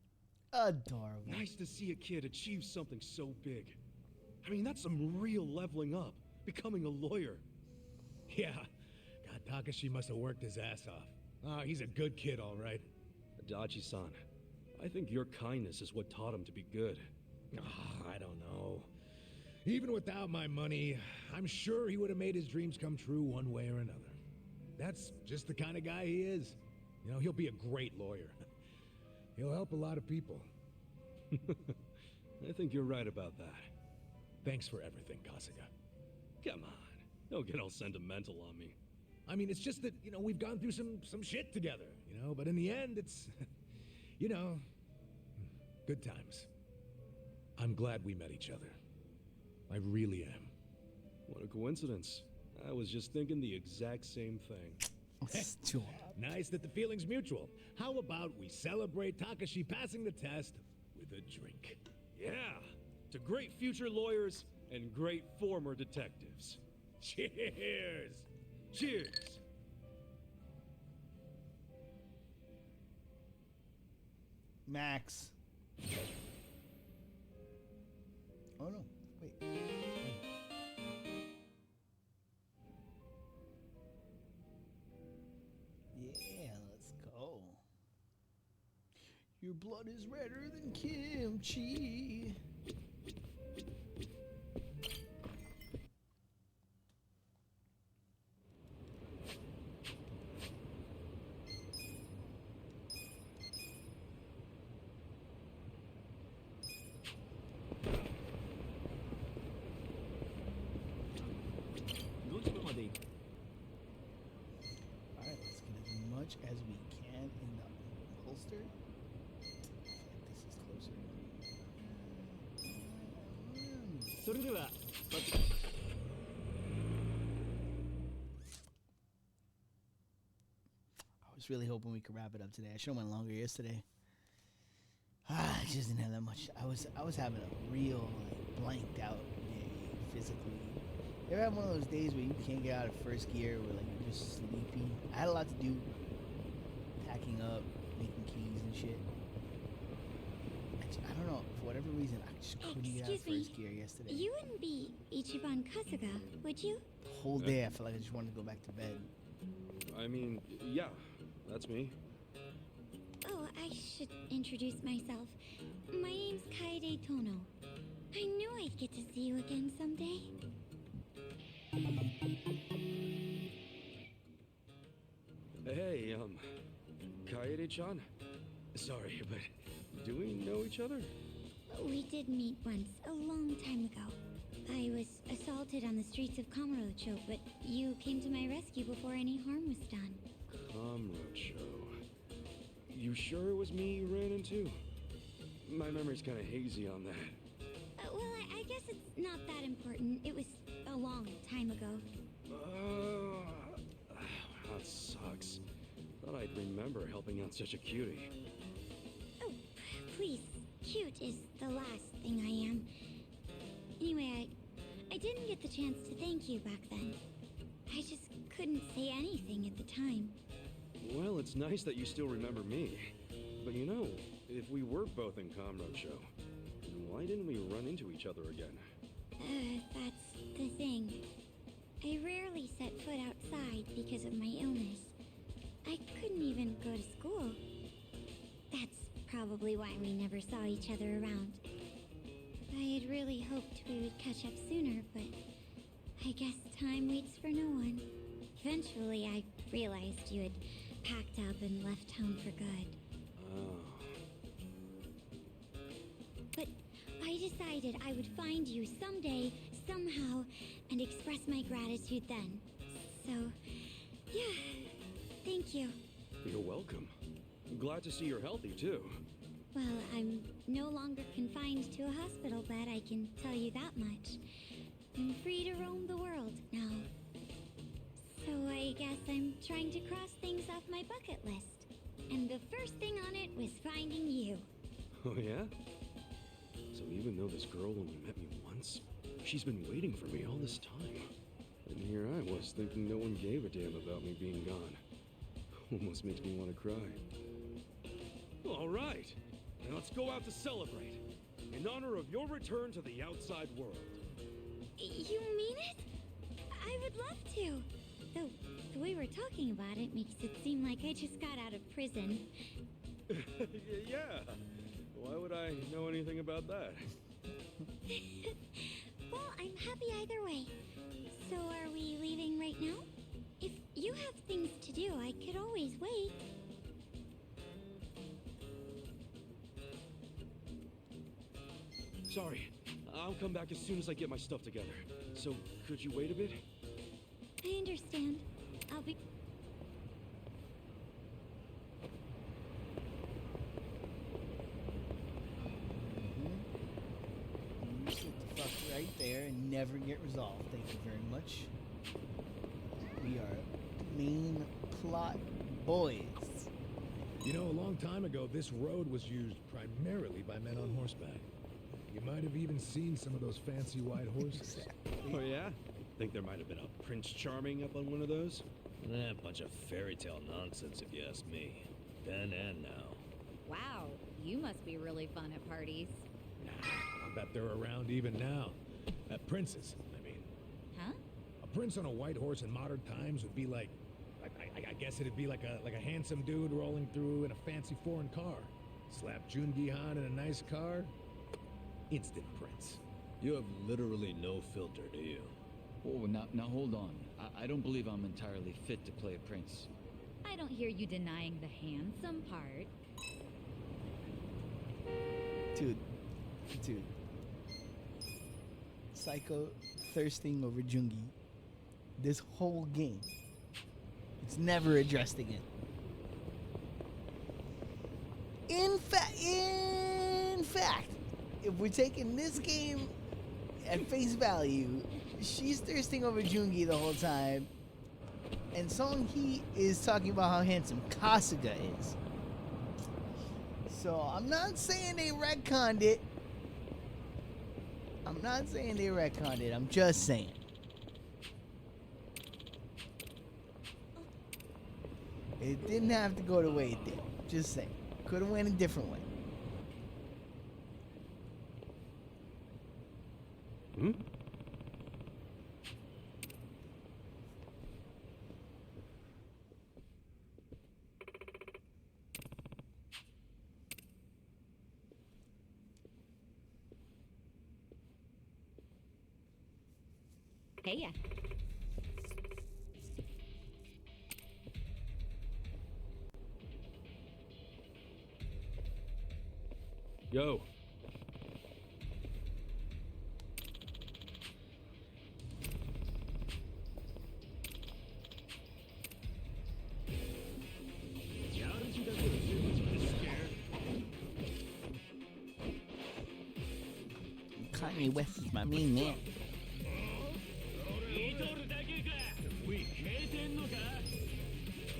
Adorable. Nice to see a kid achieve something so big. I mean, that's some real leveling up. Becoming a lawyer. Yeah. God, Takashi must have worked his ass off. Oh, he's a good kid, all right. Adachi-san, I think your kindness is what taught him to be good. I don't know. Even without my money, I'm sure he would have made his dreams come true one way or another. That's just the kind of guy he is. You know, he'll be a great lawyer. He'll help a lot of people. I think you're right about that. Thanks for everything, Kasuga. Come on, don't get all sentimental on me. I mean, it's just that, you know, we've gone through some shit together, you know, but in the end, it's, you know, good times. I'm glad we met each other. I really am. What a coincidence. I was just thinking the exact same thing. Nice that the feeling's mutual. How about we celebrate Takashi passing the test with a drink? Yeah, to great future lawyers and great former detectives. Cheers! Cheers! Max. Oh no, wait. Yeah, let's go. Your blood is redder than kimchi. Alright, let's get as much as we can in the holster. I feel like this is closer. I was really hoping we could wrap it up today. I should have went longer yesterday. I just didn't have that much. I was having a real blanked out day physically. You ever have one of those days where you can't get out of first gear, where like you're just sleepy? I had a lot to do, packing up, making keys and shit. I don't know, for whatever reason, I just couldn't get out of first gear yesterday. You wouldn't be Ichiban Kasuga, would you? Whole day I felt like I just wanted to go back to bed. I mean, yeah, that's me. Oh, I should introduce myself. My name's Kaede Tono. I knew I'd get to see you again someday. Hey, Kaede-chan? Sorry, but do we know each other? We did meet once, a long time ago. I was assaulted on the streets of Kamurocho, but you came to my rescue before any harm was done. Kamurocho. You sure it was me you ran into? My memory's kind of hazy on that. Well, I guess it's not that important. It was a long time ago. That sucks. Thought I'd remember helping out such a cutie. Oh, please. Cute is the last thing I am. Anyway, I didn't get the chance to thank you back then. I just couldn't say anything at the time. Well, it's nice that you still remember me. But you know, if we were both in Kamurocho, why didn't we run into each other again? That's the thing. I rarely set foot outside because of my illness. I couldn't even go to school. That's probably why we never saw each other around. I had really hoped we would catch up sooner, but I guess time waits for no one. Eventually, I realized you had packed up and left home for good. Oh. But I decided I would find you someday, somehow, and express my gratitude then. So, yeah, thank you. You're welcome. I'm glad to see you're healthy, too. Well, I'm no longer confined to a hospital bed, I can tell you that much. I'm free to roam the world now. So I guess I'm trying to cross things off my bucket list. And the first thing on it was finding you. Oh, yeah? So even though this girl only met me once, she's been waiting for me all this time. And here I was thinking no one gave a damn about me being gone. Almost makes me want to cry. All right, now let's go out to celebrate. In honor of your return to the outside world. You mean it? I would love to. Though, the way we're talking about it makes it seem like I just got out of prison. Yeah. Why would I know anything about that? Well, I'm happy either way. So are we leaving right now? If you have things to do, I could always wait. Sorry, I'll come back as soon as I get my stuff together. So, could you wait a bit? I understand. I'll be... You sit the fuck right there and never get resolved. Thank you very much. We are main plot boys. You know, a long time ago, this road was used primarily by men on horseback. You might have even seen some of those fancy white horses. Oh yeah? Think there might have been a Prince Charming up on one of those? A bunch of fairy tale nonsense, if you ask me. Then and now. Wow, you must be really fun at parties. I bet they're around even now. Princes, I mean. Huh? A prince on a white horse in modern times would be like... I guess it'd be like a handsome dude rolling through in a fancy foreign car. Slap Jungi Han in a nice car. Instant prince. You have literally no filter, do you? Oh, now hold on. I don't believe I'm entirely fit to play a prince. I don't hear you denying the handsome part. Dude. Psycho thirsting over Jungi. This whole game. It's never addressed again. In fact, if we're taking this game at face value, she's thirsting over Jungi the whole time, and Song Hee is talking about how handsome Kasuga is. So I'm not saying they retconned it. I'm just saying. It didn't have to go the way it did. Just saying. Could have went a different way. Hmm? Hey, ya. Yo. Kanye West is my main man.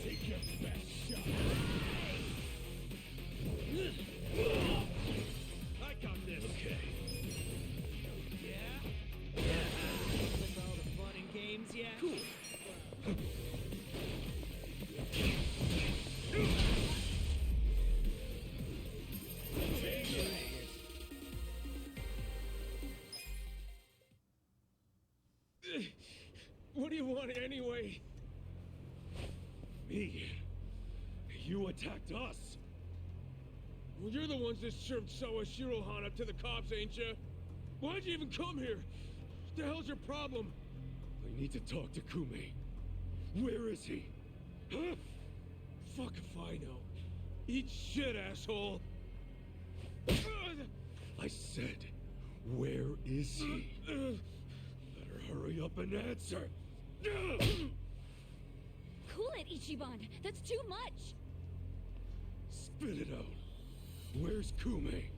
Take your best shot. I got this. Okay. Yeah? With all the fun and games yet? Cool. What do you want anyway? Me? You attacked us? Well, you're the ones that served Sawa Shirohan up to the cops, ain't you? Why'd you even come here? What the hell's your problem? I need to talk to Kume. Where is he? Huh? Fuck if I know. Eat shit, asshole! I said, where is he? Better hurry up and answer. Cool it, Ichiban. That's too much. Spit it out. Where's Kume?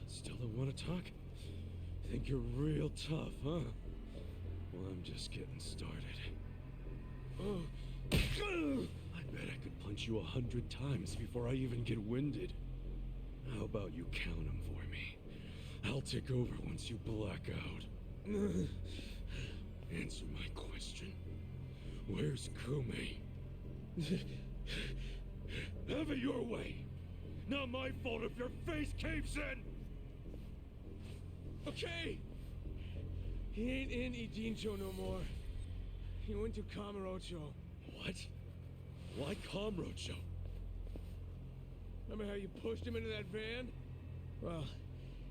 Still don't want to talk? Think you're real tough, huh? Well, I'm just getting started. I bet I could punch you 100 times before I even get winded. How about you count them for me? I'll take over once you black out. Answer my question. Where's Kume? Have it your way. Not my fault if your face caves in. Okay! He ain't in Ijincho no more. He went to Kamurocho. What? Why Kamurocho? Remember how you pushed him into that van? Well,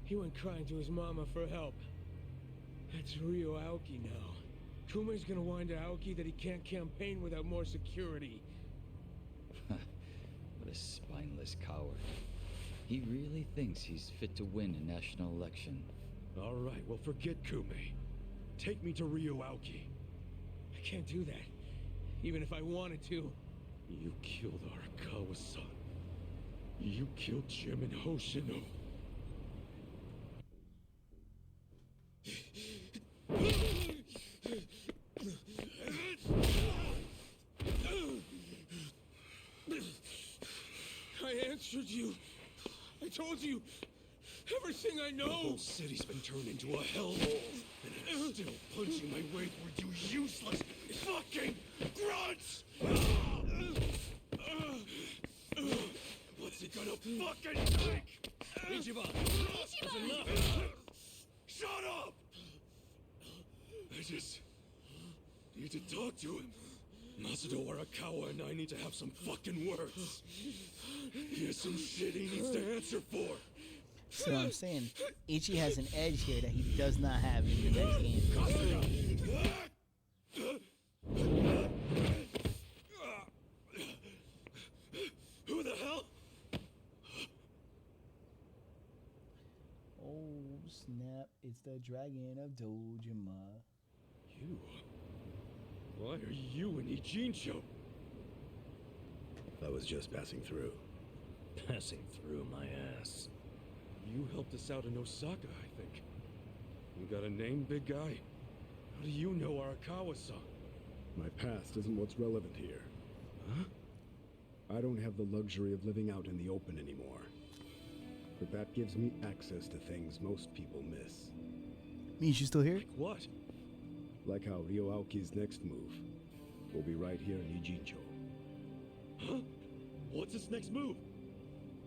he went crying to his mama for help. It's Ryo Aoki now. Kume's gonna whine to Aoki that he can't campaign without more security. What a spineless coward. He really thinks he's fit to win a national election. All right, well, forget Kume. Take me to Ryo Aoki. I can't do that, even if I wanted to. You killed Arakawa-san. You killed Jim and Hoshino. I answered you. I told you everything I know. The whole city's been turned into a hellhole, and I'm still punching my way through you useless fucking grunts! What's he gonna fucking think? Ichiban! That's enough! Shut up! I just need to talk to him. Masudo Arakawa and I need to have some fucking words. He has some shit he needs to answer for. So I'm saying, Ichi has an edge here that he does not have in the next game. Who the hell? Oh snap! It's the Dragon of Dojima. You? Why are you in Ijincho? I was just passing through. Passing through my ass. You helped us out in Osaka, I think. You got a name, big guy? How do you know Arakawa-san? My past isn't what's relevant here. Huh? I don't have the luxury of living out in the open anymore. But that gives me access to things most people miss. Means you still here? Like what? Like how Ryo Aoki's next move will be right here in Ijincho. Huh? What's his next move?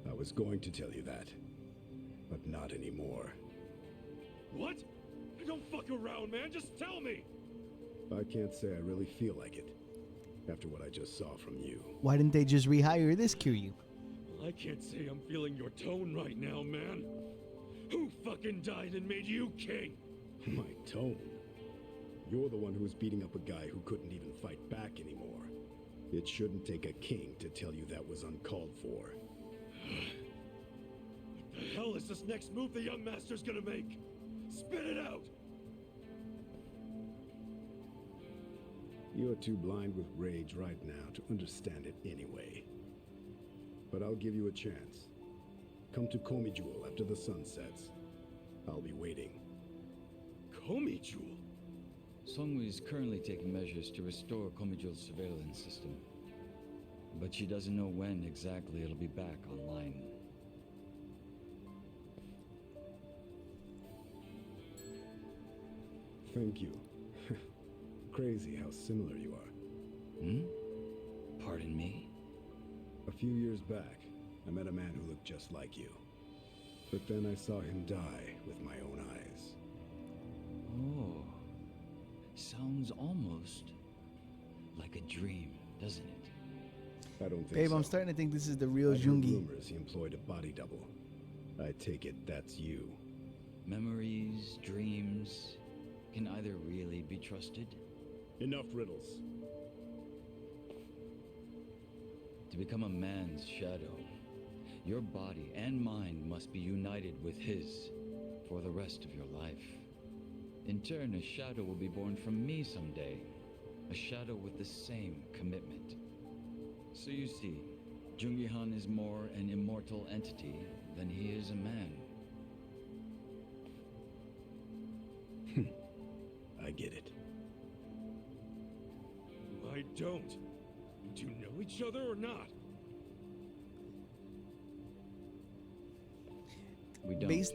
I was going to tell you that, but not anymore. What? Don't fuck around, man. Just tell me. I can't say I really feel like it, after what I just saw from you. Why didn't they just rehire this Kiryu? I can't say I'm feeling your tone right now, man. Who fucking died and made you king? My tone? You're the one who was beating up a guy who couldn't even fight back anymore. It shouldn't take a king to tell you that was uncalled for. What the hell is this next move the young master's gonna make? Spit it out! You're too blind with rage right now to understand it anyway. But I'll give you a chance. Come to Komi Jewel after the sun sets. I'll be waiting. Komi Jewel? Songwoo is currently taking measures to restore Komijul's surveillance system. But she doesn't know when exactly it'll be back online. Thank you. Crazy how similar you are. Hmm? Pardon me? A few years back, I met a man who looked just like you. But then I saw him die with my own eyes. Oh. Sounds almost like a dream, doesn't it? I don't think Babe, so. I'm starting to think this is the real I heard Jungi. rumors he employed a body double. I take it that's you. Memories, dreams, can either really be trusted? Enough riddles. To become a man's shadow, your body and mind must be united with his for the rest of your life. In turn, a shadow will be born from me someday. A shadow with the same commitment. So you see, Jungi-han is more an immortal entity than he is a man. I get it. I don't. Do you know each other or not? We don't. Based-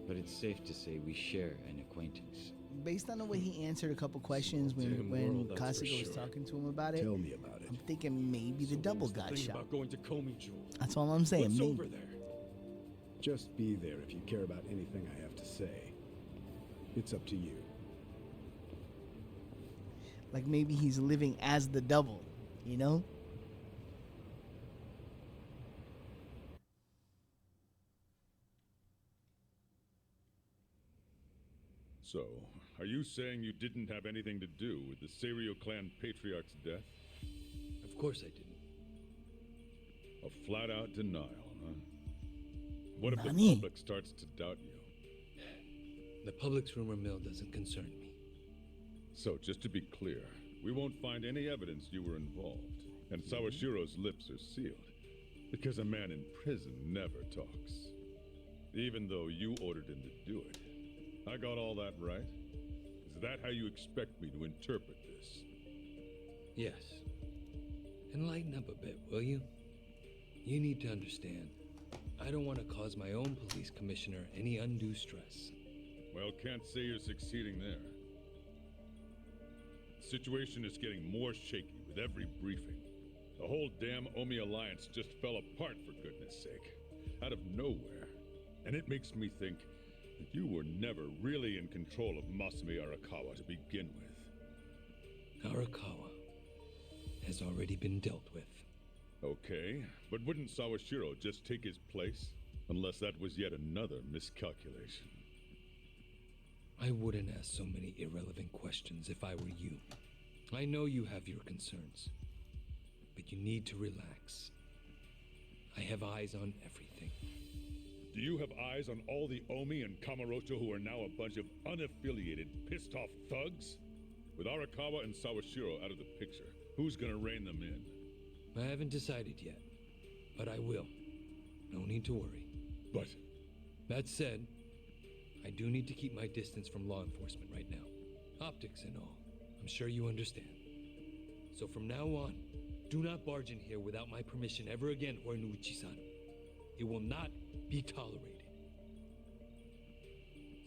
But it's safe to say we share an acquaintance. Based on the way he answered a couple questions Damn when world, that's for Kasuga was sure. talking to him about it, Tell me about it. I'm thinking maybe the double What's the got thing shot. about going to Komi Jewel? That's all I'm saying. What's Maybe. over there? Just be there if you care about anything I have to say. It's up to you. Like maybe he's living as the double, you know? So, are you saying you didn't have anything to do with the Serio clan patriarch's death? Of course I didn't. A flat-out denial, huh? What if the Money. public starts to doubt you? The public's rumor mill doesn't concern me. So, just to be clear, we won't find any evidence you were involved, and Sawashiro's lips are sealed, because a man in prison never talks. Even though you ordered him to do it. I got all that right? Is that how you expect me to interpret this? Yes. And lighten up a bit, will you? You need to understand, I don't want to cause my own police commissioner any undue stress. Well, can't say you're succeeding there. The situation is getting more shaky with every briefing. The whole damn Omi alliance just fell apart, for goodness sake. Out of nowhere. And it makes me think that you were never really in control of Masumi Arakawa to begin with. Arakawa has already been dealt with. Okay, but wouldn't Sawashiro just take his place? Unless that was yet another miscalculation. I wouldn't ask so many irrelevant questions if I were you. I know you have your concerns, but you need to relax. I have eyes on everything. Do you have eyes on all the Omi and Kamurocho who are now a bunch of unaffiliated, pissed-off thugs? With Arakawa and Sawashiro out of the picture, who's gonna rein them in? I haven't decided yet, but I will. No need to worry. But... That said, I do need to keep my distance from law enforcement right now. Optics and all. I'm sure you understand. So from now on, do not barge in here without my permission ever again, Horiguchi-san. It will not be tolerated.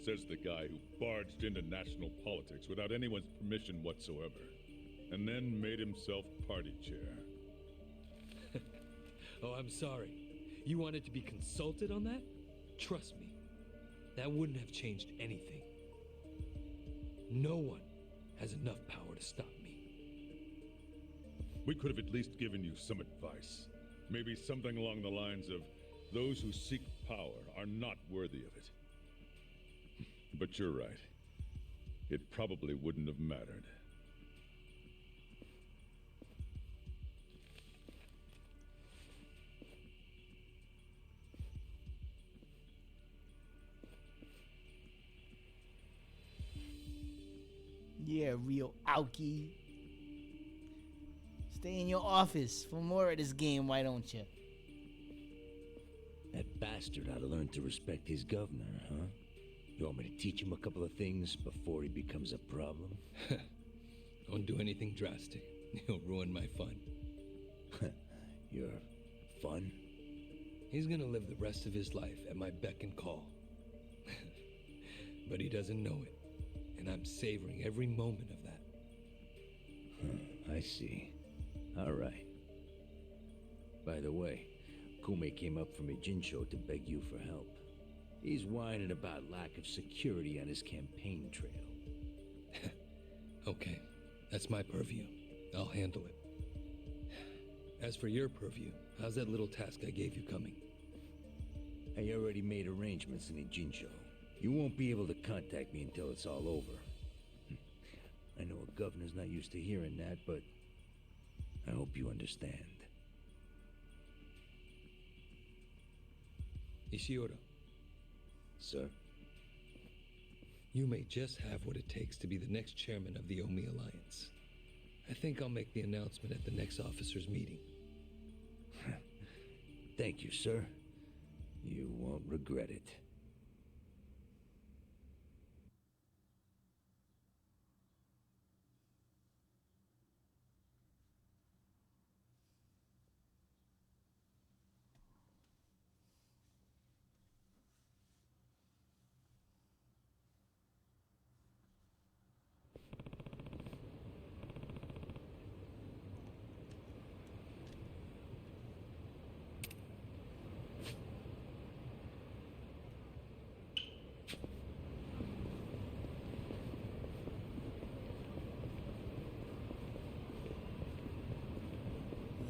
Says the guy who barged into national politics without anyone's permission whatsoever, and then made himself party chair. Oh, I'm sorry. You wanted to be consulted on that? Trust me, that wouldn't have changed anything. No one has enough power to stop me. We could have at least given you some advice. Maybe something along the lines of, those who seek power are not worthy of it. But you're right. It probably wouldn't have mattered. Yeah, real Aoki. Stay in your office for more of this game, why don't you? That bastard ought to learn to respect his governor, huh? You want me to teach him a couple of things before he becomes a problem? Don't do anything drastic. He'll ruin my fun. Your fun? He's gonna live the rest of his life at my beck and call. But he doesn't know it. And I'm savoring every moment of that. I see. All right. By the way, Kume came up from Ijincho to beg you for help. He's whining about lack of security on his campaign trail. Okay, that's my purview. I'll handle it. As for your purview, how's that little task I gave you coming? I already made arrangements in Ijincho. You won't be able to contact me until it's all over. I know a governor's not used to hearing that, but I hope you understand. Ishiura. Sir? You may just have what it takes to be the next chairman of the Omi Alliance. I think I'll make the announcement at the next officers' meeting. Thank you, sir. You won't regret it.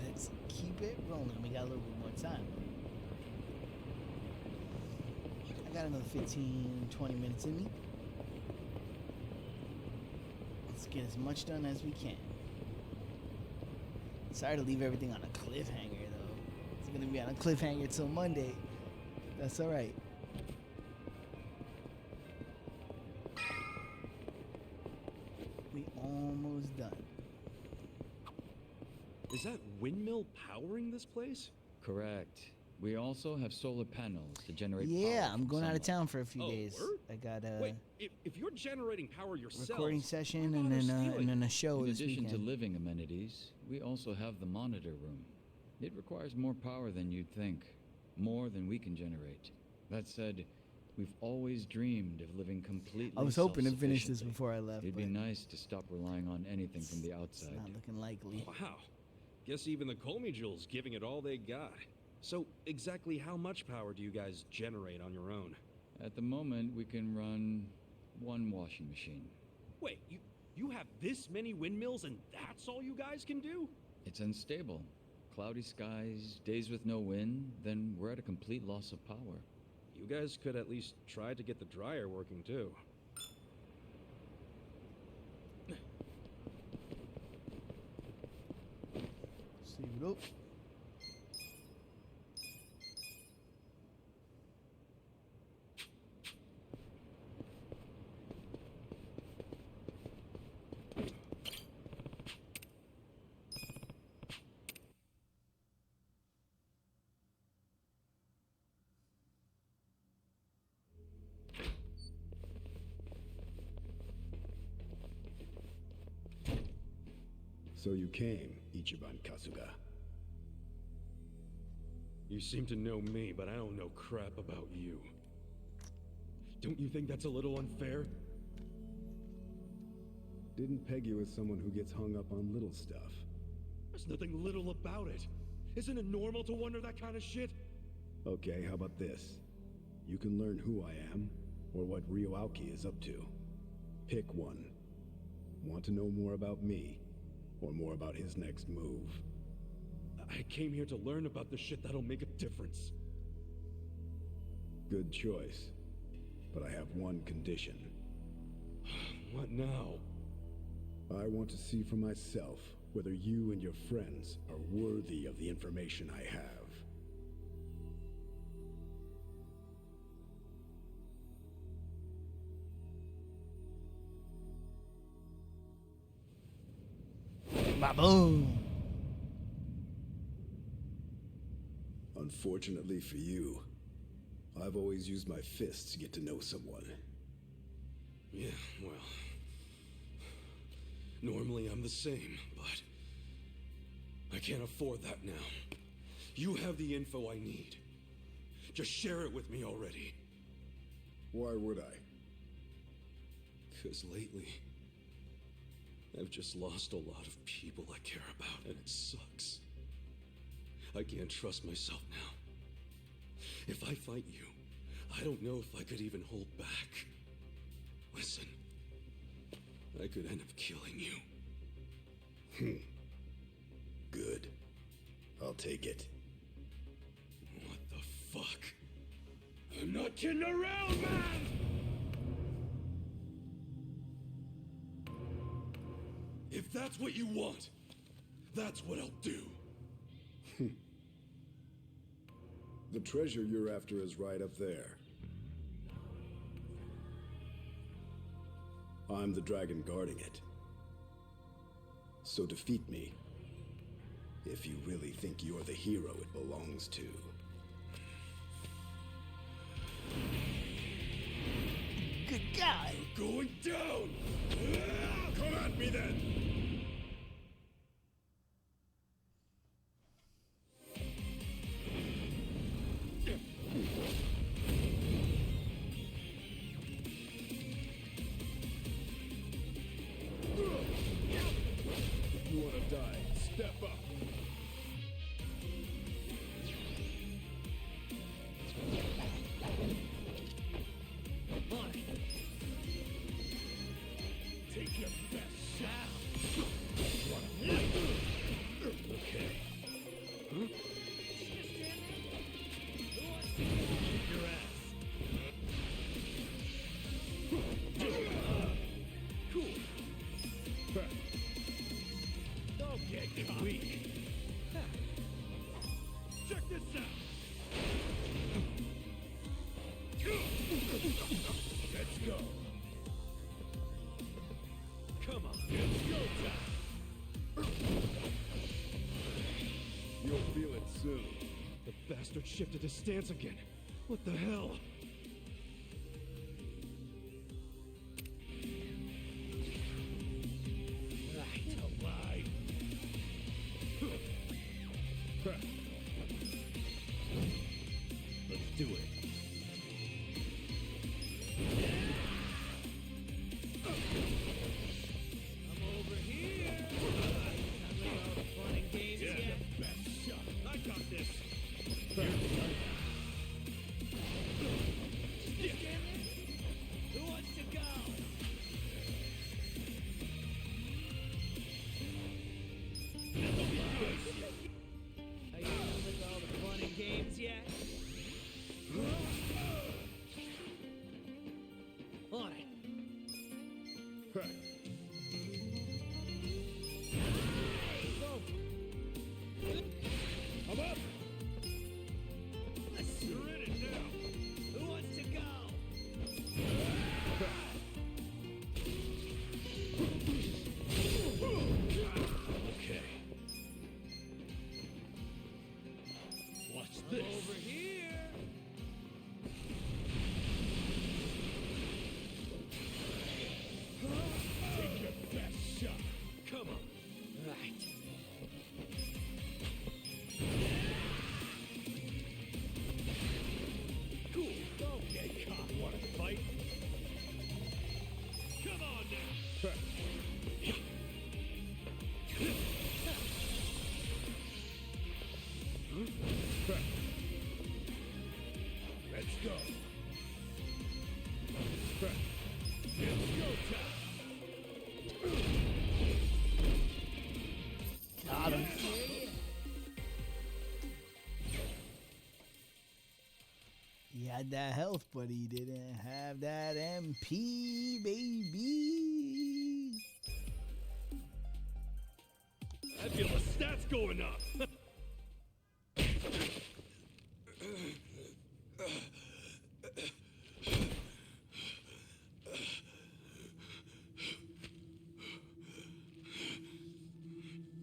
Let's keep it rolling. We got a little bit more time. I got another 15, 20 minutes in me. get as much done as we can. Sorry to leave everything on a cliffhanger, though. It's gonna be on a cliffhanger till Monday. That's all right. We almost done. Is that windmill powering this place? Correct. We also have solar panels to generate Yeah, power I'm from going out of sunlight. town for a few days. word? I got a Wait, if you're generating power yourself, recording session why and bother then stealing? a show In this addition weekend. to living amenities, we also have the monitor room. It requires more power than you'd think, more than we can generate. That said, we've always dreamed of living completely I was hoping to finish this self-sufficiently. before I left, It'd but be nice to stop relying on anything from the it's outside. not looking likely. Wow. Guess even the Comey Jewels giving it all they got. So, exactly how much power do you guys generate on your own? At the moment, we can run one washing machine. Wait, you have this many windmills and that's all you guys can do? It's unstable. Cloudy skies, days with no wind, then we're at a complete loss of power. You guys could at least try to get the dryer working too. See it up. So you came, Ichiban Kasuga. You seem to know me, but I don't know crap about you. Don't you think that's a little unfair? Didn't peg you as someone who gets hung up on little stuff. There's nothing little about it. Isn't it normal to wonder that kind of shit? Okay, how about this? You can learn who I am, or what Ryoaoki is up to. Pick one. Want to know more about me, or more about his next move? I came here to learn about the shit that'll make a difference. Good choice. But I have one condition. What now? I want to see for myself whether you and your friends are worthy of the information I have. Ba-boom. Unfortunately for you, I've always used my fists to get to know someone. Yeah, well... Normally I'm the same, but... I can't afford that now. You have the info I need. Just share it with me already. Why would I? 'Cause lately... I've just lost a lot of people I care about, and it sucks. I can't trust myself now. If I fight you, I don't know if I could even hold back. Listen, I could end up killing you. Good. I'll take it. What the fuck? I'm not kidding around, man! If that's what you want, that's what I'll do. The treasure you're after is right up there. I'm the dragon guarding it. So defeat me, if you really think you're the hero it belongs to. Good guy. You're going down! Come at me then! If you want to die, step up. Take your best shot. bastard shifted his stance again. What the hell? Alive. Let's do it. I'm over here. Time to all the fun and games Yeah, yet. the best shot. I got this. Who wants to go? Are you done with all the fun and games yet? On it. I'm up. You're in it now. Who wants to go? Okay. Watch I'm this. over here. Take your best shot. Come on. Right. Cool. Don't get caught. Want to fight? Come on now. Let's go. It's go time. Got him. He had that health, but he didn't have that MP, baby. I feel the stats going up.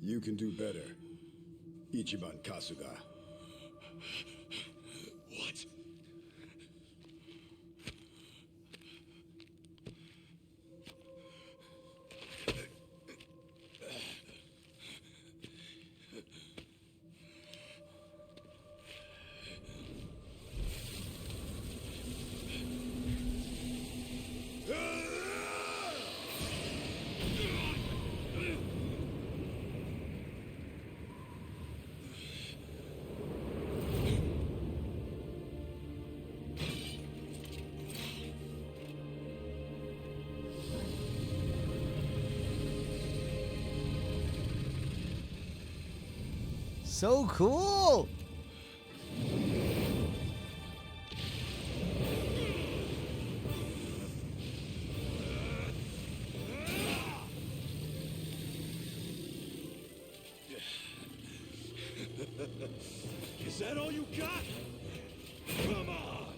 You can do better. Ichiban Kasuga. What? So cool. Is that all you got? Come on!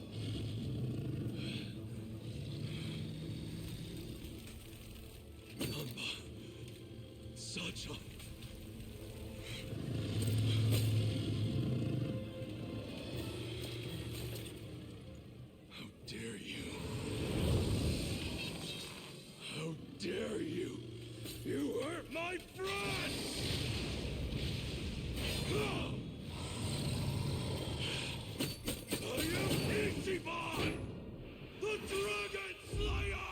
Namba. Such a... How dare you? How dare you? You hurt my friend! I am Ichiban, the Dragon Slayer!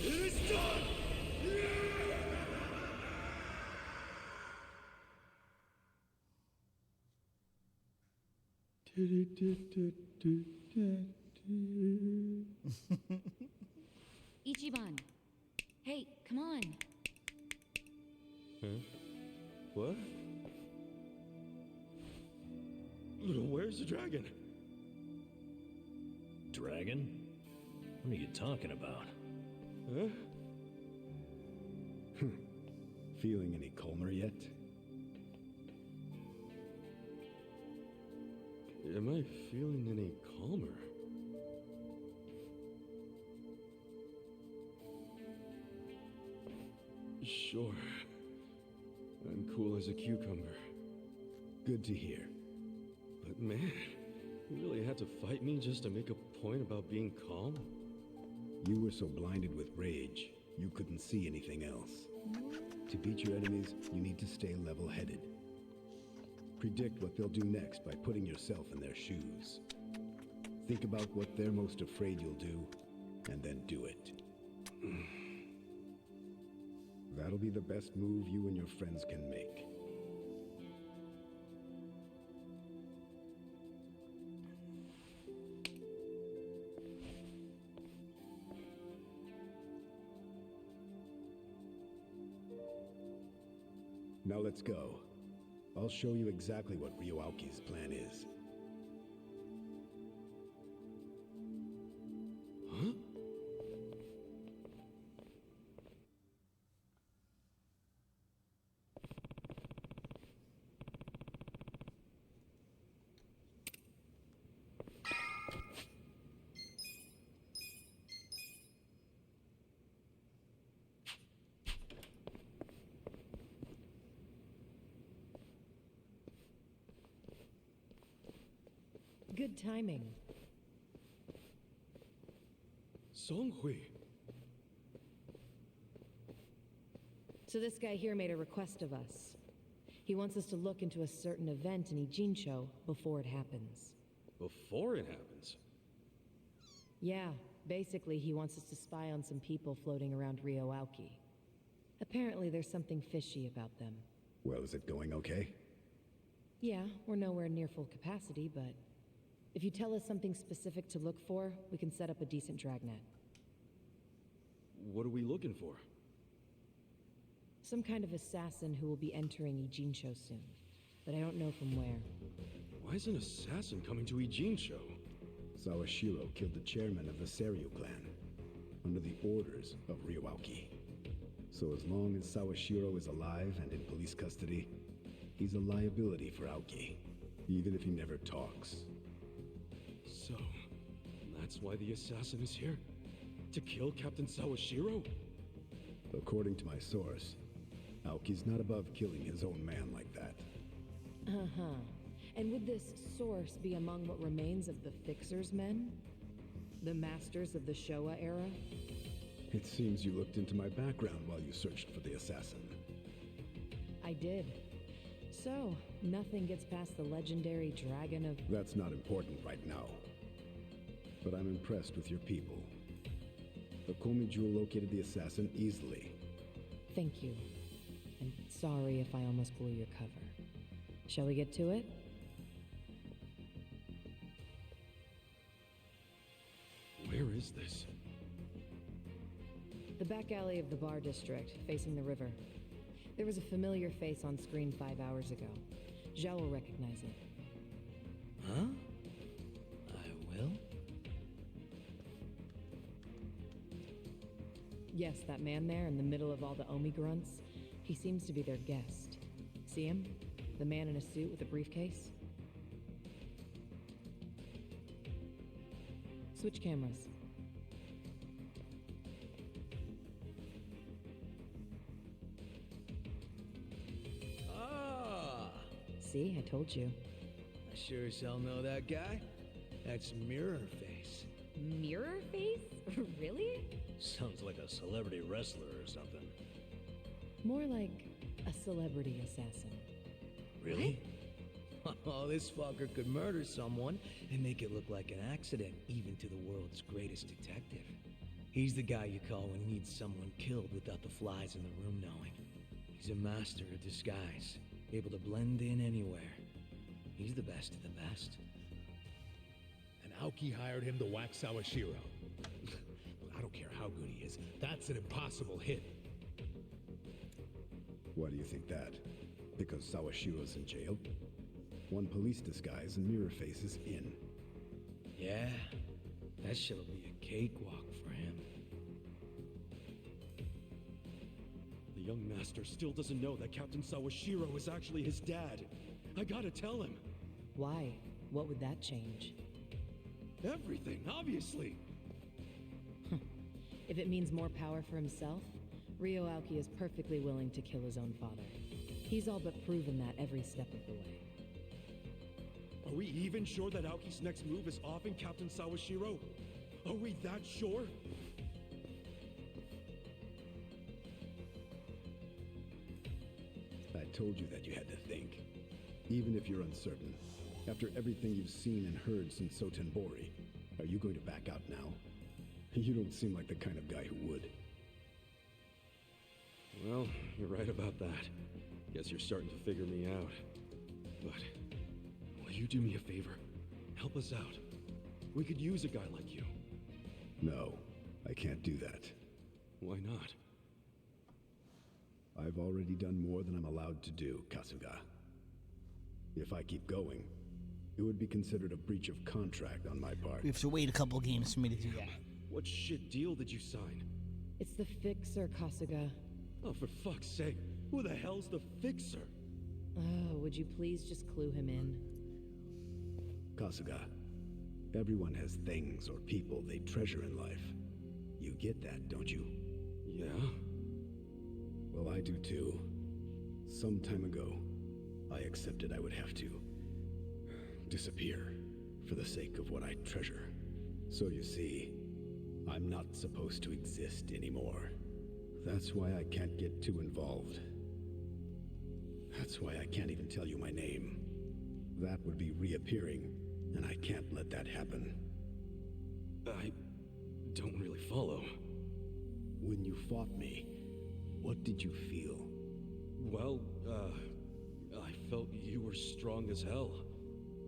It is done! Ichiban. Hey, come on. Huh? What? Where's the dragon? Dragon? What are you talking about? Huh? Feeling any calmer yet? Am I feeling any calmer? Sure. I'm cool as a cucumber. Good to hear. But man, you really had to fight me just to make a point about being calm? You were so blinded with rage, you couldn't see anything else. To beat your enemies, you need to stay level-headed. Predict what they'll do next by putting yourself in their shoes. Think about what they're most afraid you'll do, and then do it. That'll be the best move you and your friends can make. Now let's go. I'll show you exactly what Ryuaki's plan is. Huh? Good timing. Songhui. So this guy here made a request of us. He wants us to look into a certain event in Ijincho before it happens. Before it happens? Yeah, basically he wants us to spy on some people floating around Ryuauki. Apparently there's something fishy about them. Well, is it going okay? Yeah, we're nowhere near full capacity, but if you tell us something specific to look for, we can set up a decent dragnet. What are we looking for? Some kind of assassin who will be entering Ijincho soon, but I don't know from where. Why is an assassin coming to Ijincho? Sawashiro killed the chairman of the Seiryu clan, under the orders of Ryuauki. So as long as Sawashiro is alive and in police custody, he's a liability for Aoki, even if he never talks. So, that's why the assassin is here? To kill Captain Sawashiro? According to my source, Aoki's not above killing his own man like that. Uh-huh. And would this source be among what remains of the Fixer's men? The masters of the Showa era? It seems you looked into my background while you searched for the assassin. I did. So, nothing gets past the legendary Dragon of... That's not important right now. But I'm impressed with your people. The Komi Jewel located the assassin easily. Thank you. And sorry if I almost blew your cover. Shall we get to it? Where is this? The back alley of the bar district, facing the river. There was a familiar face on screen 5 hours ago. Zhao will recognize it. Huh? I will? Yes, that man there in the middle of all the Omi grunts. He seems to be their guest. See him? The man in a suit with a briefcase? Switch cameras. See, I told you. I sure as hell know that guy. That's Mirror Face. Mirror Face? Really? Sounds like a celebrity wrestler or something. More like a celebrity assassin. Really? Oh, this fucker could murder someone and make it look like an accident, even to the world's greatest detective. He's the guy you call when you need someone killed without the flies in the room knowing. He's a master of disguise, able to blend in anywhere. He's the best of the best. And Aoki hired him to whack Sawashiro. I don't care how good he is. That's an impossible hit. Why do you think that? Because Sawashiro's in jail? One police disguise and Mirror Face is in. Yeah, that shit'll be a cakewalk for him. The young master still doesn't know that Captain Sawashiro is actually his dad. I gotta tell him. Why? What would that change? Everything, obviously. If it means more power for himself, Ryo Aoki is perfectly willing to kill his own father. He's all but proven that every step of the way. Are we even sure that Aoki's next move is offing Captain Sawashiro? Are we that sure? I told you that you had to think. Even if you're uncertain, after everything you've seen and heard since Sotenbori, are you going to back out now? You don't seem like the kind of guy who would. Well, you're right about that. Guess you're starting to figure me out. But will you do me a favor? Help us out. We could use a guy like you. No, I can't do that. Why not? I've already done more than I'm allowed to do, Kasuga. If I keep going, it would be considered a breach of contract on my part. We have to wait a couple games for me to do that. What shit deal did you sign? It's the Fixer, Kasuga. Oh, for fuck's sake. Who the hell's the Fixer? Oh, would you please just clue him in? Kasuga, everyone has things or people they treasure in life. You get that, don't you? Yeah? Well, I do too. Some time ago, I accepted I would have to disappear for the sake of what I treasure. So you see, I'm not supposed to exist anymore. That's why I can't get too involved. That's why I can't even tell you my name. That would be reappearing, and I can't let that happen. I don't really follow. When you fought me, what did you feel? Well, I felt you were strong as hell.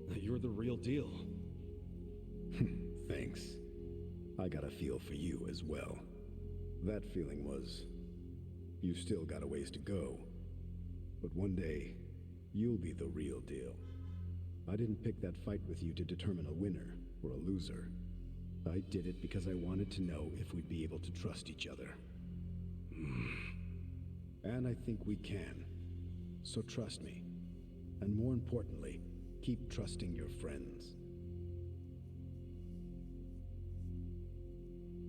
That you're the real deal. Thanks. I got a feel for you as well. That feeling was, you still got a ways to go. But one day, you'll be the real deal. I didn't pick that fight with you to determine a winner or a loser. I did it because I wanted to know if we'd be able to trust each other. And I think we can. So trust me. And more importantly, keep trusting your friends.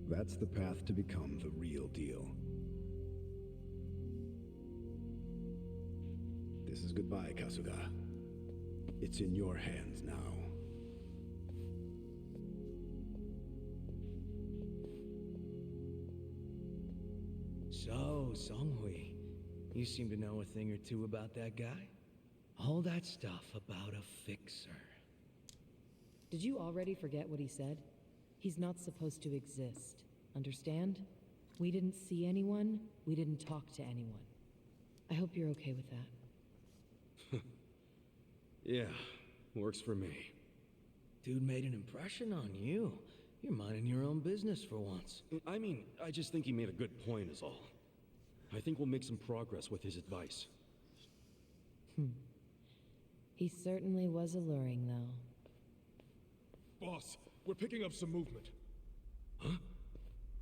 That's the path to become the real deal. This is goodbye, Kasuga. It's in your hands now. So, Songhui, you seem to know a thing or two about that guy? All that stuff about a fixer. Did you already forget what he said? He's not supposed to exist. Understand? We didn't see anyone. We didn't talk to anyone. I hope you're okay with that. Yeah, works for me. Dude made an impression on you. You're minding your own business for once. I mean, I just think he made a good point is all. I think we'll make some progress with his advice. He certainly was alluring, though. Boss, we're picking up some movement. Huh?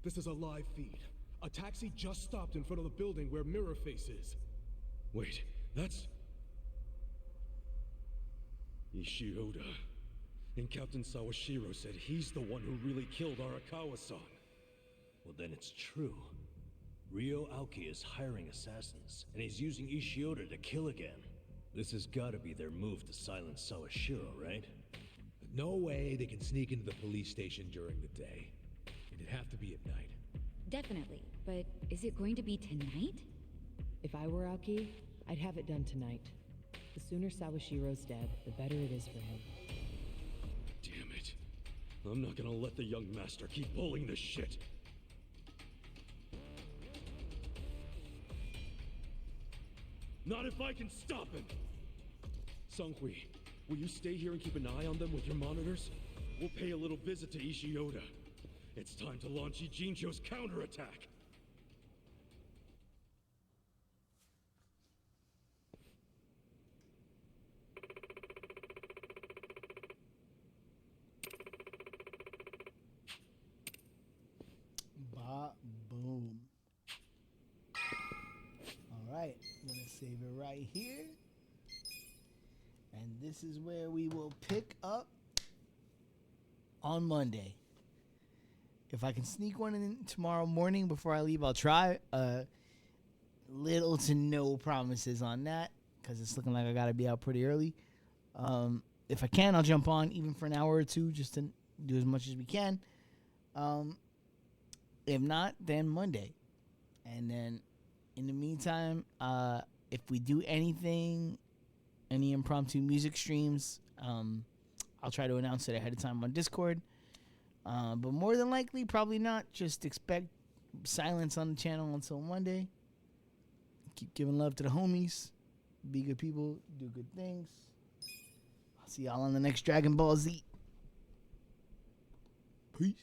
This is a live feed. A taxi just stopped in front of the building where Mirror Face is. Wait, that's... Ishioda. And Captain Sawashiro said he's the one who really killed Arakawa-san. Well, then it's true. Ryo Aoki is hiring assassins, and he's using Ishioda to kill again. This has gotta be their move to silence Sawashiro, right? No way they can sneak into the police station during the day. It'd have to be at night. Definitely, but is it going to be tonight? If I were Aoki, I'd have it done tonight. The sooner Sawashiro's dead, the better it is for him. Damn it. I'm not gonna let the young master keep pulling this shit. Not if I can stop him! Songhui, will you stay here and keep an eye on them with your monitors? We'll pay a little visit to Ishioda. It's time to launch Ijincho's counterattack! Boom. All right, I'm gonna save it right here. And this is where we will pick up on Monday. If I can sneak one in tomorrow morning before I leave, I'll try. little to no promises on that because it's looking like I gotta be out pretty early. If I can, I'll jump on even for an hour or two just to do as much as we can. If not, then Monday. And then in the meantime, if we do anything, any impromptu music streams, I'll try to announce it ahead of time on Discord. But more than likely, probably not. Just expect silence on the channel until Monday. Keep giving love to the homies. Be good people. Do good things. I'll see y'all on the next Dragon Ball Z. Peace.